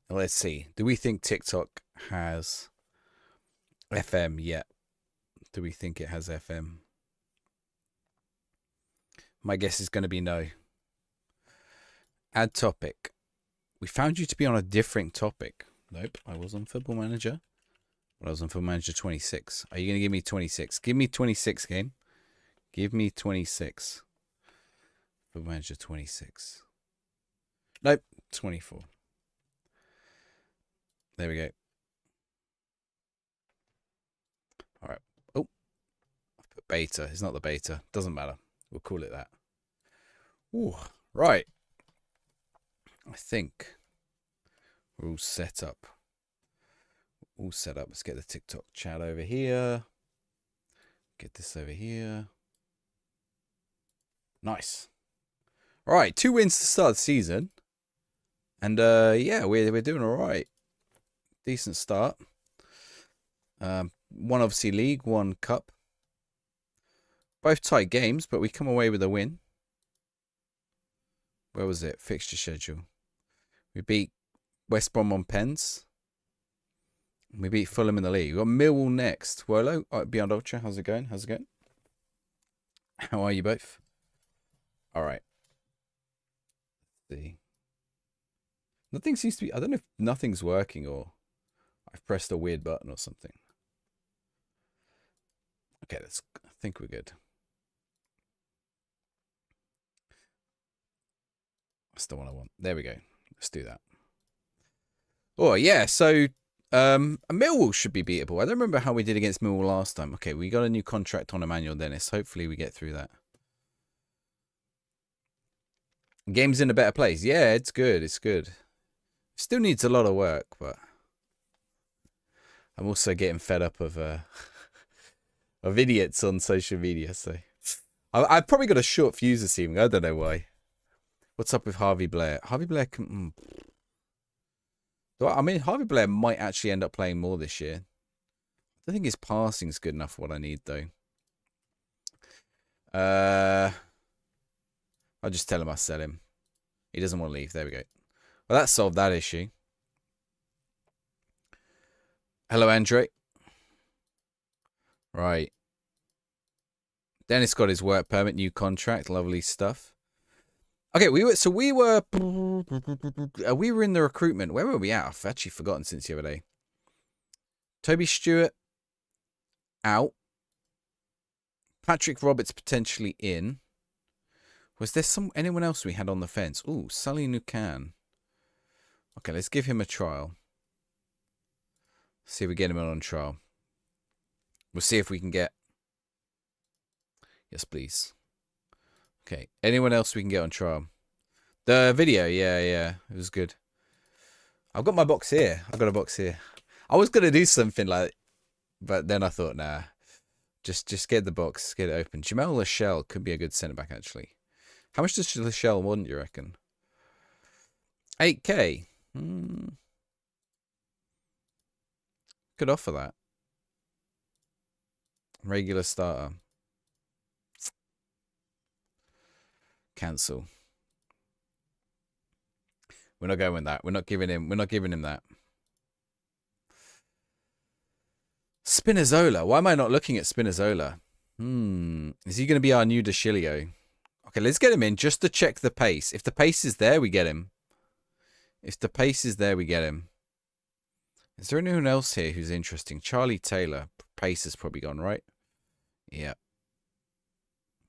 Let's see. Do we think TikTok has FM yet? Do we think it has FM? My guess is going to be no. Add topic. We found you to be on a different topic. Nope, I was on Football Manager. But I was on Football Manager 26. Are you going to give me 26? Give me 26, game. Give me 26. Football Manager 26. Nope, 24. There we go. All right. Oh, I've put beta. It's not the beta. Doesn't matter. We'll call it that. Ooh, right. I think we're all set up. All set up. Let's get the TikTok chat over here. Get this over here. Nice. All right, 2 wins to start the season. And yeah, we're doing all right. Decent start. One obviously league, one cup. Both tight games, but we come away with a win. Where was it? Fixture schedule. We beat West Brom on pens. We beat Fulham in the league. We've got Millwall next. Wolo, Beyond Ultra, how's it going? How's it going? How are you both? All right. Let's see. Nothing seems to be... I don't know if nothing's working or I've pressed a weird button or something. Okay, I think we're good. That's the one I want. There we go. Let's do that. Oh, yeah. So, Millwall should be beatable. I don't remember how we did against Millwall last time. Okay, we got a new contract on Emmanuel Dennis. Hopefully we get through that. Game's in a better place. Yeah, it's good. It's good. Still needs a lot of work, but I'm also getting fed up of of idiots on social media. So I've probably got a short fuse this evening. I don't know why. What's up with Harvey Blair? Harvey Blair can... I mean, Harvey Blair might actually end up playing more this year. I don't think his passing's good enough for what I need, though. I'll just tell him I sell him. He doesn't want to leave. There we go. Well, that solved that issue. Hello, Andre. Right. Dennis got his work permit, new contract, lovely stuff. Okay, we were in the recruitment. Where were we at? I've actually forgotten since the other day. Toby Stewart out. Patrick Roberts potentially in. Was there anyone else we had on the fence? Ooh, Sully Nukan. Okay, let's give him a trial. See if we get him on trial. We'll see if we can get... Yes, please. Okay, anyone else we can get on trial? The video, yeah, it was good. I've got my box here. I've got a box here. I was going to do something like... But then I thought, nah. Just get the box, get it open. Jamel Lachelle could be a good centre-back, actually. How much does Lachelle want, you reckon? 8k. Could offer that. Regular starter. Cancel. We're not going with that. We're not giving him that. Spinazzola. Why am I not looking at Spinazzola? Is he going to be our new De Chilio? Okay, let's get him in just to check the pace. If the pace is there, we get him. If the pace is there, we get him. Is there anyone else here who's interesting? Charlie Taylor. Pace has probably gone, right? Yeah.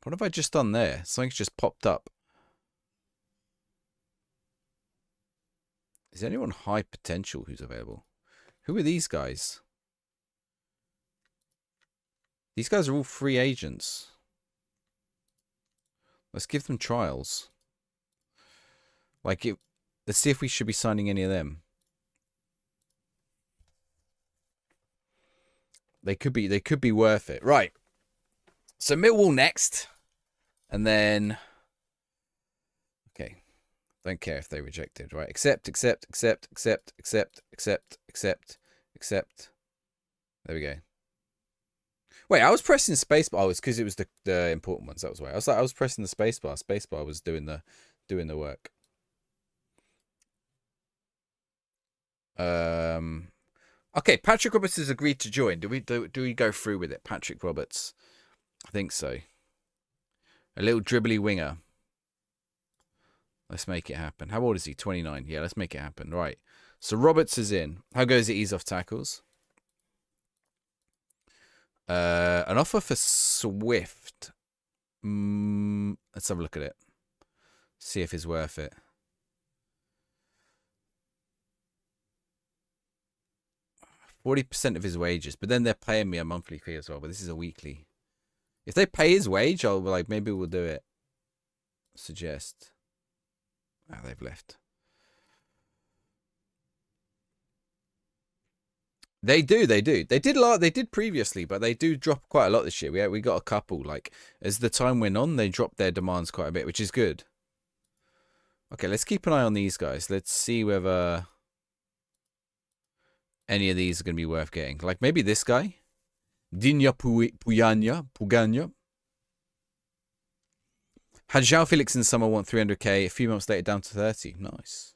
What have I just done there? Something's just popped up. Is anyone high potential who's available? Who are these guys? These guys are all free agents. Let's give them trials. Let's see if we should be signing any of them. They could be worth it. Right. So Millwall next. And then... Okay. Don't care if they rejected. Right. Accept. There we go. Wait, I was pressing spacebar. Oh, it's because it was the important ones. That was why. I was pressing the spacebar. Spacebar was doing the work. Okay, Patrick Roberts has agreed to join. Do we go through with it? Patrick Roberts. I think so. A little dribbly winger. Let's make it happen. How old is he? 29. Yeah, let's make it happen. Right. So Roberts is in. How goes it? Ease off tackles. An offer for Swift. Let's have a look at it. See if it's worth it. 40% of his wages, but then they're paying me a monthly fee as well. But this is a weekly. If they pay his wage, I'll be like, maybe we'll do it. Suggest. Ah, they've left. They do. They did a lot. They did previously, but they do drop quite a lot this year. We got a couple. Like as the time went on, they dropped their demands quite a bit, which is good. Okay, let's keep an eye on these guys. Let's see whether any of these are going to be worth getting. Like maybe this guy, Dinya Puganya. Had João Felix in summer want 300k. A few months later, down to 30. Nice.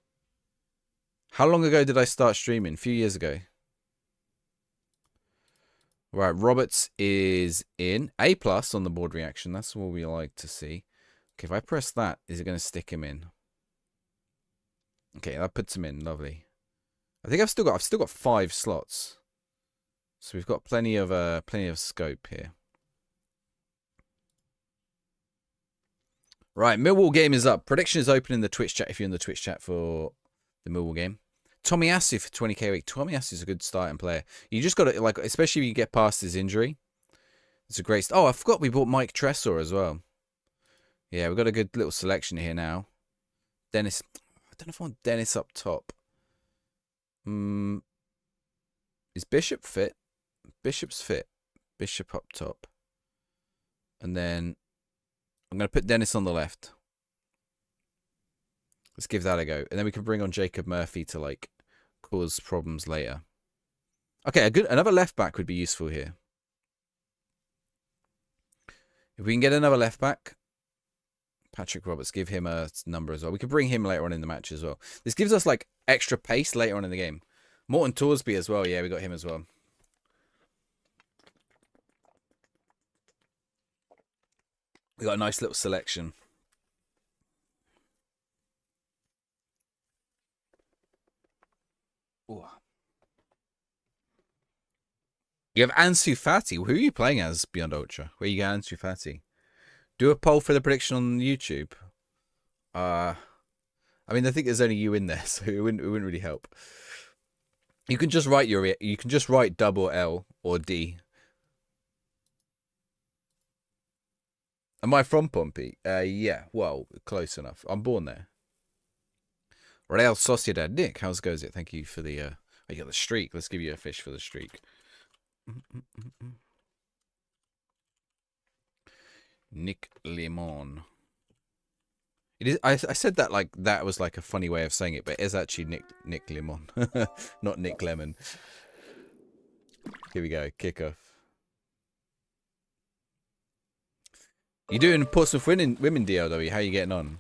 How long ago did I start streaming? A few years ago. Right, Roberts is in. A+ on the board reaction. That's what we like to see. Okay, if I press that, is it going to stick him in? Okay, that puts him in. Lovely. I think I've still got 5 slots. So we've got plenty of scope here. Right, Millwall game is up. Prediction is open in the Twitch chat if you're in the Twitch chat for the Millwall game. Tommy Asu for 20k a week. Tommy Asu is a good starting player. You just got to, like, especially if you get past his injury. It's a great... Oh, I forgot we bought Mike Tressor as well. Yeah, we've got a good little selection here now. Dennis... I don't know if I want Dennis up top. Is Bishop fit? Bishop's fit. Bishop up top. And then... I'm going to put Dennis on the left. Let's give that a go. And then we can bring on Jacob Murphy to, like, cause problems later. Okay, another left back would be useful here. If we can get another left back, Patrick Roberts, give him a number as well. We could bring him later on in the match as well. This gives us, like, extra pace later on in the game. Morton Torsby as well. Yeah, we got him as well. We got a nice little selection. Ooh. You have Ansu Fati. Who are you playing as, Beyond Ultra? Where you get Ansu Fati? Do a poll for the prediction on YouTube. I mean, I think there's only you in there, so it wouldn't really help. You can just write double L or D. Am I from Pompey? Yeah. Well, close enough. I'm born there. Real Sociedad. Nick, how's goes it? Thank you for the... Oh, you got the streak. Let's give you a fish for the streak. Nick Lemon. It is. I said that like that was like a funny way of saying it, but it is actually Nick Lemon, not Nick Lemon. Here we go. Kickoff. You doing Portsmouth women DLW? How are you getting on?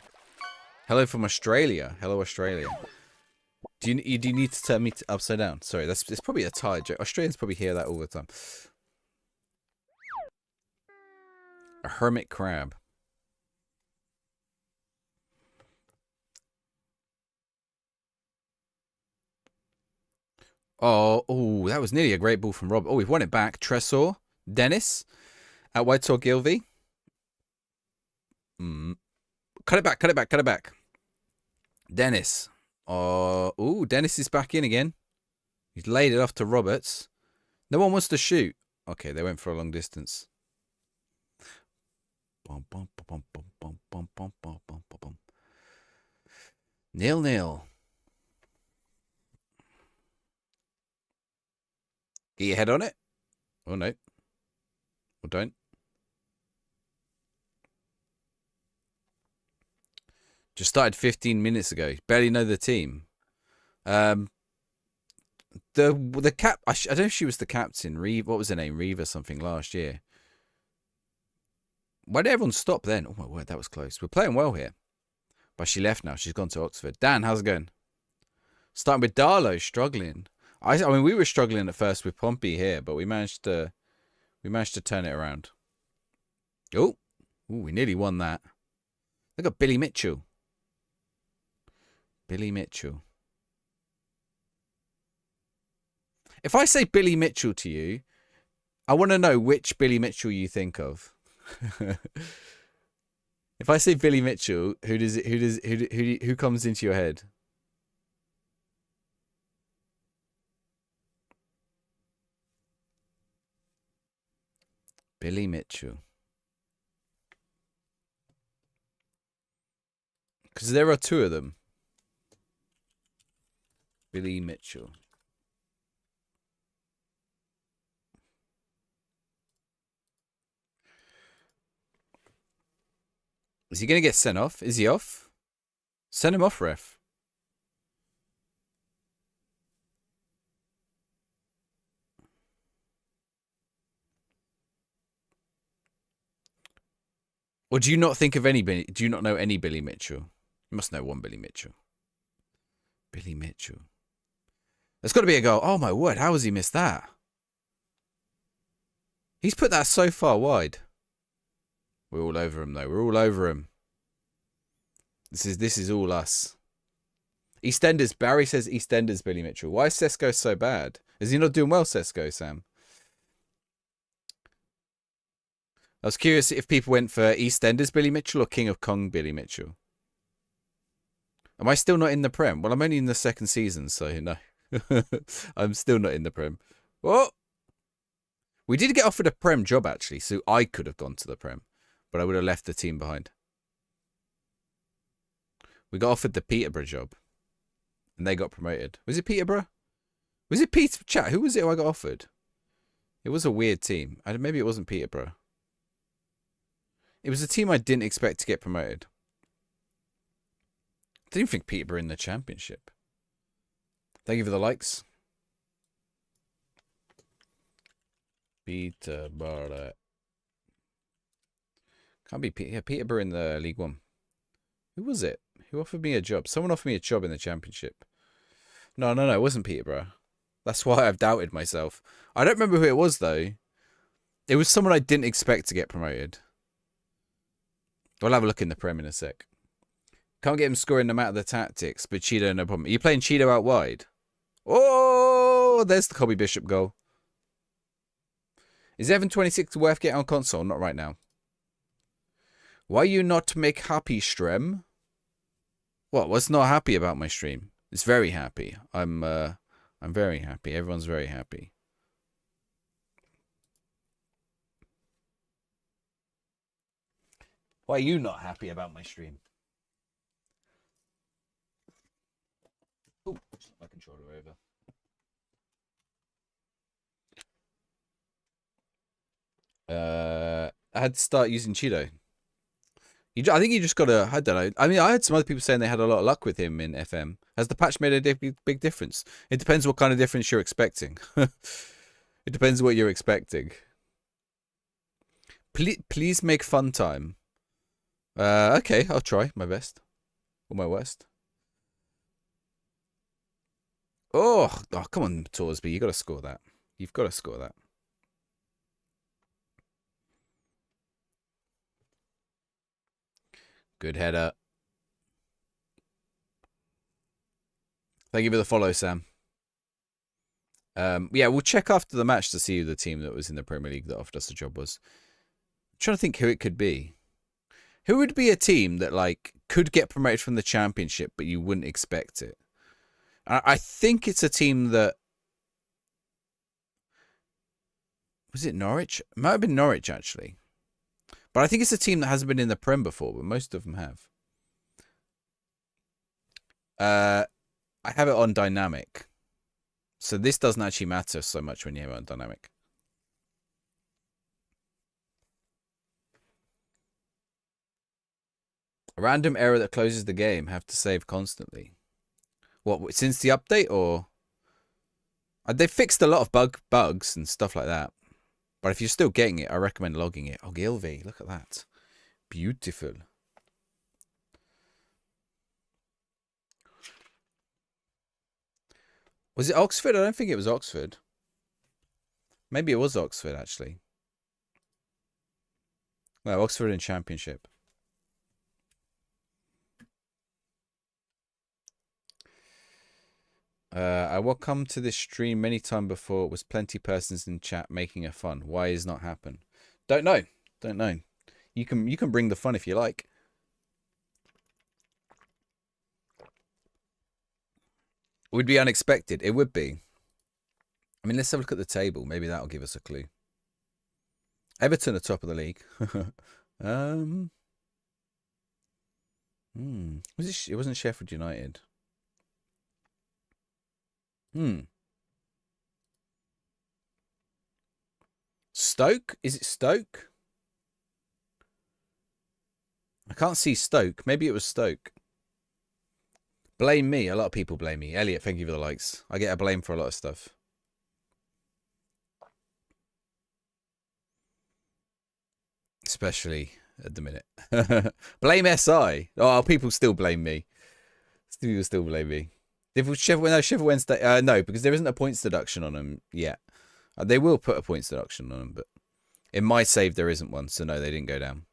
Hello from Australia. Hello Australia. Do you need to turn me upside down? Sorry, it's probably a tired joke. Australians probably hear that all the time. A hermit crab. Oh, that was nearly a great ball from Rob. Oh, we've won it back. Tressor, Dennis, at Whitehall Gilvey. Cut it back. Dennis. Oh, Dennis is back in again. He's laid it off to Roberts. No one wants to shoot. Okay, they went for a long distance. 0-0. Get your head on it. Oh, no. Or don't. Just started 15 minutes ago. Barely know the team. The cap. I don't know if she was the captain. What was her name? Reva something last year. Why did everyone stop then? Oh my word, that was close. We're playing well here. But she left now. She's gone to Oxford. Dan, how's it going? Starting with Darlow struggling. I mean, we were struggling at first with Pompey here, but we managed to turn it around. Oh, we nearly won that. Look at Billy Mitchell. Billy Mitchell. If I say Billy Mitchell to you, I want to know which Billy Mitchell you think of. If I say Billy Mitchell, who comes into your head? Billy Mitchell. Because there are two of them. Billy Mitchell. Is he going to get sent off? Is he off? Send him off, ref. Or do you not think of any? Do you not know any Billy Mitchell? You must know one Billy Mitchell. Billy Mitchell. There's got to be a goal. Oh my word! How has he missed that? He's put that so far wide. We're all over him though. We're all over him. This is all us. EastEnders. Barry says EastEnders. Billy Mitchell. Why is Sesko so bad? Is he not doing well, Sesko, Sam? I was curious if people went for EastEnders Billy Mitchell or King of Kong Billy Mitchell. Am I still not in the Prem? Well, I'm only in the second season, so no. I'm still not in the Prem. What? We did get offered a Prem job, actually, so I could have gone to the Prem, but I would have left the team behind. We got offered the Peterborough job, and they got promoted. Was it Peterborough? Was it Peterborough? Chat, who was it who I got offered? It was a weird team. Maybe it wasn't Peterborough. It was a team I didn't expect to get promoted. I didn't even think Peterborough in the Championship. Thank you for the likes. Peterborough. Can't be Peterborough in the League One. Who was it? Who offered me a job? Someone offered me a job in the Championship. No, it wasn't Peterborough. That's why I've doubted myself. I don't remember who it was, though. It was someone I didn't expect to get promoted. I'll have a look in the Prem in a sec. Can't get him scoring no matter the tactics, but Cheeto, no problem. Are you playing Cheeto out wide? Oh, there's the Colby Bishop goal. Is Evan 26 worth getting on console? Not right now. Why you not make happy stream? What? What's not happy about my stream? It's very happy. I'm very happy. Everyone's very happy. Why are you not happy about my stream? Oh, my controller over. I had to start using Cheeto. I think you just gotta. I don't know. I mean, I had some other people saying they had a lot of luck with him in FM. Has the patch made a big difference? It depends what kind of difference you're expecting. It depends what you're expecting. Please make fun time. Okay, I'll try my best. Or my worst. Oh, come on, Torsby. You got to score that. You've got to score that. Good header. Thank you for the follow, Sam. Yeah, we'll check after the match to see who the team that was in the Premier League that offered us the job was. I'm trying to think who it could be. Who would be a team that like could get promoted from the Championship, but you wouldn't expect it? I think it's a team that... Was it Norwich? It might have been Norwich, actually. But I think it's a team that hasn't been in the Prem before, but most of them have. I have it on dynamic. So this doesn't actually matter so much when you have it on dynamic. A random error that closes the game. Have to save constantly. What, since the update, or... They fixed a lot of bugs and stuff like that. But if you're still getting it, I recommend logging it. Oh, Gilvey, look at that. Beautiful. Was it Oxford? I don't think it was Oxford. Maybe it was Oxford, actually. No, Oxford in Championship. I will come to this stream many times before. It was plenty persons in chat making it fun. Why is not happen? Don't know. Don't know. You can bring the fun if you like. It would be unexpected. It would be. I mean, let's have a look at the table. Maybe that'll give us a clue. Everton are top of the league. It wasn't Sheffield United. Stoke? Is it Stoke? I can't see Stoke. Maybe it was Stoke. Blame me. A lot of people blame me. Elliot, thank you for the likes. I get a blame for a lot of stuff. Especially at the minute. Blame SI. Oh, people still blame me. People still blame me. Sheffield Wednesday. No, because there isn't a points deduction on them yet. They will put a points deduction on them, but in my save there isn't one, so no, they didn't go down.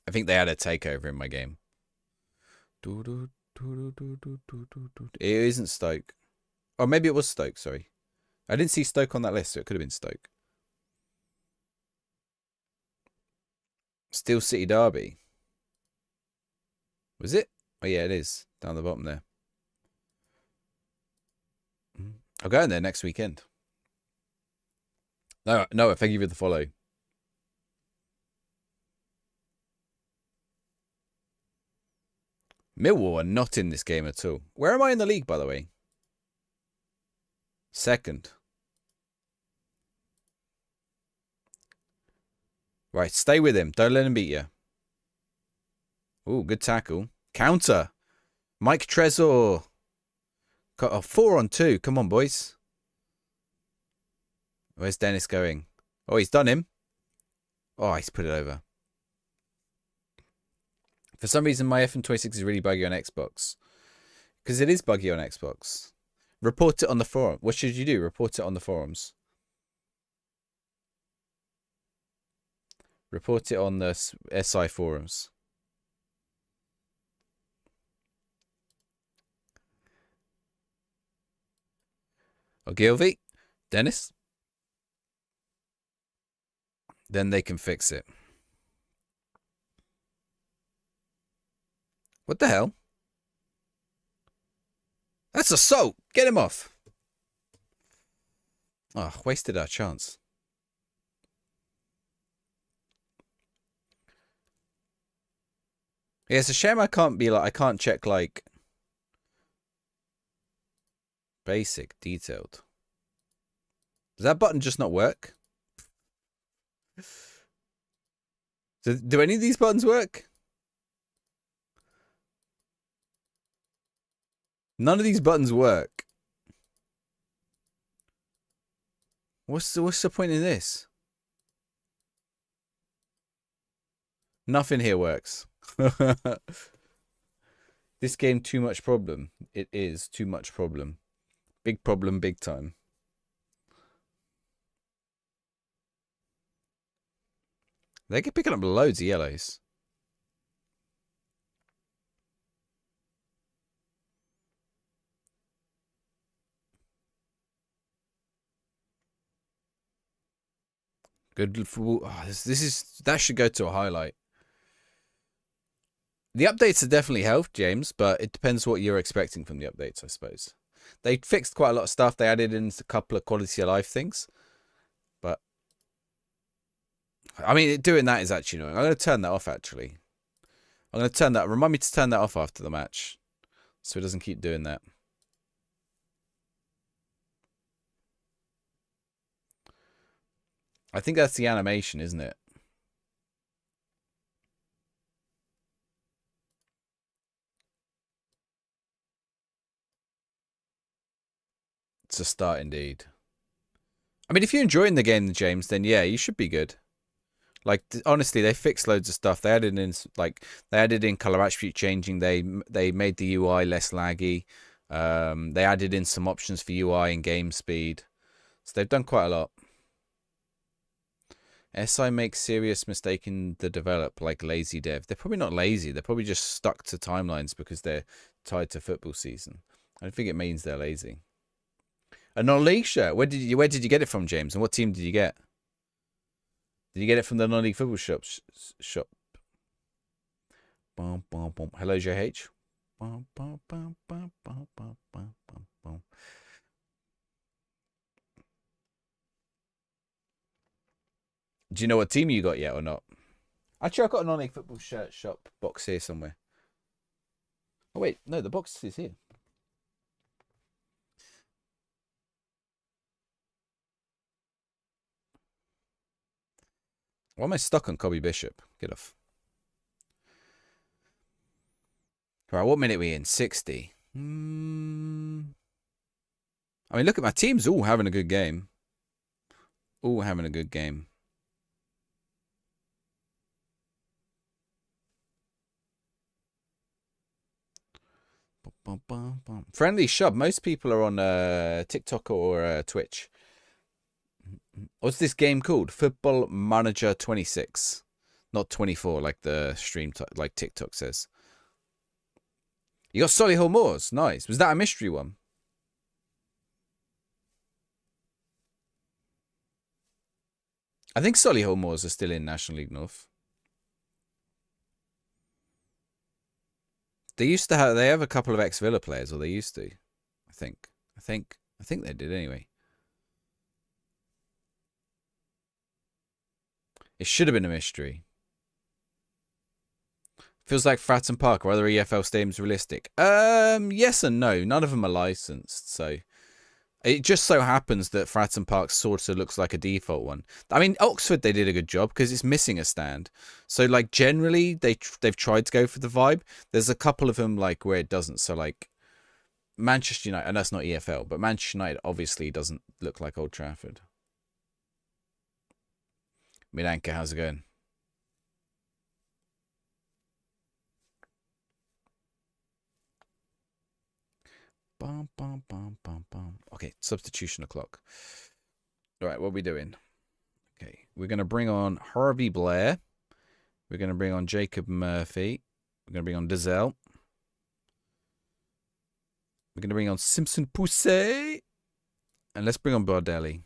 I think they had a takeover in my game. It isn't Stoke. Oh, maybe it was Stoke, sorry. I didn't see Stoke on that list, so it could have been Stoke. Steel City Derby. Was it? Oh, yeah, it is. Down the bottom there. I'll go in there next weekend. No, thank you for the follow. Millwall are not in this game at all. Where am I in the league, by the way? Second. Right, stay with him. Don't let him beat you. Ooh, good tackle. Counter. Mike Trezor. Got a 4-on-2. Come on, boys. Where's Dennis going? Oh, he's done him. Oh, he's put it over. For some reason, my FM26 is really buggy on Xbox. Because it is buggy on Xbox. Report it on the forum. What should you do? Report it on the forums. Report it on the SI forums. Ogilvy? Dennis? Then they can fix it. What the hell? That's assault! Get him off! Oh, wasted our chance. Yeah, it's a shame I can't check, like, basic, detailed. Does that button just not work? Do any of these buttons work? None of these buttons work. What's the point in this? Nothing here works. This game too much problem. It is too much problem. Big problem, big time. They get picking up loads of yellows. Good for that should go to a highlight. The updates have definitely helped, James, but it depends what you're expecting from the updates, I suppose. They fixed quite a lot of stuff. They added in a couple of quality of life things. But, I mean, doing that is actually annoying. I'm going to turn that off, actually. I'm going to turn that. Remind me to turn that off after the match, so it doesn't keep doing that. I think that's the animation, isn't it? It's a start indeed. I mean, if you're enjoying the game, James, then yeah, you should be good. Like honestly, they fixed loads of stuff. They added in color attribute changing. They made the UI less laggy. They added in some options for UI and game speed. So they've done quite a lot. SI makes serious mistake in the develop, like lazy dev. They're probably not lazy. They're probably just stuck to timelines because they're tied to football season. I don't think it means they're lazy. A non-league shirt. Where did you get it from, James? And what team did you get? Did you get it from the non-league football shop? Bum, bum, bum. Hello, JH. Bum, bum, bum, bum, bum, bum, bum, bum. Do you know what team you got yet or not? Actually, I've got a non-league football shirt shop box here somewhere. Oh, wait. No, the box is here. Why am I stuck on Kobe Bishop? Get off. Right, what minute are we in? 60. I mean, look at my teams all having a good game. All having a good game. Friendly shove. Most people are on TikTok or Twitch. What's this game called? Football Manager 26. Not 24 like the stream, like TikTok says. You got Solihull Moors. Nice. Was that a mystery one? I think Solihull Moors are still in National League North. They used to have. They have a couple of ex-Villa players, or they used to. I think they did anyway. It should have been a mystery. Feels like Fratton Park or other EFL stadiums realistic. Yes and no. None of them are licensed, so it just so happens that Fratton Park sort of looks like a default one. I mean, Oxford, they did a good job because it's missing a stand. So, like, generally, they've tried to go for the vibe. There's a couple of them, like, where it doesn't. So, like, Manchester United, and that's not EFL, but Manchester United obviously doesn't look like Old Trafford. Milanka, how's it going? Bum, bum, bum, bum, bum. Okay, substitution o'clock. All right, what are we doing? Okay, we're going to bring on Harvey Blair. We're going to bring on Jacob Murphy. We're going to bring on Dizelle. We're going to bring on Simpson Poussey. And let's bring on Bardelli.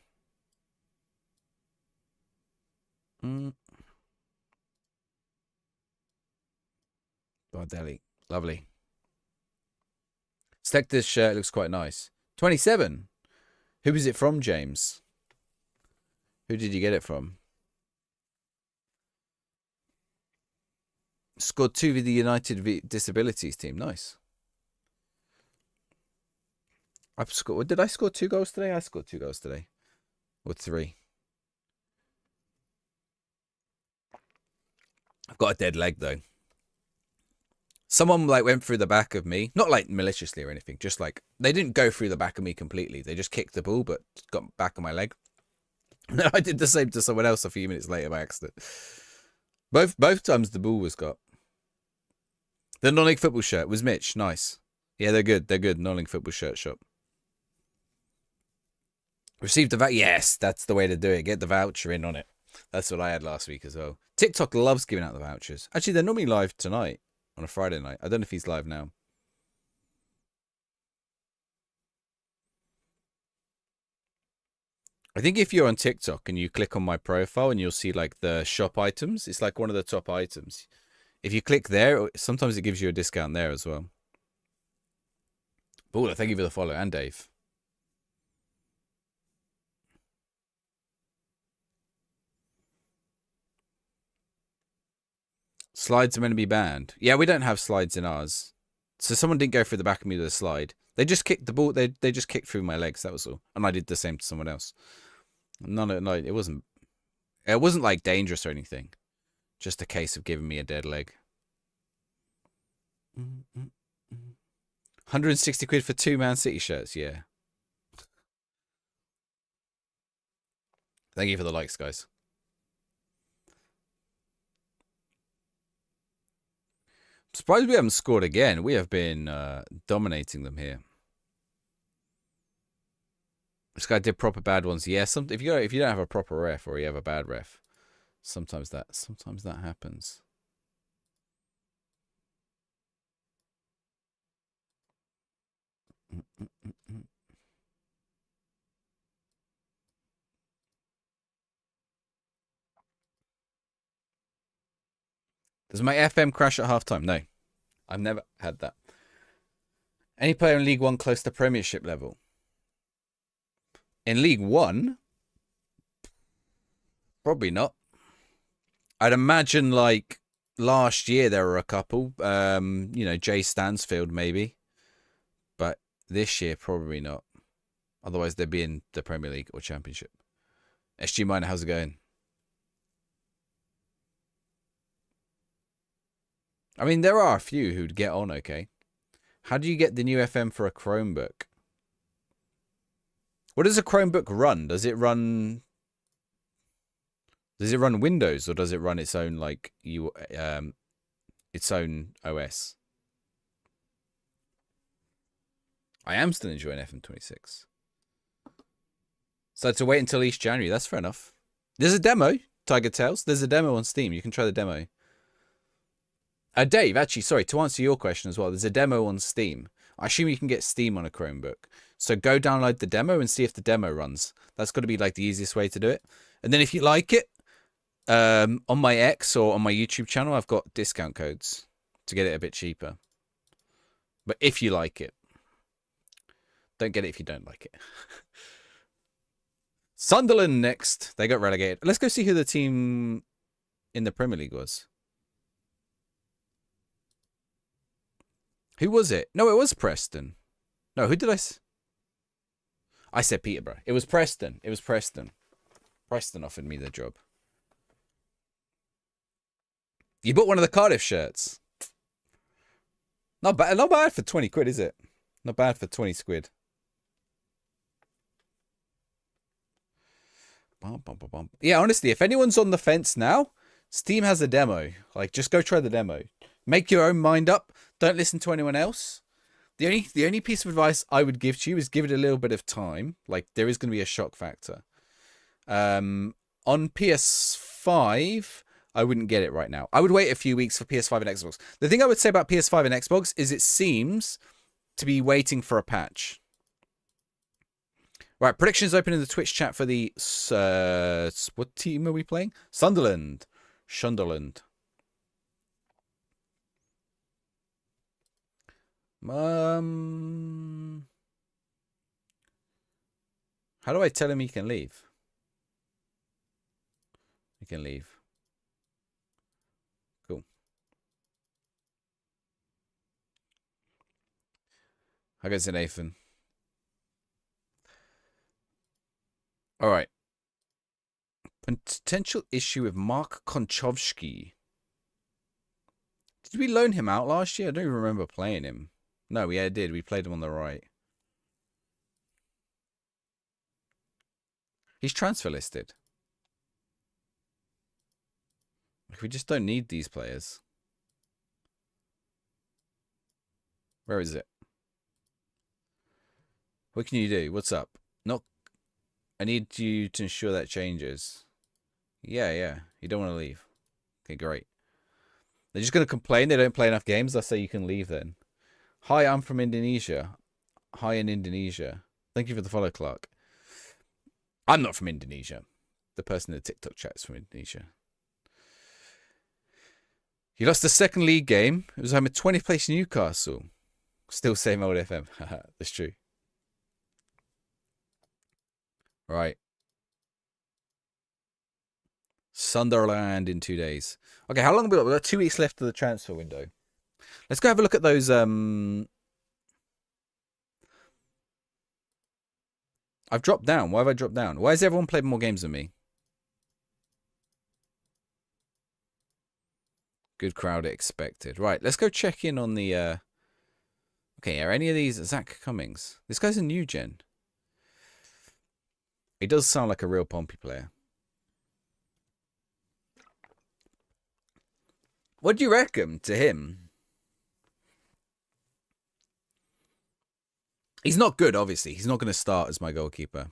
Bardelli. Lovely. Select this shirt. Looks quite nice. 27. Who is it from, James? Who did you get it from? Scored 2 with the United Disabilities team. Nice. I've scored. Did I score 2 goals today? I scored 2 goals today. Or 3. I've got a dead leg, though. Someone like went through the back of me, not like maliciously or anything, just like they didn't go through the back of me completely. They just kicked the ball, but got back on my leg. And then I did the same to someone else a few minutes later by accident. Both times the ball was got. The non-league football shirt was Mitch. Nice. Yeah, they're good. They're good. Non-league football shirt shop. Received the voucher. Yes, that's the way to do it. Get the voucher in on it. That's what I had last week as well. TikTok loves giving out the vouchers. Actually, they're normally live tonight. On a Friday night. I don't know if he's live now. I think if you're on TikTok and you click on my profile and you'll see like the shop items, it's like one of the top items. If you click there, sometimes it gives you a discount there as well. Paula, thank you for the follow. And Dave. Slides are meant to be banned. Yeah, we don't have slides in ours. So someone didn't go through the back of me with a slide. They just kicked the ball. They just kicked through my legs. That was all. And I did the same to someone else. No, it wasn't. It wasn't like dangerous or anything. Just a case of giving me a dead leg. 160 quid for 2 Man City shirts. Yeah. Thank you for the likes, guys. Surprised we haven't scored again. We have been dominating them here. This guy did proper bad ones. Yeah, if you don't have a proper ref or you have a bad ref, sometimes that happens. Does my FM crash at halftime? No, I've never had that. Any player in League One close to Premiership level? In League One? Probably not. I'd imagine like last year there were a couple. Jay Stansfield maybe. But this year probably not. Otherwise they'd be in the Premier League or Championship. SG Minor, how's it going? I mean, there are a few who'd get on okay. How do you get the new FM for a Chromebook? What does a Chromebook run? Does it run Windows or does it run its own its own OS? I am still enjoying FM26. So to wait until East January, that's fair enough. There's a demo, Tiger Tales. There's a demo on Steam. You can try the demo. Dave, actually, sorry, to answer your question as well, there's a demo on Steam. I assume you can get Steam on a Chromebook. So go download the demo and see if the demo runs. That's got to be like the easiest way to do it. And then if you like it, on my X or on my YouTube channel, I've got discount codes to get it a bit cheaper. But if you like it, don't get it if you don't like it. Sunderland next. They got relegated. Let's go see who the team in the Premier League was. Who was it? No, it was Preston. No, who did I said Peterborough. It was Preston. It was Preston. Preston offered me the job. You bought one of the Cardiff shirts. Not bad for 20 quid, is it? Not bad for 20 squid. Yeah, honestly, if anyone's on the fence now, Steam has a demo. Like, just go try the demo. Make your own mind up. Don't listen to anyone else. The only piece of advice I would give to you is give it a little bit of time. Like, there is going to be a shock factor. On PS5, I wouldn't get it right now. I would wait a few weeks for PS5 and Xbox. The thing I would say about PS5 and Xbox is it seems to be waiting for a patch. Right, predictions open in the Twitch chat for the... what team are we playing? Sunderland. How do I tell him he can leave? He can leave. Cool. How goes it, Nathan? All right. Potential issue with Mark Konchovsky. Did we loan him out last year? I don't even remember playing him. No, we did. We played him on the right. He's transfer listed. We just don't need these players. Where is it? What can you do? What's up? I need you to ensure that changes. Yeah. You don't want to leave. Okay, great. They're just going to complain they don't play enough games. I'll say you can leave then. Hi, I'm from Indonesia. Hi in Indonesia. Thank you for the follow, Clark. I'm not from Indonesia. The person in the TikTok chat is from Indonesia. He lost the second league game. It was home at 20th place Newcastle. Still same old FM. That's true. Right. Sunderland in 2 days. Okay, how long have we got? We've got 2 weeks left of the transfer window. Let's go have a look at those. I've dropped down. Why have I dropped down? Why has everyone played more games than me? Good crowd expected. Right, let's go check in on the... Okay, are any of these... Zach Cummings. This guy's a new gen. He does sound like a real Pompey player. What do you reckon to him? He's not good, obviously. He's not going to start as my goalkeeper.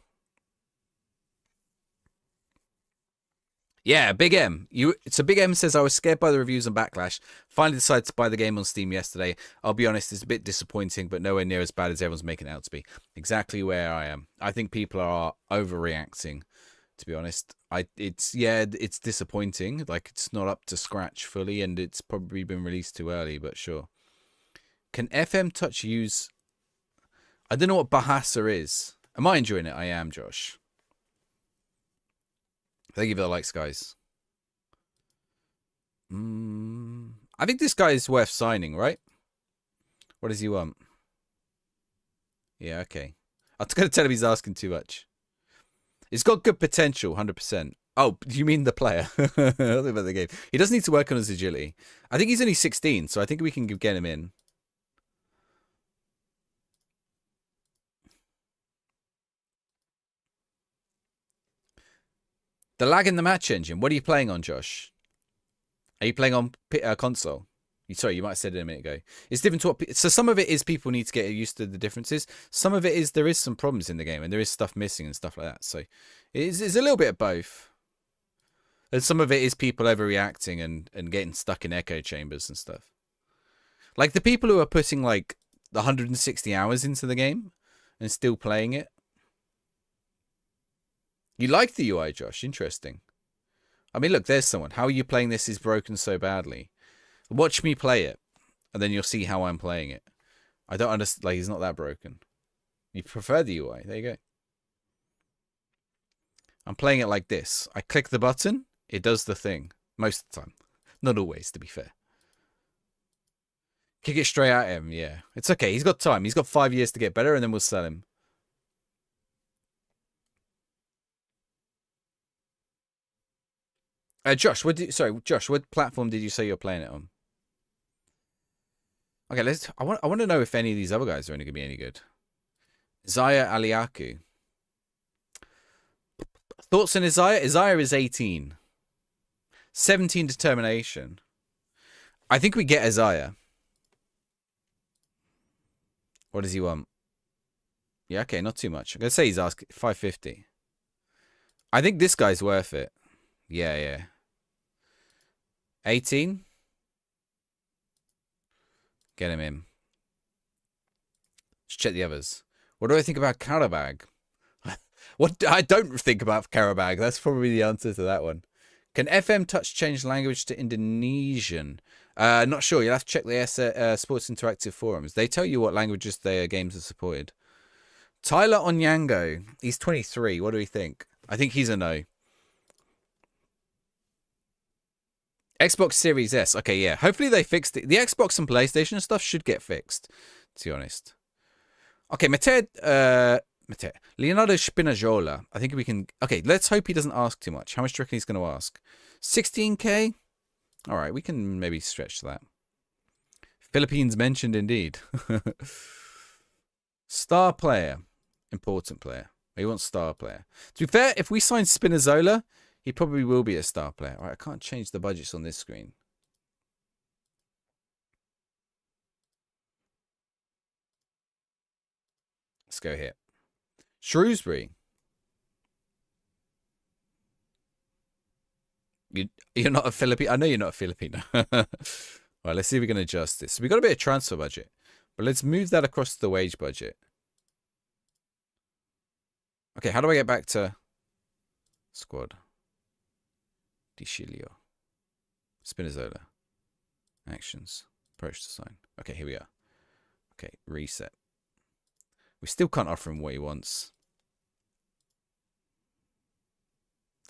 Yeah, Big M. So Big M says, I was scared by the reviews and backlash. Finally decided to buy the game on Steam yesterday. I'll be honest, it's a bit disappointing, but nowhere near as bad as everyone's making it out to be. Exactly where I am. I think people are overreacting, to be honest. It's disappointing. Like, it's not up to scratch fully, and it's probably been released too early, but sure. Can FM Touch use... I don't know what Bahasa is. Am I enjoying it? I am, Josh. Thank you for the likes, guys. I think this guy is worth signing, right? What does he want? Yeah, okay. I was going to tell him he's asking too much. He's got good potential, 100%. Oh, you mean the player? I don't think about the game. He does need to work on his agility. I think he's only 16, so I think we can get him in. The lag in the match engine. What are you playing on, Josh? Are you playing on console? Sorry, you might have said it a minute ago. It's different to what... So some of it is people need to get used to the differences. Some of it is there is some problems in the game and there is stuff missing and stuff like that. So it's a little bit of both. And some of it is people overreacting and getting stuck in echo chambers and stuff. Like the people who are putting like 160 hours into the game and still playing it. You like the UI, Josh? Interesting. I mean, look, there's someone. How are you playing this is broken so badly? Watch me play it, and then you'll see how I'm playing it. I don't understand. Like, it's not that broken. You prefer the UI. There you go. I'm playing it like this. I click the button. It does the thing. Most of the time. Not always, to be fair. Kick it straight at him. Yeah. It's okay. He's got time. He's got 5 years to get better, and then we'll sell him. Josh, Josh, what platform did you say you're playing it on? Okay, I want to know if any of these other guys are only going to be any good. Zaya Aliaku. Thoughts on Isaiah? Isaiah is 18. 17 determination. I think we get Isaiah. What does he want? Yeah, okay, not too much. I'm going to say he's asking 550. I think this guy's worth it. Yeah. 18. Get him in. Let's check the others. What do I think about Karabag? What I don't think about Karabag. That's probably the answer to that one. Can FM Touch change language to Indonesian? Not sure. You'll have to check the Sports Interactive forums. They tell you what languages their games are supported. Tyler Onyango. He's 23. What do we think? I think he's a no. Xbox Series S. Okay, yeah. Hopefully they fixed it. The Xbox and PlayStation stuff should get fixed, to be honest. Okay, Leonardo Spinazzola. I think we can... Okay, let's hope he doesn't ask too much. How much do you reckon he's going to ask? 16k? All right, we can maybe stretch that. Philippines mentioned indeed. Star player. Important player. He wants star player. To be fair, if we sign Spinazzola... He probably will be a star player. All right, I can't change the budgets on this screen. Let's go here. Shrewsbury. You're not a Filipino. I know you're not a Filipino. All right, let's see if we can adjust this. So we got a bit of transfer budget, but let's move that across to the wage budget. Okay, how do I get back to squad? DiCilio. Spinazzola. Actions. Approach to sign. Okay, here we are. Okay, reset. We still can't offer him what he wants.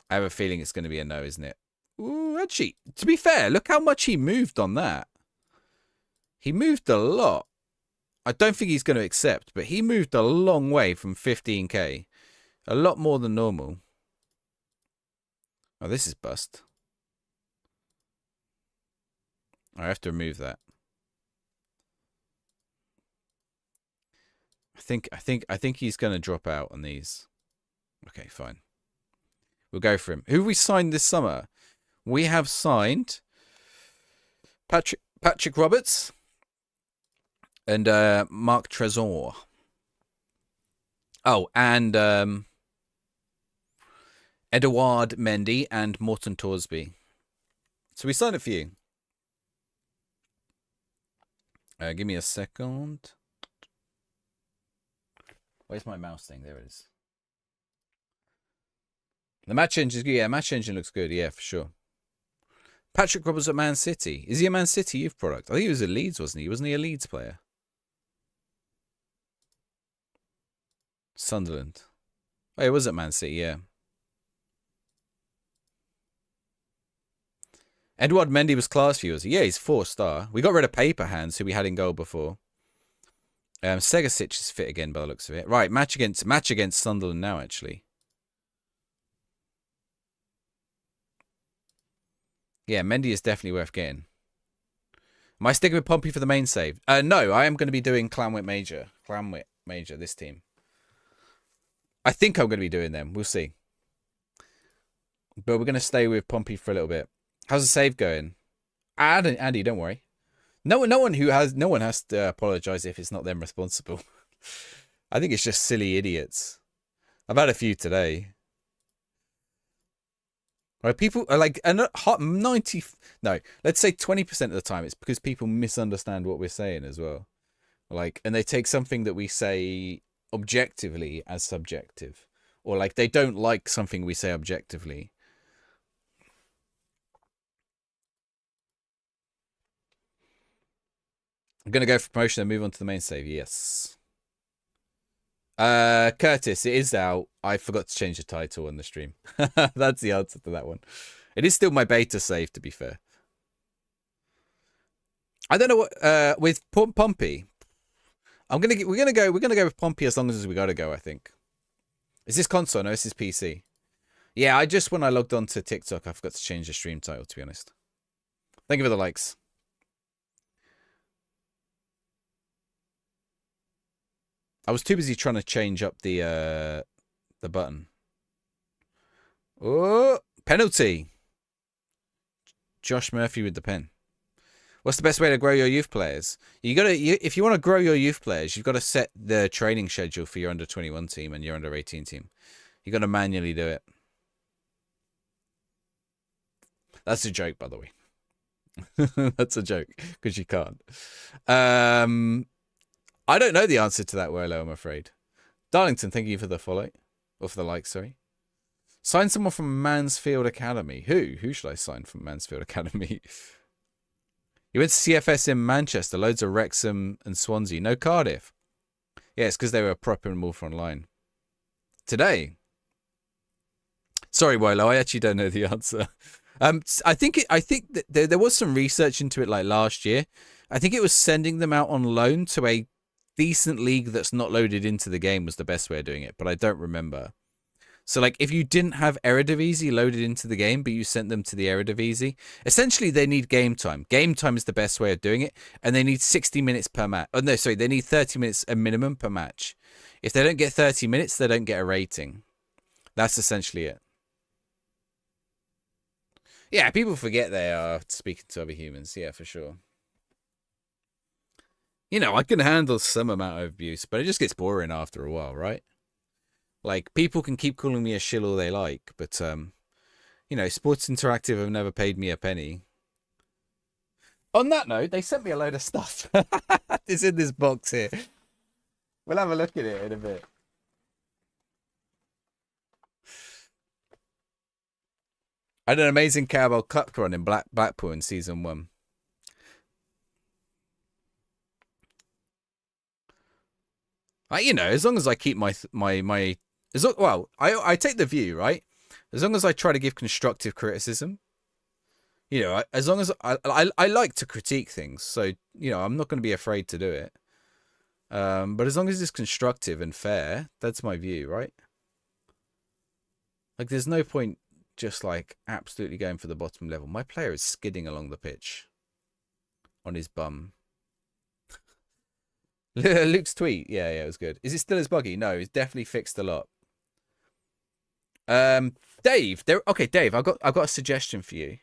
I have a feeling it's going to be a no, isn't it? Ooh, actually, to be fair, look how much he moved on that. He moved a lot. I don't think he's going to accept, but he moved a long way from 15k. A lot more than normal. Oh, this is bust. I have to remove that. I think he's going to drop out on these. Okay, fine. We'll go for him. Who have we signed this summer? We have signed Patrick Roberts and Mark Trezor. Oh, and Edouard Mendy and Morton Torsby. So we signed a few. Give me a second. Where's my mouse thing? There it is. The match engine, yeah, match engine looks good, yeah, for sure. Patrick Roberts at Man City. Is he a Man City youth product? I think he was at Leeds, wasn't he? Wasn't he a Leeds player? Sunderland. Oh, he was at Man City, yeah. Edouard Mendy was class for you, was he? Yeah, he's 4-star. We got rid of Paper Hands, who we had in goal before. Segasic is fit again by the looks of it. Right, match against Sunderland now, actually. Yeah, Mendy is definitely worth getting. Am I sticking with Pompey for the main save? No, I am going to be doing Clanwick Major. Clanwick Major, this team. I think I'm going to be doing them. We'll see. But we're going to stay with Pompey for a little bit. How's the save going? Andy, don't worry. No one has to apologize if it's not them responsible. I think it's just silly idiots. I've had a few today. Right, people are like, and 90, no, let's say 20% of the time it's because people misunderstand what we're saying as well. Like, and they take something that we say objectively as subjective, or like they don't like something we say objectively. I'm gonna go for promotion and move on to the main save. Yes. Curtis, it is out. I forgot to change the title on the stream. That's the answer to that one. It is still my beta save, to be fair. I don't know what with Pompey. We're gonna go with Pompey as long as we gotta go, I think. Is this console? No, this is PC. Yeah, when I logged on to TikTok, I forgot to change the stream title, to be honest. Thank you for the likes. I was too busy trying to change up the button. Oh, penalty. Josh Murphy with the pen. What's the best way to grow your youth players? If you want to grow your youth players, you've got to set the training schedule for your under-21 team and your under-18 team. You've got to manually do it. That's a joke, by the way. That's a joke, because you can't. I don't know the answer to that, Werlo, I'm afraid. Darlington, thank you for the follow. Or for the like, sorry. Sign someone from Mansfield Academy. Who? Who should I sign from Mansfield Academy? You went to CFS in Manchester. Loads of Wrexham and Swansea. No Cardiff. Yeah, it's because they were proper and more online. Today. Sorry, Werlo, I actually don't know the answer. I think that there was some research into it like last year. I think it was sending them out on loan to a decent league that's not loaded into the game was the best way of doing it, but I don't remember. So, like, if you didn't have Eredivisie loaded into the game, but you sent them to the Eredivisie, essentially they need game time. Game time is the best way of doing it, and they need 60 minutes per match. Oh, no, sorry, they need 30 minutes a minimum per match. If they don't get 30 minutes, they don't get a rating. That's essentially it. Yeah, people forget they are speaking to other humans. Yeah, for sure. You know, I can handle some amount of abuse, but it just gets boring after a while, right? Like, people can keep calling me a shill all they like, but, you know, Sports Interactive have never paid me a penny. On that note, they sent me a load of stuff. It's in this box here. We'll have a look at it in a bit. I had an amazing Carabao Cup run in Blackpool in Season 1. You know, as long as I keep I take the view, right? As long as I try to give constructive criticism, you know, as long as I like to critique things, so, you know, I'm not going to be afraid to do it. But as long as it's constructive and fair, that's my view, right? Like, there's no point just, like, absolutely going for the bottom level. My player is skidding along the pitch on his bum. Luke's tweet. Yeah, it was good. Is it still as buggy? No, it's definitely fixed a lot. Dave, Dave, I've got a suggestion for you.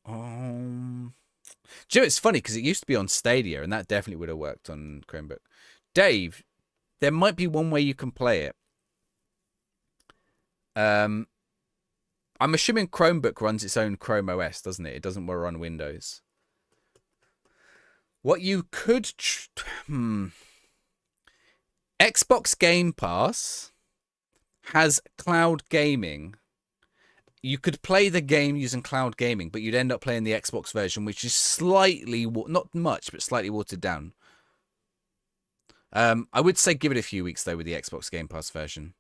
Do you know, it's funny because it used to be on Stadia, and that definitely would have worked on Chromebook. Dave, there might be one way you can play it. I'm assuming Chromebook runs its own Chrome OS, doesn't it? It doesn't run Windows. What you could... Xbox Game Pass has cloud gaming. You could play the game using cloud gaming, but you'd end up playing the Xbox version, which is slightly, not much, but slightly watered down. I would say give it a few weeks, though, with the Xbox Game Pass version.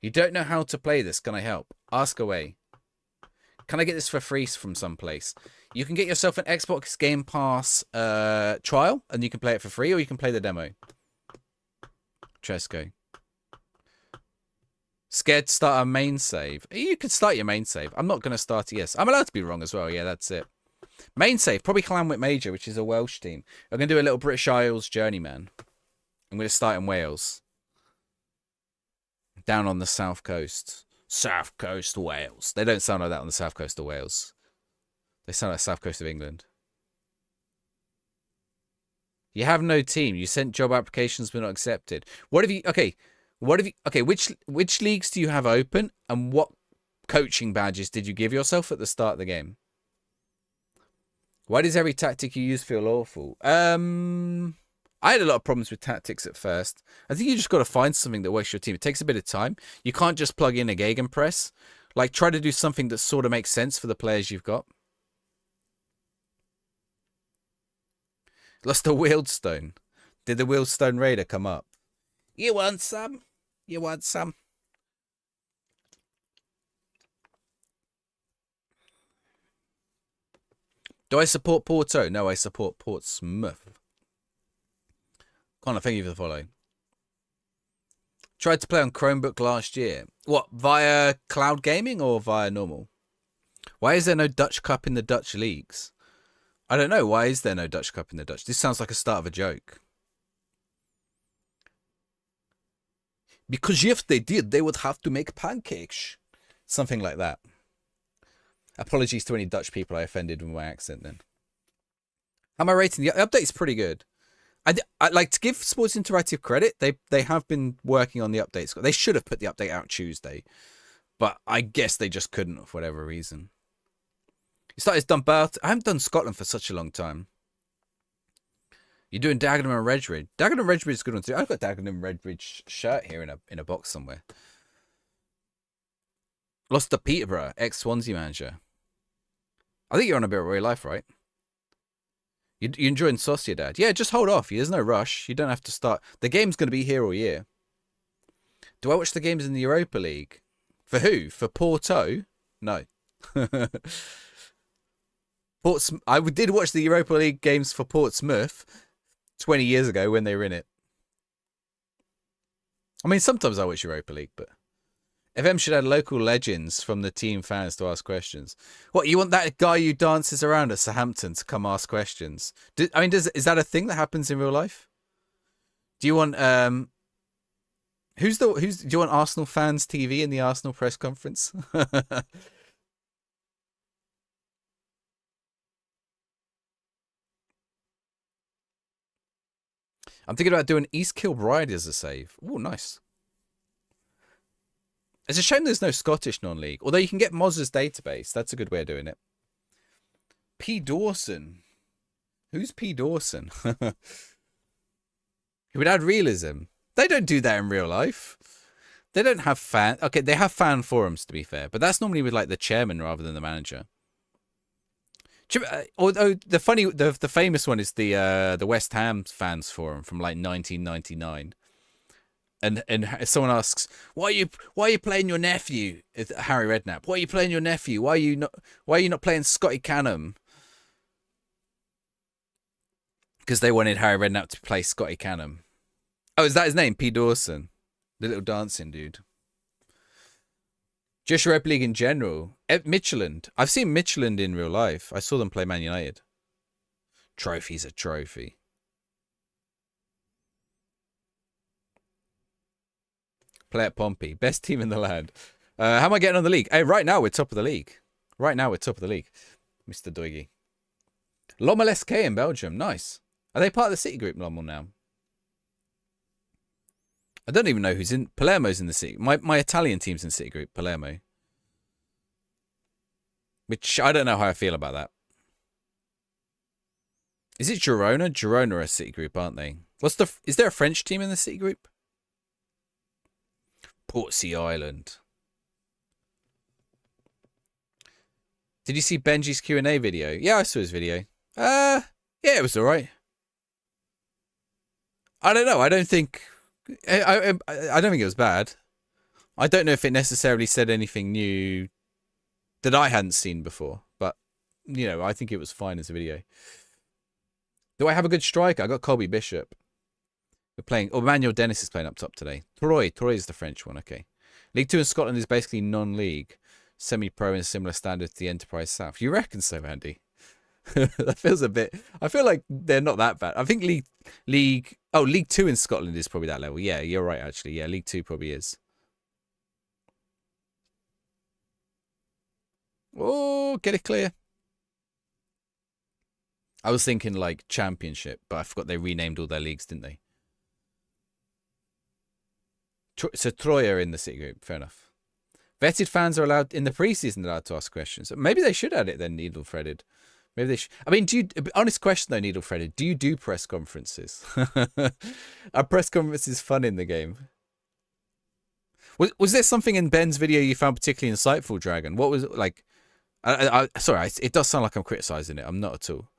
You don't know how to play this. Can I help? Ask away. Can I get this for free from someplace? You can get yourself an Xbox Game Pass trial, and you can play it for free, or you can play the demo. Tresco. Scared to start a main save. You could start your main save. I'm not going to start it. Yes, I'm allowed to be wrong as well. Yeah, that's it. Main save, probably Llanwit Major, which is a Welsh team. I'm going to do a little British Isles journeyman. I'm going to start in Wales. Down on the south coast. South coast Wales. They don't sound like that on the south coast of Wales. They sound like south coast of England. You have no team. You sent job applications but not accepted. What have you... Okay. What have you... Okay, which leagues do you have open? And what coaching badges did you give yourself at the start of the game? Why does every tactic you use feel awful? I had a lot of problems with tactics at first. I think you just got to find something that works for your team. It takes a bit of time. You can't just plug in a gegenpress. Like, try to do something that sort of makes sense for the players you've got. Lost a Wheelstone. Did the Wheelstone Raider come up? You want some? You want some? Do I support Porto? No, I support Portsmouth. Connor, thank you for the follow. Tried to play on Chromebook last year. What, via cloud gaming or via normal? Why is there no Dutch Cup in the Dutch leagues? I don't know. Why is there no Dutch Cup in the Dutch? This sounds like a start of a joke. Because if they did, they would have to make pancakes. Something like that. Apologies to any Dutch people I offended with my accent then. How am I rating? The update's pretty good. I like to give Sports Interactive credit. They have been working on the updates. They should have put the update out Tuesday. But I guess they just couldn't for whatever reason. You started Dumbarton. I haven't done Scotland for such a long time. You're doing Dagenham and Redbridge. Dagenham and Redbridge is good one too. I've got Dagenham and Redbridge shirt here in a box somewhere. Lost to Peterborough, ex-Swansea manager. I think you're on a bit of real life, right? You enjoying Sociedad? Yeah, just hold off. There's no rush. You don't have to start. The game's going to be here all year. Do I watch the games in the Europa League? For who? For Porto? No. I did watch the Europa League games for Portsmouth 20 years ago when they were in it. I mean, sometimes I watch Europa League, but FM should add local legends from the team fans to ask questions. What, you want that guy who dances around at Southampton to come ask questions? Is that a thing that happens in real life? Do you want do you want Arsenal fans TV in the Arsenal press conference? I'm thinking about doing East Kilbride as a save. Oh, nice. It's a shame there's no Scottish non-league. Although you can get Moz's database. That's a good way of doing it. P. Dawson. Who's P. Dawson? He would add realism. They don't do that in real life. They don't have fan... Okay, they have fan forums, to be fair. But that's normally with, like, the chairman rather than the manager. Although the famous one is the West Ham fans forum from like 1999, and someone asks, why are you playing your nephew? It's Harry Redknapp. Why are you playing your nephew? Why are you not playing Scotty Canham? Because they wanted Harry Redknapp to play Scotty Canham. Oh, is that his name? P. Dawson, the little dancing dude. Just Europa League in general. Midtjylland. I've seen Midtjylland in real life. I saw them play Man United. Trophy's a trophy. Play at Pompey. Best team in the land. How am I getting on the league? Hey, right now we're top of the league. Mr. Doigi. Lommel SK in Belgium. Nice. Are they part of the City Group, Lommel, now? I don't even know who's in. Palermo's in the City. My Italian team's in City Group, Palermo. Which I don't know how I feel about that. Is it Girona? Girona are a City Group, aren't they? Is there a French team in the City Group? Portsea Island. Did you see Benji's Q&A video? Yeah, I saw his video. Yeah, it was alright. I don't know. I don't think it was bad. I don't know if it necessarily said anything new that I hadn't seen before, but you know, I think it was fine as a video. Do I have a good striker? I got Colby Bishop. We're playing. Oh, Emmanuel Dennis is playing up top today. Troy is the French one. Okay. League 2 in Scotland is basically non-league, semi-pro and similar standard to the Enterprise South. You reckon so, Andy? That feels a bit. I feel like they're not that bad. I think League 2 in Scotland is probably that level. Yeah, you're right. Actually, yeah, League 2 probably is. Oh, get it clear. I was thinking like Championship, but I forgot they renamed all their leagues, didn't they? So Troy are in the City Group. Fair enough. Vetted fans are allowed in the preseason allowed to ask questions. Maybe they should add it then, needle threaded. Maybe they should. I mean, honest question though, needle threaded. Do you do press conferences? Are press conferences fun in the game? Was there something in Ben's video you found particularly insightful, Dragon? What was it like? Sorry, it does sound like I'm criticizing it. I'm not at all.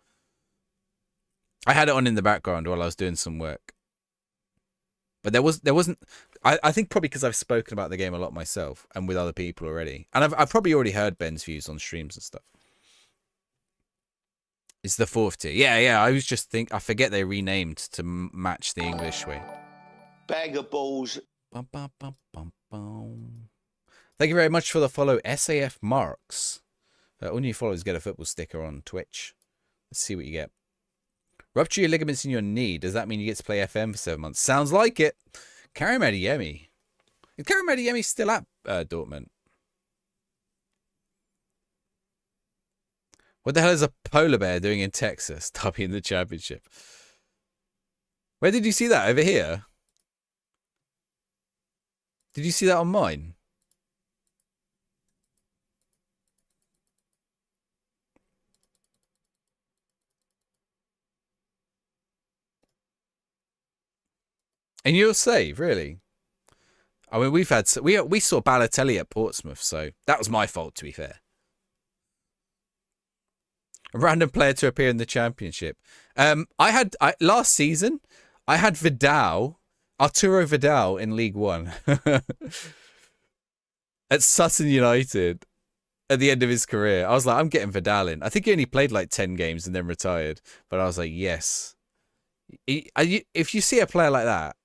I had it on in the background while I was doing some work. But there wasn't. I think probably because I've spoken about the game a lot myself and with other people already, and I've probably already heard Ben's views on streams and stuff. It's the 4th tier. Yeah. I was just I forget they renamed to match the English way. Bag of balls. Bum, bum, bum, bum, bum. Thank you very much for the follow, SAF Marks. All new followers get a football sticker on Twitch. Let's see what you get. Rupture your ligaments in your knee. Does that mean you get to play FM for 7 months? Sounds like it. Karim Adeyemi. Is Karim Adeyemi still at Dortmund? What the hell is a polar bear doing in Texas? Derby in the championship. Where did you see that? Over here? Did you see that on mine? And you're safe, really? I mean, we saw Balotelli at Portsmouth, so that was my fault, to be fair. A random player to appear in the championship. Last season, I had Arturo Vidal in League One at Sutton United at the end of his career. I was like, I'm getting Vidal in. I think he only played like 10 games and then retired, but I was like, yes. If you see a player like that,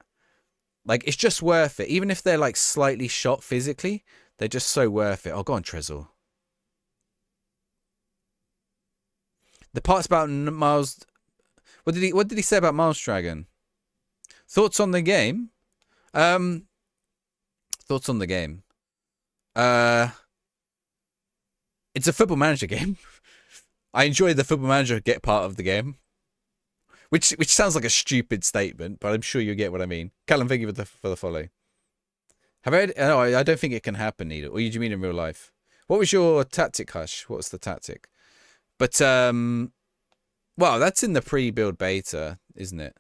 like, it's just worth it. Even if they're, like, slightly shot physically, they're just so worth it. Oh, go on, Trezor. The parts about Miles... What did he say about Miles Dragon? Thoughts on the game? Thoughts on the game? It's a Football Manager game. I enjoy the Football Manager get part of the game. Which sounds like a stupid statement, but I'm sure you get what I mean. Callum, thank you for the follow. No, I don't think it can happen, either. Or do you mean in real life? What was your tactic, Hush? What's the tactic? But, well, that's in the pre-build beta, isn't it?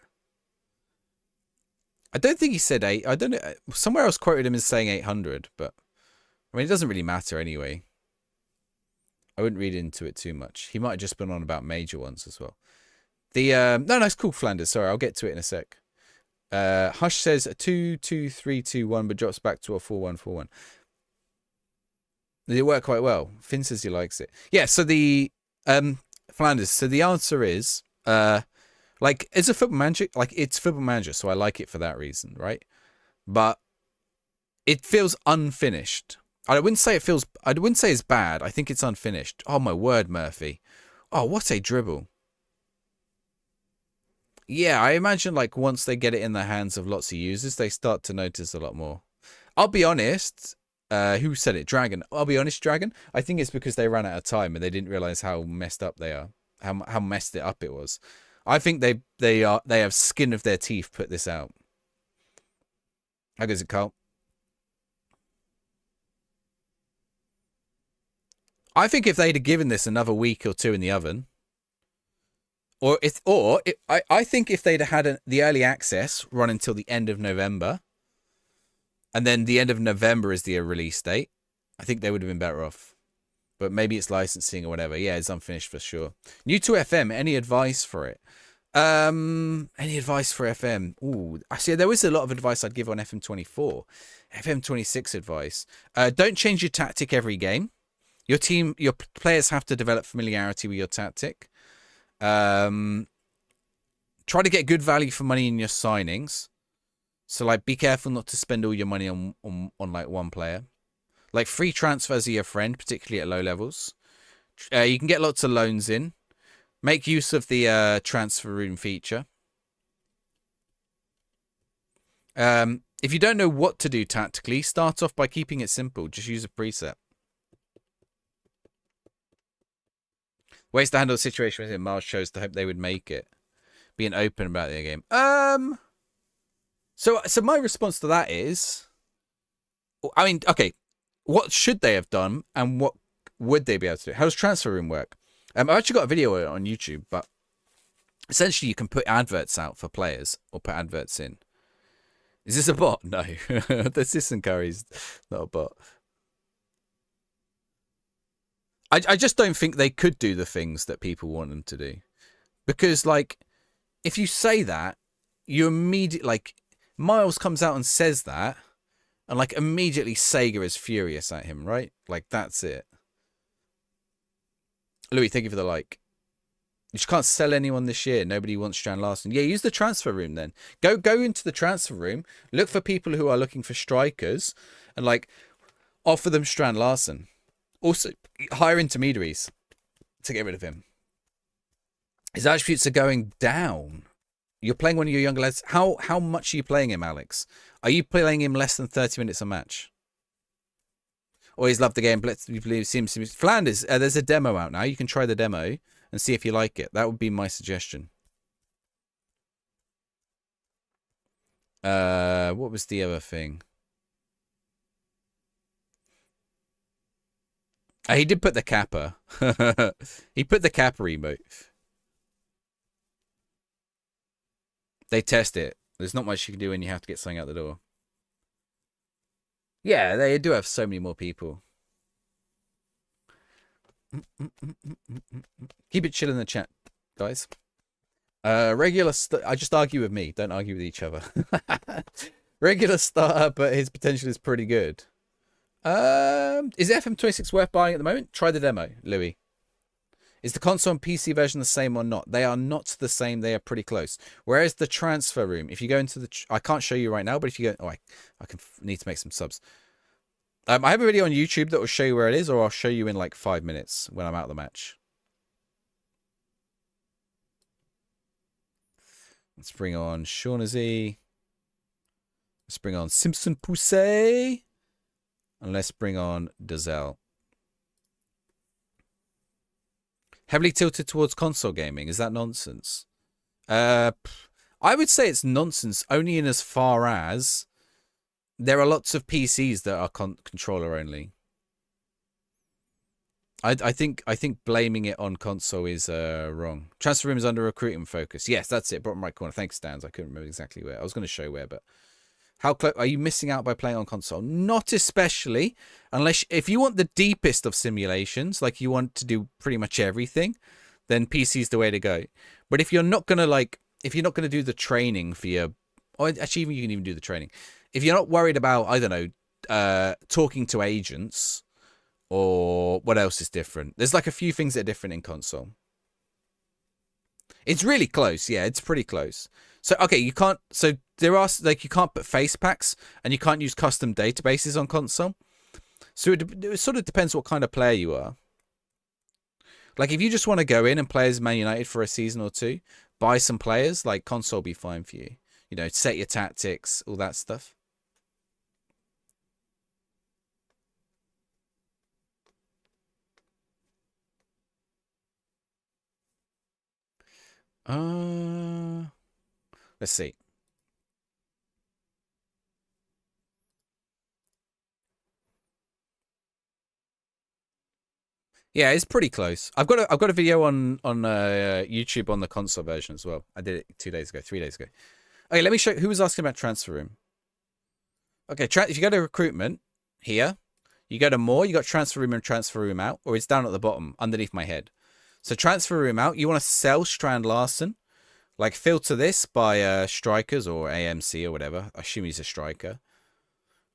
I don't think he said 8. I don't know. Somewhere else quoted him as saying 800, but, I mean, it doesn't really matter anyway. I wouldn't read into it too much. He might have just been on about major ones as well. No, it's cool, Flanders. Sorry, I'll get to it in a sec. Hush says a 2-2-3-2-1, but drops back to a 4-1-4-1. Did it work quite well? Finn says he likes it. Yeah, so the Flanders. So the answer is like, it's a Football Manager. Like, it's Football Manager, so I like it for that reason, right? But it feels unfinished. I wouldn't say it's bad. I think it's unfinished. Oh my word, Murphy. Oh, what a dribble. Yeah, I imagine, like, once they get it in the hands of lots of users, they start to notice a lot more. I'll be honest. Who said it? Dragon. I'll be honest, Dragon. I think it's because they ran out of time and they didn't realize how messed up they are. How messed it up it was. I think they have skin of their teeth put this out. How goes it, Carl? I think if they'd have given this another week or two in the oven, I think if they'd have had the early access run until the end of November, and then the end of November is the release date, I think they would have been better off. But maybe it's licensing or whatever. Yeah, it's unfinished for sure. New to FM. Any advice for it? Any advice for FM? Ooh, actually, there was a lot of advice I'd give on FM24. FM26 advice. Don't change your tactic every game. Your players have to develop familiarity with your tactic. Try to get good value for money in your signings. So, like, be careful not to spend all your money on like one player. Like, free transfers are your friend, particularly at low levels. You can get lots of loans in. Make use of the transfer room feature. If you don't know what to do tactically, start off by keeping it simple. Just use a preset. Ways to handle the situation within Mars chose to hope they would make it. Being open about their game. So my response to that is, I mean, okay, what should they have done, and what would they be able to do? How does transfer room work? I've actually got a video on YouTube, but essentially you can put adverts out for players or put adverts in. Is this a bot? No, the assistant curry's not a bot. I just don't think they could do the things that people want them to do, because like, if you say that, you immediately, like, Miles comes out and says that, and like immediately Sega is furious at him, right? Like, that's it. Louis, thank you for the like. You just can't sell anyone this year. Nobody wants Strand Larson. Yeah, use the transfer room then. Go into the transfer room, look for people who are looking for strikers, and like offer them Strand Larson. Also, hire intermediaries to get rid of him. His attributes are going down. You're playing one of your younger lads. How much are you playing him, Alex? Are you playing him less than 30 minutes a match? Always loved the game. Flanders, there's a demo out now. You can try the demo and see if you like it. That would be my suggestion. What was the other thing? He did put the kappa. He put the kappa emote. They test it. There's not much you can do when you have to get something out the door. Yeah, they do have so many more people. Keep it chill in the chat, guys. I just argue with me. Don't argue with each other. Regular starter, but his potential is pretty good. Is FM26 worth buying at the moment? Try the demo, Louis. Is the console and PC version the same or not? They are not the same. They are pretty close. Whereas the transfer room, if you go into the... I can't show you right now, but if you go... Oh, I need to make some subs. I have a video on YouTube that will show you where it is, or I'll show you in like 5 minutes when I'm out of the match. Let's bring on Shaughnessy. Let's bring on Simpson Poussey. And let's bring on Dazelle. Heavily tilted towards console gaming. Is that nonsense? I would say it's nonsense only in as far as there are lots of PCs that are controller only. I think blaming it on console is wrong. Transfer room is under recruitment focus. Yes, that's it. Bottom right corner. Thanks, Stans. I couldn't remember exactly where. I was going to show where, but how close are you missing out by playing on console? Not especially, unless if you want the deepest of simulations, like you want to do pretty much everything, then PC is the way to go. But if you're not gonna do the training for your, or actually you can even do the training. If you're not worried about, I don't know, talking to agents, or what else is different? There's like a few things that are different in console. It's really close. Yeah, it's pretty close. So, okay, you can't... So, there are... Like, you can't put face packs, and you can't use custom databases on console. So, it sort of depends what kind of player you are. Like, if you just want to go in and play as Man United for a season or two, buy some players, like, console will be fine for you. You know, set your tactics, all that stuff. Let's see. Yeah, it's pretty close. I've got a video on YouTube on the console version as well. I did it 2 days ago, 3 days ago. Okay, let me show you who was asking about transfer room. Okay, if you go to recruitment here, you go to more, you got transfer room and transfer room out, or it's down at the bottom underneath my head. So transfer room out, you want to sell Strand Larson. Like filter this by strikers or AMC or whatever. I assume he's a striker.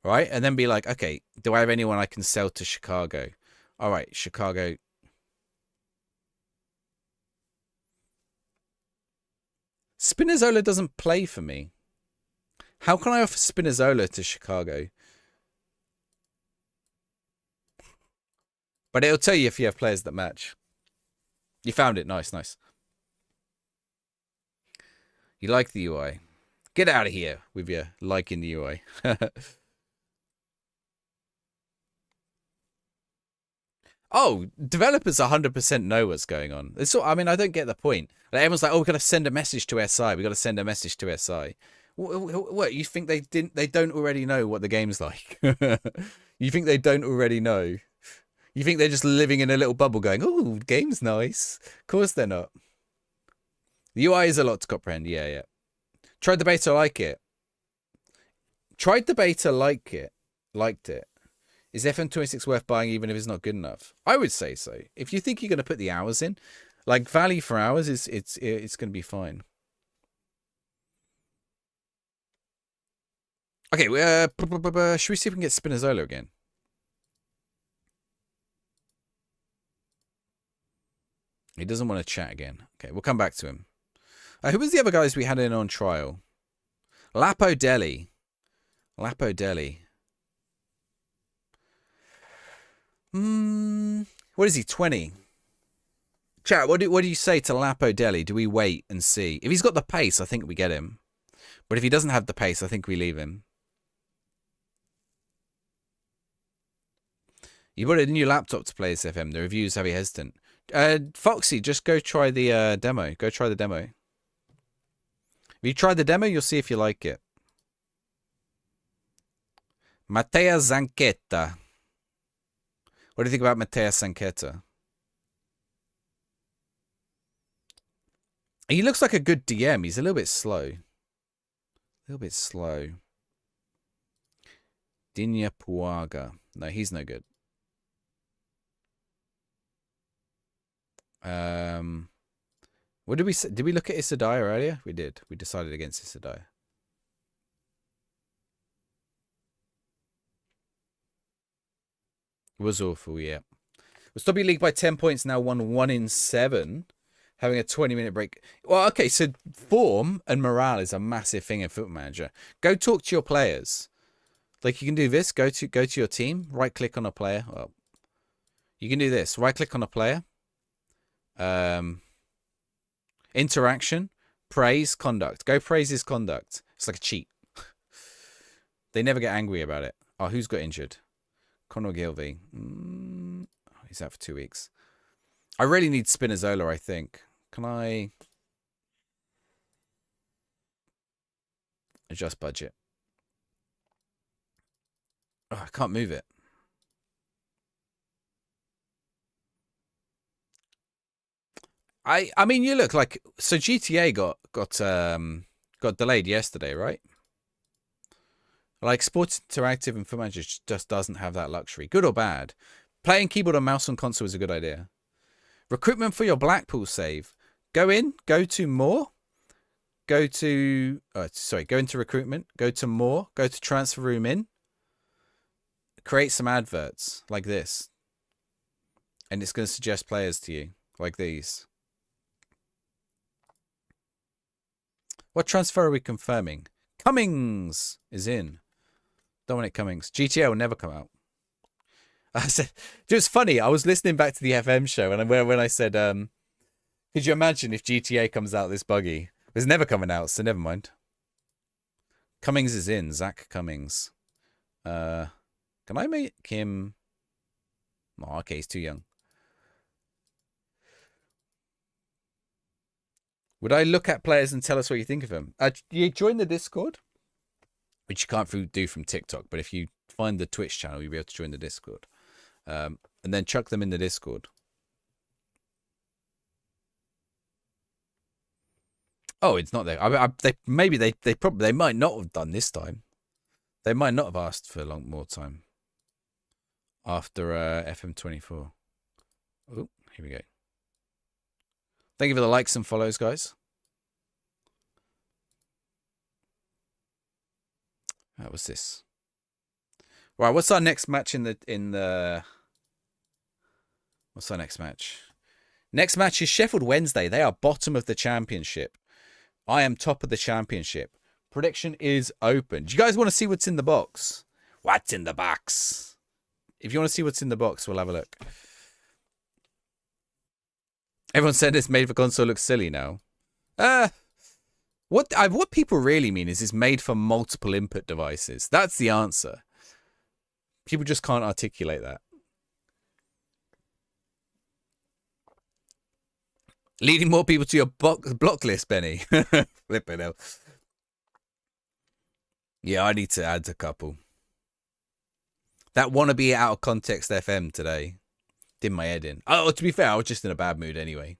Right? And then be like, okay, do I have anyone I can sell to Chicago? All right, Chicago. Spinazzola doesn't play for me. How can I offer Spinazzola to Chicago? But it'll tell you if you have players that match. You found it. Nice, nice. You like the UI. Get out of here with your liking the UI. Oh, developers 100% know what's going on. It's I mean, I don't get the point. Like, everyone's like, "Oh, we got to send a message to SI. We got to send a message to SI." What you think they didn't? They don't already know what the game's like. You think they don't already know? You think they're just living in a little bubble, going, "Oh, game's nice." Of course they're not. The UI is a lot to comprehend. Yeah, yeah. Tried the beta, like it. Tried the beta, liked it. Is FM26 worth buying even if it's not good enough? I would say so. If you think you're going to put the hours in, like value for hours, it's going to be fine. Okay, should we see if we can get Spinazzola again? He doesn't want to chat again. Okay, we'll come back to him. Who was the other guys we had in on trial? Lapo Deli. What is he, 20? Chat, what do you say to Lapo Deli? Do we wait and see? If he's got the pace, I think we get him. But if he doesn't have the pace, I think we leave him. You bought a new laptop to play this FM. The reviews have you hesitant. Foxy, just go try the demo. Go try the demo. If you try the demo, you'll see if you like it. Matteo Zanchetta. What do you think about Matteo Zanchetta? He looks like a good DM. He's a little bit slow. Dinya Puaga. No, he's no good. What did we say? Did we look at Isadaya earlier? We did. We decided against Isadaya. It was awful, yeah. We'll stop your league by 10 points now, won 1 in 7. Having a 20-minute break. Well, okay, so form and morale is a massive thing in Football Manager. Go talk to your players. Like, you can do this. Go to your team. Right-click on a player. Well, you can do this. Right-click on a player. Interaction. Praise. Conduct. Go praise his conduct. It's like a cheat. They never get angry about it. Oh, who's got injured? Conor Gilvey. He's out for 2 weeks. I really need Spinazzola, I think. Can I adjust budget? Oh, I can't move it. I mean, you look like, so GTA got delayed yesterday, right? Like, Sports Interactive and Foot Manager just doesn't have that luxury. Good or bad. Playing keyboard and mouse on console is a good idea. Recruitment for your Blackpool save. Go to more. Go into recruitment. Go to more. Go to transfer room in. Create some adverts like this. And it's going to suggest players to you like these. What transfer are we confirming? Cummings is in. Dominic Cummings. GTA will never come out. I said, it was funny. I was listening back to the FM show, and when I said, could you imagine if GTA comes out this buggy? It's never coming out, so never mind. Cummings is in. Zach Cummings. Can I make him? Oh, okay, he's too young. Would I look at players and tell us what you think of them? You join the Discord, which you can't do from TikTok, but if you find the Twitch channel, you'll be able to join the Discord. And then chuck them in the Discord. Oh, it's not there. They might not have done this time. They might not have asked for more time after FM24. Oh, here we go. Thank you for the likes and follows, guys. What was this? Right, what's our next match in the what's our next match? Next match is Sheffield Wednesday. They are bottom of the championship. I am top of the championship. Prediction is open. Do you guys want to see what's in the box? What's in the box? If you want to see what's in the box, we'll have a look. Everyone said it's made for console looks silly now. What people really mean is it's made for multiple input devices. That's the answer. People just can't articulate that. Leading more people to your block list, Benny. Flipping hell. Yeah, I need to add a couple. That wannabe out of context FM today did my head in. Oh, to be fair, I was just in a bad mood anyway.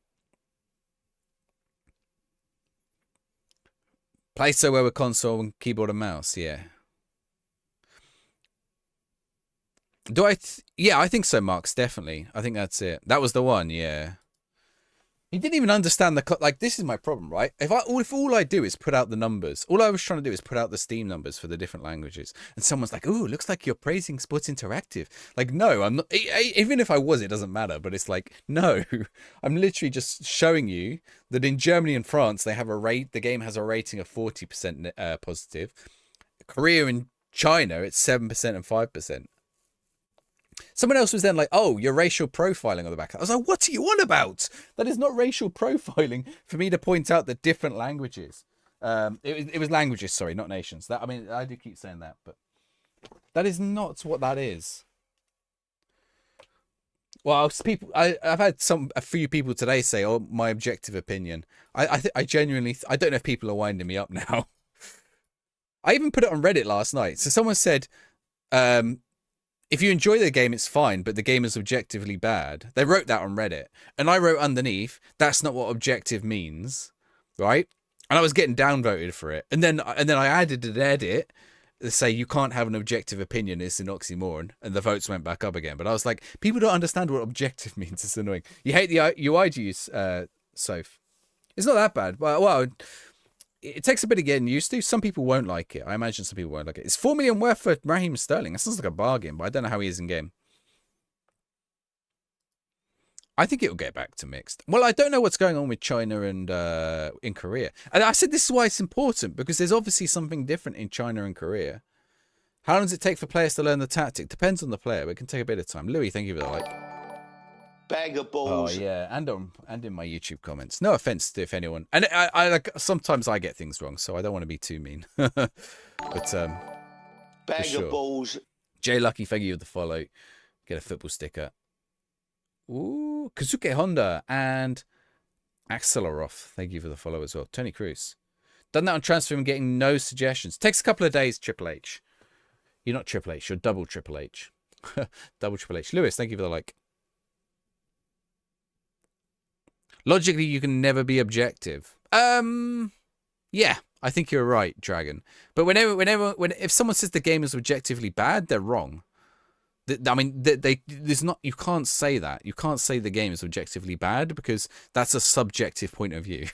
Play so well with console and keyboard and mouse, yeah. Yeah, I think so, Marks, definitely. I think that's it. That was the one, yeah. He didn't even understand the this is my problem, right? If all I do is put out the numbers, all I was trying to do is put out the Steam numbers for the different languages, and someone's like, "Ooh, looks like you're praising Sports Interactive." Like, no, I'm not. Even if I was, it doesn't matter. But it's like, no, I'm literally just showing you that in Germany and France they have the game has a rating of 40% positive. Korea and China, it's 7% and 5%. Someone else was then like, "Oh, you're racial profiling on the back." I was like, "What are you on about? That is not racial profiling for me to point out the different languages." It was languages, sorry, not nations. I do keep saying that, but that is not what that is. Well, I've had a few people today say, "Oh, my objective opinion." I genuinely, I don't know if people are winding me up now. I even put it on Reddit last night. So someone said, if you enjoy the game, it's fine, but the game is objectively bad. They wrote that on Reddit. And I wrote underneath, that's not what objective means, right? And I was getting downvoted for it. And then I added an edit to say you can't have an objective opinion, it's an oxymoron. And the votes went back up again. But I was like, people don't understand what objective means. It's annoying. You hate the UI to use, Soph. It's not that bad. Well, it takes a bit of getting used to. Some people won't like it. I imagine some people won't like it. It's 4 million worth for Raheem Sterling. That sounds like a bargain, but I don't know how he is in game. I think it'll get back to mixed. Well, I don't know what's going on with China and in Korea. And I said this is why it's important, because there's obviously something different in China and Korea. How long does it take for players to learn the tactic? Depends on the player, but it can take a bit of time. Louis, thank you for the like. Bag of balls. Oh yeah, and in my YouTube comments. No offense to if anyone. And I like sometimes I get things wrong, so I don't want to be too mean. But bag of balls. Jay Lucky, thank you for the follow. Get a football sticker. Ooh, Kazuke Honda and Axelarov. Thank you for the follow as well. Tony Cruz. Done that on transfer and getting no suggestions. Takes a couple of days, Triple H. You're not Triple H, you're double Triple H. Double Triple H. Lewis, thank you for the like. Logically, you can never be objective. Yeah, I think you're right, Dragon. But if someone says the game is objectively bad, they're wrong. I mean, there's not. You can't say that. You can't say the game is objectively bad because that's a subjective point of view.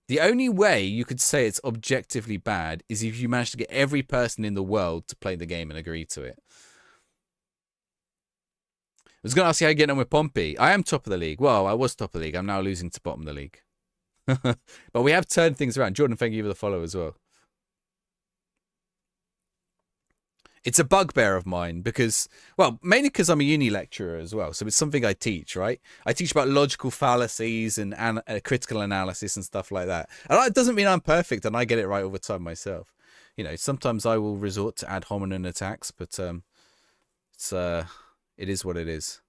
The only way you could say it's objectively bad is if you manage to get every person in the world to play the game and agree to it. I was going to ask you how you're getting on with Pompey. I am top of the league. Well, I was top of the league. I'm now losing to bottom of the league. But we have turned things around. Jordan, thank you for the follow as well. It's a bugbear of mine because, well, mainly because I'm a uni lecturer as well. So it's something I teach, right? I teach about logical fallacies and critical analysis and stuff like that. And that doesn't mean I'm perfect and I get it right all the time myself. You know, sometimes I will resort to ad hominem attacks, but it is what it is.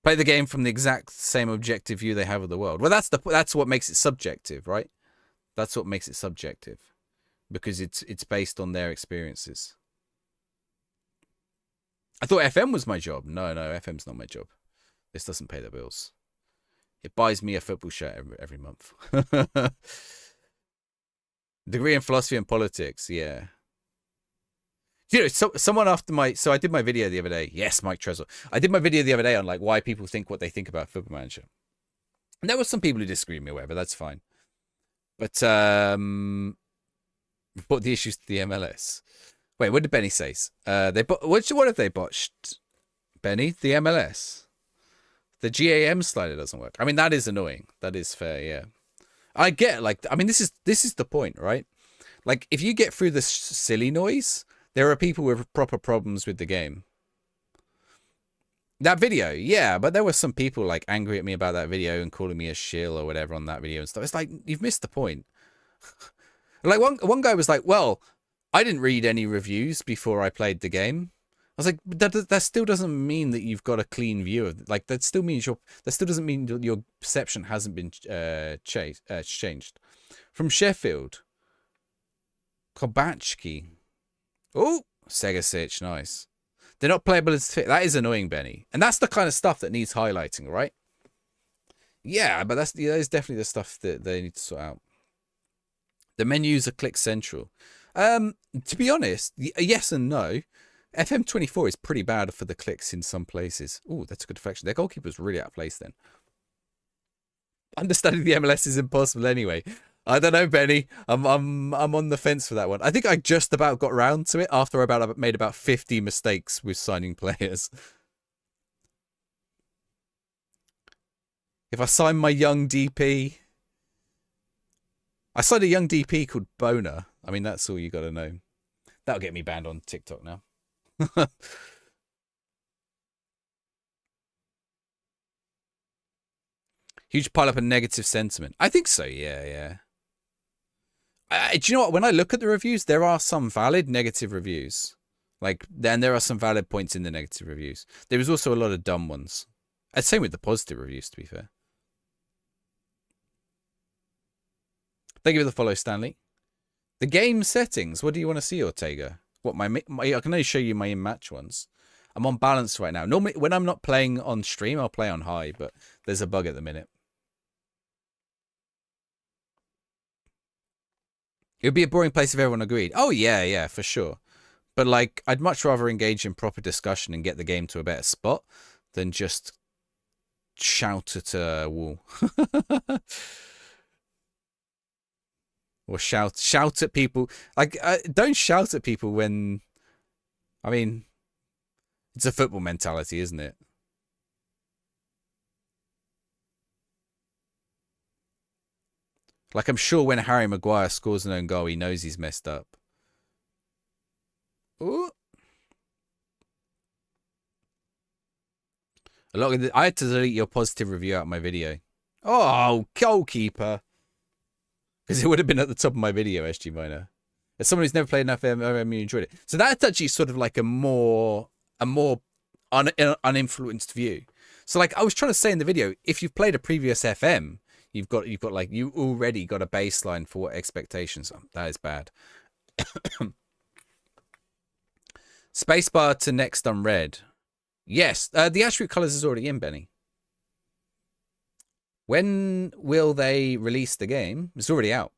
Play the game from the exact same objective view they have of the world. Well, that's what makes it subjective, right? That's what makes it subjective, because it's based on their experiences. I thought FM was my job. No, FM's not my job. This doesn't pay the bills. It buys me a football shirt every month. Degree in philosophy and politics, yeah. You know, someone after so I did my video the other day. Yes, Mike Tresor. I did my video the other day on like why people think what they think about Football Manager. And there were some people who disagree with me, whatever. That's fine. But report the issues to the MLS. Wait, what did Benny say? What have they botched? Benny, the MLS. The GAM slider doesn't work. I mean, that is annoying. That is fair, yeah. I get like, I mean, this is the point, right? Like, if you get through this silly noise, there are people with proper problems with the game. That video, yeah, but there were some people like angry at me about that video and calling me a shill or whatever on that video and stuff. It's like, you've missed the point. Like one guy was like, well, I didn't read any reviews before I played the game. I was like, that still doesn't mean that you've got a clean view of it. Like that still doesn't mean your perception hasn't been changed. From Sheffield, Kobachki. Oh, Segasic, nice. They're not playable as fit. That is annoying, Benny. And that's the kind of stuff that needs highlighting, right? Yeah, but that is definitely the stuff that they need to sort out. The menus are click central. To be honest, yes and no. FM24 is pretty bad for the clicks in some places. Oh, that's a good deflection. Their goalkeeper's really out of place then. Understanding the MLS is impossible anyway. I don't know, Benny. I'm on the fence for that one. I think I just about got round to it after I made about 50 mistakes with signing players. If I sign my young DP... I signed a young DP called Boner. I mean, that's all you got to know. That'll get me banned on TikTok now. Huge pile up of negative sentiment. I think so, yeah. Do you know what? When I look at the reviews, there are some valid negative reviews. Like, then there are some valid points in the negative reviews. There was also a lot of dumb ones. Same with the positive reviews, to be fair. Thank you for the follow, Stanley. The game settings. What do you want to see, Ortega? What I can only show you my in-match ones. I'm on balance right now. Normally, when I'm not playing on stream, I'll play on high, but there's a bug at the minute. It would be a boring place if everyone agreed. Oh, yeah, for sure. But, like, I'd much rather engage in proper discussion and get the game to a better spot than just shout at a wall. Or shout at people. Like, don't shout at people when... I mean, it's a football mentality, isn't it? Like, I'm sure when Harry Maguire scores an own goal, he knows he's messed up. Ooh. I had to delete your positive review out of my video. Oh, goalkeeper. Because it would have been at the top of my video, SG Minor. As someone who's never played enough FM, you enjoyed it. So that's actually sort of like a more uninfluenced view. So like I was trying to say in the video, if you've played a previous FM, you already got a baseline for what expectations are. That is bad. Spacebar to next unread. Yes, the attribute colors is already in, Benny. When will they release the game? It's already out.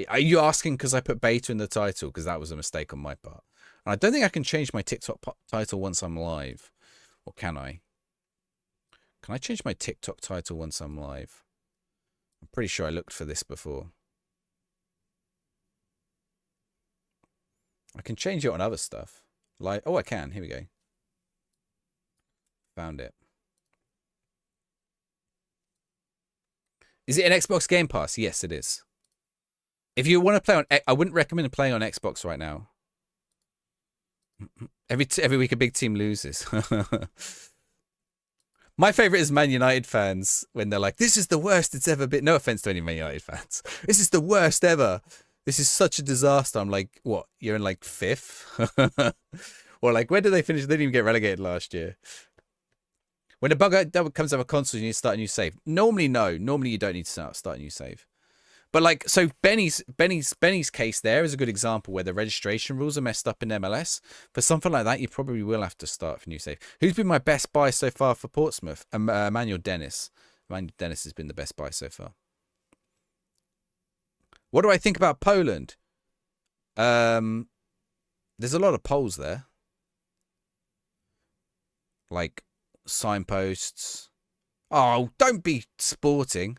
Are you asking because I put beta in the title? Because that was a mistake on my part. And I don't think I can change my TikTok title once I'm live. Or can I? Can I change my TikTok title once I'm live? I'm pretty sure I looked for this before. I can change it on other stuff. Like, oh, I can. Here we go. Found it. Is it an Xbox Game Pass? Yes, it is. If you want to play on... I wouldn't recommend playing on Xbox right now. Every week a big team loses. My favourite is Man United fans when they're like, this is the worst it's ever been. No offence to any Man United fans. This is the worst ever. This is such a disaster. I'm like, what? You're in like 5th? Or like, where did they finish? They didn't even get relegated last year. When a bug that comes out of a console, you need to start a new save. Normally, no. Normally, you don't need to start a new save. But like, so Benny's case there is a good example where the registration rules are messed up in MLS. For something like that, you probably will have to start for new save. Who's been my best buy so far for Portsmouth? Emmanuel Dennis. Emmanuel Dennis has been the best buy so far. What do I think about Poland? There's a lot of polls there. Like signposts. Oh, don't be sporting.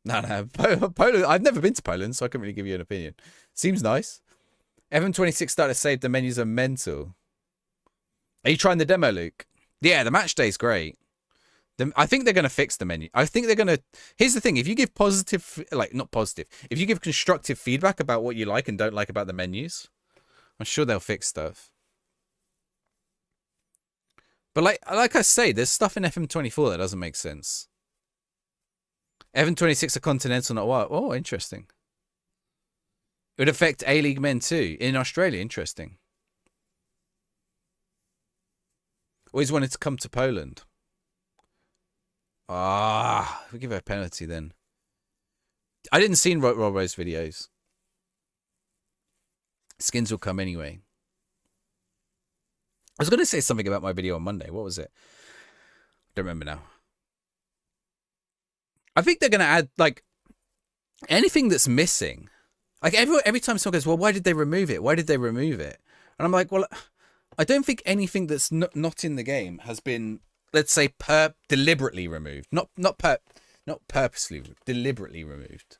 No. Poland. I've never been to Poland, so I couldn't really give you an opinion. Seems nice. FM26 started to save the menus are mental. Are you trying the demo, Luke? Yeah, the match day's great. I think they're going to fix the menu. I think they're going to... Here's the thing. If you give positive... Like, not positive. If you give constructive feedback about what you like and don't like about the menus, I'm sure they'll fix stuff. But like I say, there's stuff in FM24 that doesn't make sense. FM26 are continental, not what? Oh, interesting. It would affect A-League men too. In Australia, interesting. Always wanted to come to Poland. We give her a penalty then. I didn't see Robbo's videos. Skins will come anyway. I was going to say something about my video on Monday. What was it? I don't remember now. I think they're going to add, like, anything that's missing. Like, every time someone goes, well, why did they remove it? Why did they remove it? And I'm like, well, I don't think anything that's not in the game has been, let's say, deliberately removed. Not purposely, deliberately removed.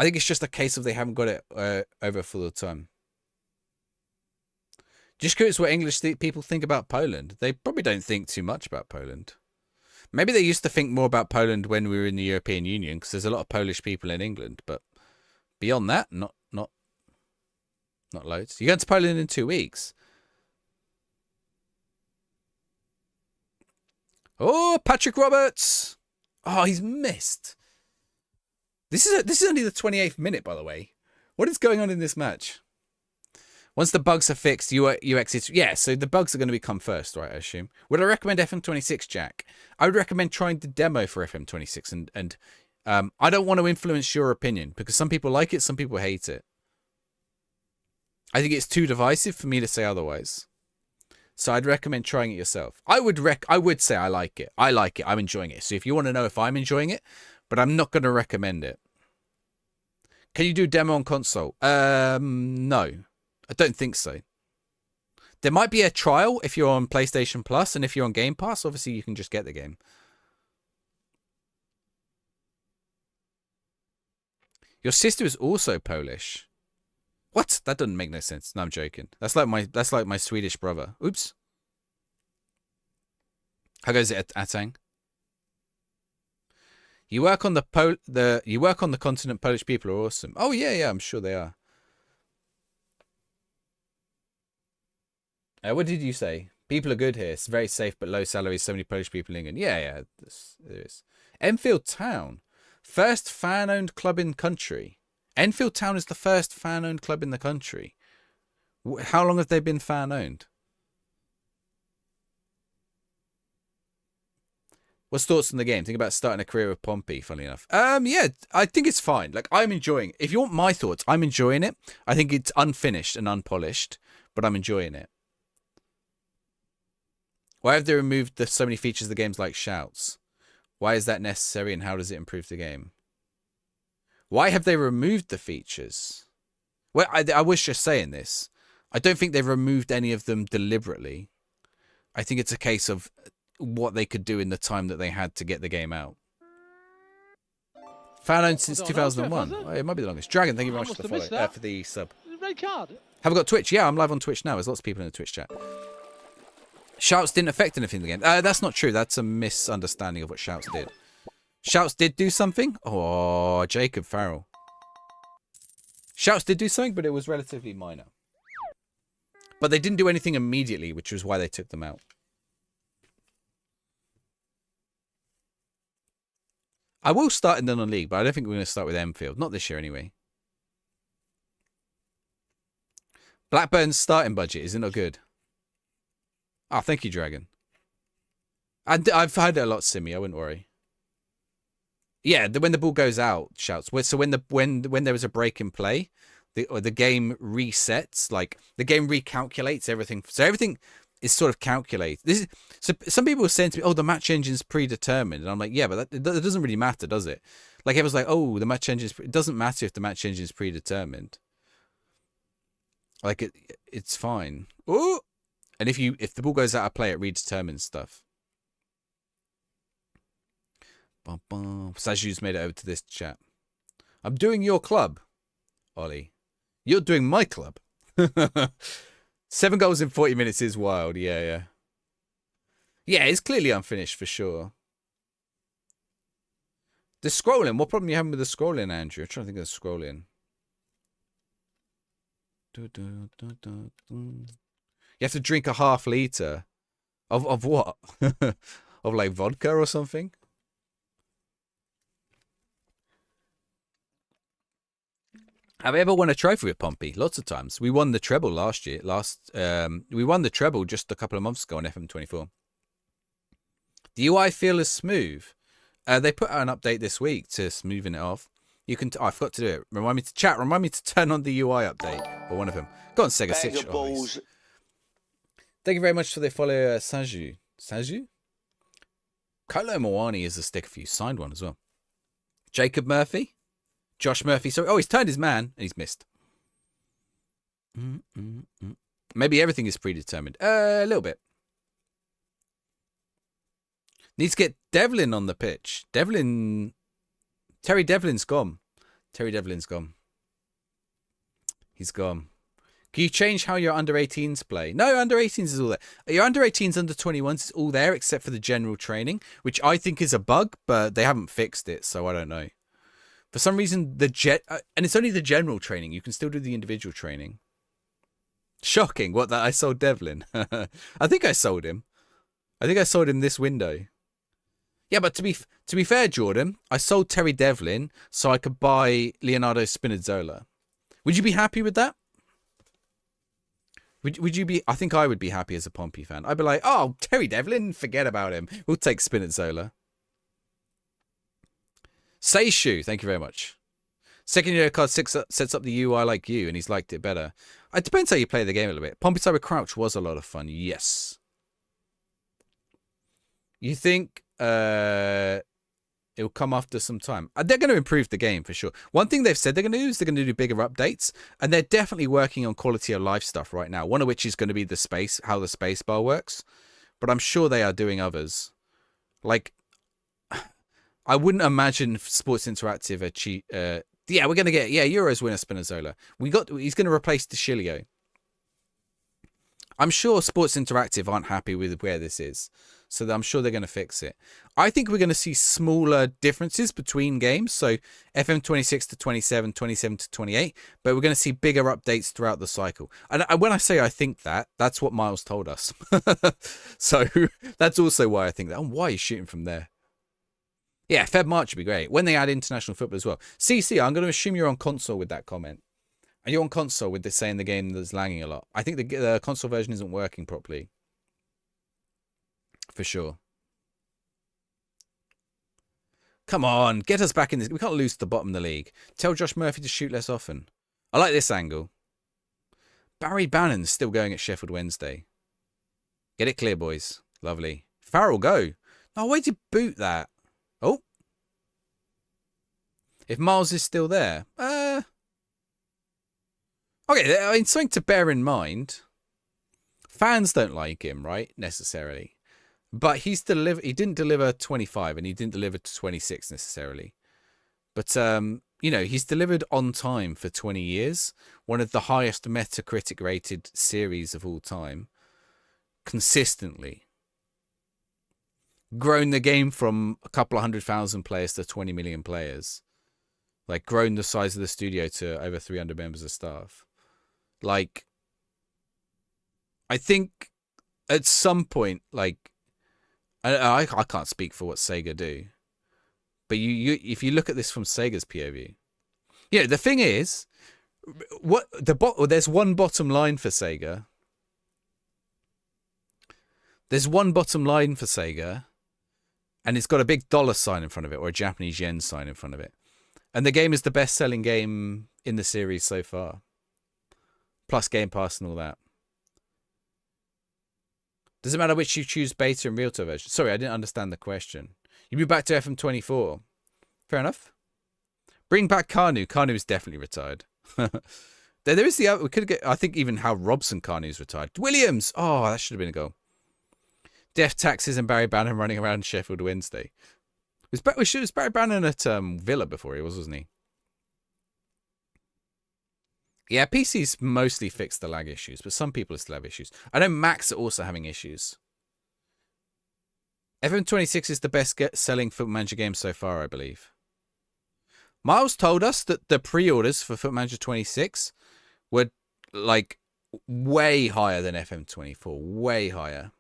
I think it's just a case of they haven't got it over full of time. Just curious what English people think about Poland. They probably don't think too much about Poland. Maybe they used to think more about Poland when we were in the European Union, because there's a lot of Polish people in England. But beyond that, not loads. You're going to Poland in 2 weeks. Oh, Patrick Roberts. Oh, he's missed. This is only the 28th minute, by the way. What is going on in this match? Once the bugs are fixed, you exit. Yeah, so the bugs are going to come first, right, I assume. Would I recommend FM26, Jack? I would recommend trying the demo for FM26. And I don't want to influence your opinion, because some people like it, some people hate it. I think it's too divisive for me to say otherwise. So I'd recommend trying it yourself. I would say I like it. I like it. I'm enjoying it. So if you want to know if I'm enjoying it, but I'm not going to recommend it. Can you do demo on console? No. I don't think so. There might be a trial if you're on PlayStation Plus, and if you're on Game Pass, obviously you can just get the game. Your sister is also Polish. What? That doesn't make no sense. No, I'm joking. That's like my Swedish brother. Oops. How goes it, Atang? You work on the continent. Polish people are awesome. Oh yeah, I'm sure they are. What did you say? People are good here. It's very safe, but low salaries. So many Polish people in England. Yeah, there is. Enfield Town, first fan-owned club in country. Enfield Town is the first fan-owned club in the country. How long have they been fan-owned? What's thoughts on the game? Think about starting a career with Pompey, funnily enough. Yeah, I think it's fine. Like, I'm enjoying it. If you want my thoughts, I'm enjoying it. I think it's unfinished and unpolished, but I'm enjoying it. Why have they removed so many features of the games like shouts? Why is that necessary, and how does it improve the game? Why have they removed the features? Well, I was just saying this. I don't think they've removed any of them deliberately. I think it's a case of what they could do in the time that they had to get the game out. Fan-owned since 2001. Oh, it might be the longest. Dragon, thank you very much for the sub. Red card. Have I got Twitch? Yeah, I'm live on Twitch now. There's lots of people in the Twitch chat. Shouts didn't affect anything in the game. That's not true. That's a misunderstanding of what Shouts did. Shouts did do something? Oh, Jacob Farrell. Shouts did do something, but it was relatively minor. But they didn't do anything immediately, which was why they took them out. I will start in the non-league, but I don't think we're going to start with Enfield. Not this year, anyway. Blackburn's starting budget, is it not good? Oh, thank you, Dragon. I've heard it a lot, Simi. I wouldn't worry. Yeah, when the ball goes out, shouts. So when there is a break in play, the game resets. Like the game recalculates everything. So everything is sort of calculated. So some people were saying to me, "Oh, the match engine's predetermined," and I'm like, "Yeah, but that doesn't really matter, does it?" Like everyone's like, "Oh, the match engine it doesn't matter if the match engine is predetermined. Like it's fine." Ooh! And if the ball goes out of play, it redetermines stuff. Saju's made it over to this chat. I'm doing your club, Ollie. You're doing my club. 7 goals in 40 minutes is wild. Yeah. Yeah, it's clearly unfinished for sure. The scrolling. What problem are you having with the scrolling, Andrew? I'm trying to think of the scrolling. You have to drink a half litre. Of what? Of like vodka or something? Have I ever won a trophy with Pompey? Lots of times. We won the treble last year. We won the treble just a couple of months ago on FM24. The UI feel is smooth. They put out an update this week to smoothen it off. You can. I forgot to do it. Remind me to turn on the UI update or one of them. Go on, Sega Stitch. Thank you very much for the follow, Saju. Saju? Kolo Moani is a sticker for you. Signed one as well. Jacob Murphy. Josh Murphy. Sorry. Oh, he's turned his man and he's missed. Maybe everything is predetermined. A little bit. Needs to get Devlin on the pitch. Terry Devlin's gone. He's gone. Can you change how your under 18s play? No, under 18s is all there. Your under 18s, under 21s is all there except for the general training, which I think is a bug, but they haven't fixed it, so I don't know. For some reason, and it's only the general training. You can still do the individual training. Shocking. What, that I sold Devlin? I think I sold him. This window. Yeah, but to be fair, Jordan, I sold Terry Devlin so I could buy Leonardo Spinazzola. Would you be happy with that? Would you be? I think I would be happy as a Pompey fan. I'd be like, oh, Terry Devlin, forget about him. We'll take Spinazzola. Seishu, thank you very much. Second year card sets up the UI like you, and he's liked it better. It depends how you play the game a little bit. Pompey Cyber Crouch was a lot of fun, yes. You think it'll come after some time? They're going to improve the game for sure. One thing they've said they're going to do is they're going to do bigger updates, and they're definitely working on quality of life stuff right now. One of which is going to be how the space bar works, but I'm sure they are doing others. Like, I wouldn't imagine Sports Interactive yeah, we're going to get Euros winner Spinazzola. He's going to replace DeCilio. I'm sure Sports Interactive aren't happy with where this is, so I'm sure they're going to fix it. I think we're going to see smaller differences between games, so FM 26 to 27, 27 to 28, but we're going to see bigger updates throughout the cycle. And when I say I think that, that's what Miles told us. So that's also why I think that. And why are you shooting from there? Yeah, Feb March would be great. When they add international football as well. CC, I'm going to assume you're on console with that comment. Are you on console with this saying the game that's lagging a lot? I think the console version isn't working properly. For sure. Come on, get us back in this. We can't lose to the bottom of the league. Tell Josh Murphy to shoot less often. I like this angle. Barry Bannon's still going at Sheffield Wednesday. Get it clear, boys. Lovely. Farrell, go. Oh, why did you boot that? Oh. If Miles is still there. Okay, I mean, something to bear in mind. Fans don't like him, right? Necessarily. But he didn't deliver 25 and he didn't deliver to 26 necessarily. But, he's delivered on time for 20 years. One of the highest Metacritic rated series of all time. Consistently. Grown the game from a couple of 100,000 players to 20 million players. Like, grown the size of the studio to over 300 members of staff. Like, I think at some point, like, I can't speak for what Sega do, but if you look at this from Sega's POV, the thing is, there's one bottom line for Sega. There's one bottom line for Sega, And it's got a big dollar sign in front of it, or a Japanese yen sign in front of it. And the game is the best-selling game in the series so far. Plus Game Pass and all that. Does it matter which you choose, beta and real-time version? Sorry, I didn't understand the question. You move back to FM24. Fair enough. Bring back Kanu. Kanu is definitely retired. There is the other. We could get. I think even Hal Robson Kanu's retired. Williams. Oh, that should have been a goal. Death Taxes and Barry Bannon running around Sheffield Wednesday. Was Barry Bannon at Villa before he wasn't he? Yeah, PC's mostly fixed the lag issues, but some people still have issues. I know Macs are also having issues. FM26 is the best-selling Football Manager game so far, I believe. Miles told us that the pre-orders for Football Manager 26 were, like, way higher than FM24. Way higher.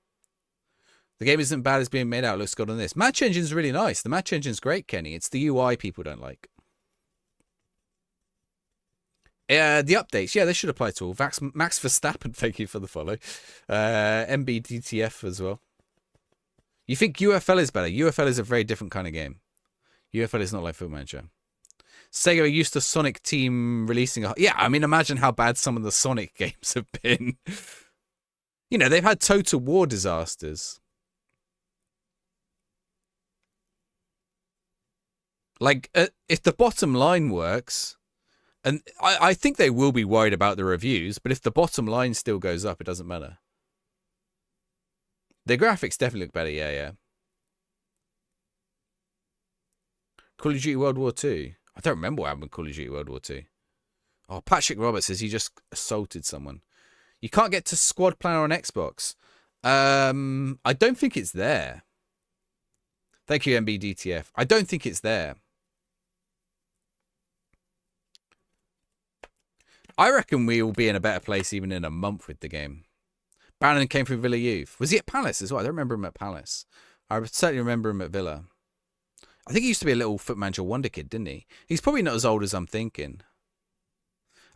The game isn't bad as being made out. Looks good on this. Match Engine's really nice. The Match Engine's great, Kenny. It's the UI people don't like. The updates, yeah, they should apply to all. Max Verstappen, thank you for the follow. MBDTF as well. You think UFL is better? UFL is a very different kind of game. UFL is not like Football Manager. Sega are used to Sonic Team releasing a... Yeah, I mean, imagine how bad some of the Sonic games have been. You know, they've had Total War disasters. Like, if the bottom line works... And I think they will be worried about the reviews, but if the bottom line still goes up, it doesn't matter. The graphics definitely look better, yeah. Call of Duty World War II. I don't remember what happened with Call of Duty World War II. Oh, Patrick Roberts says he just assaulted someone. You can't get to Squad Planner on Xbox. I don't think it's there. Thank you, MBDTF. I don't think it's there. I reckon we will be in a better place even in a month with the game. Bannon came from Villa Youth. Was he at Palace as well? I don't remember him at Palace. I certainly remember him at Villa. I think he used to be a little Foot Manager wonder kid, didn't he? He's probably not as old as I'm thinking.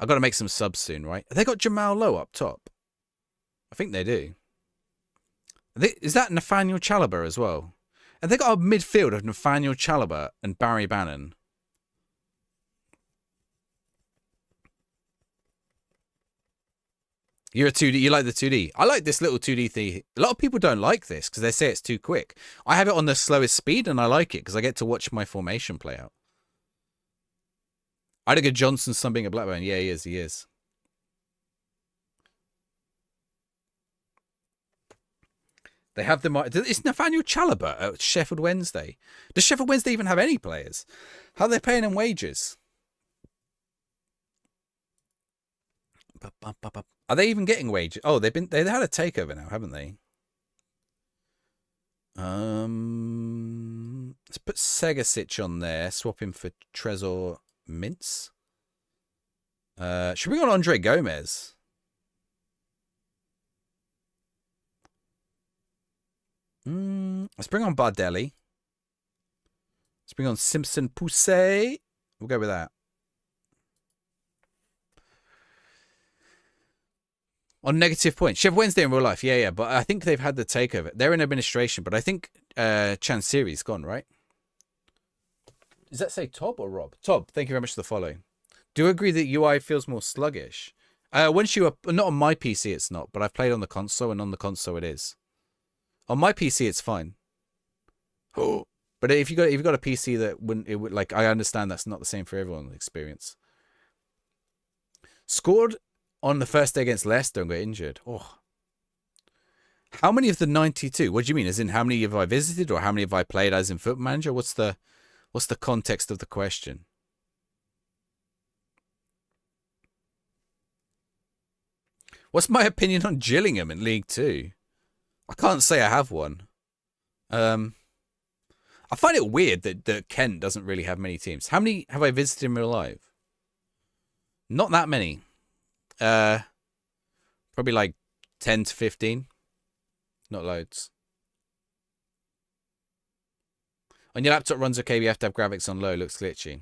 I've got to make some subs soon, right? Have they got Jamal Lowe up top? I think they do. Is that Nathaniel Chalobah as well? Have they got a midfield of Nathaniel Chalobah and Barry Bannon? You're a 2D. You like the 2D. I like this little 2D thing. A lot of people don't like this because they say it's too quick. I have it on the slowest speed and I like it because I get to watch my formation play out. Idago Johnson's son being a Blackburn. Yeah, he is. He is. They have them. It's Nathaniel Chalobah at Sheffield Wednesday. Does Sheffield Wednesday even have any players? How are they paying them wages? Are they even getting wages? Oh, they had a takeover now, haven't they? Let's put Segasic on there. Swap him for Trezor Mintz. Should we bring on Andre Gomez? Let's bring on Bardelli. Let's bring on Simpson Poussey. We'll go with that. On negative points. Sheffield Wednesday in real life. Yeah. But I think they've had the takeover. They're in administration, but I think Chansiri's gone, right? Does that say Tob or Rob? Tob, thank you very much for the follow. Do you agree that UI feels more sluggish? Once you are not on my PC, it's not, but I've played on the console, and on the console it is. On my PC, it's fine. But if you got a PC that would like, I understand that's not the same for everyone's experience. Scored on the first day against Leicester and got injured. Oh. How many of the 92? What do you mean? As in how many have I visited or how many have I played as in Football Manager? What's the context of the question? What's my opinion on Gillingham in League 2? I can't say I have one. I find it weird that Kent doesn't really have many teams. How many have I visited in real life? Not that many. Probably like 10 to 15. Not loads. On your laptop runs okay, but you have to have graphics on low. Looks glitchy.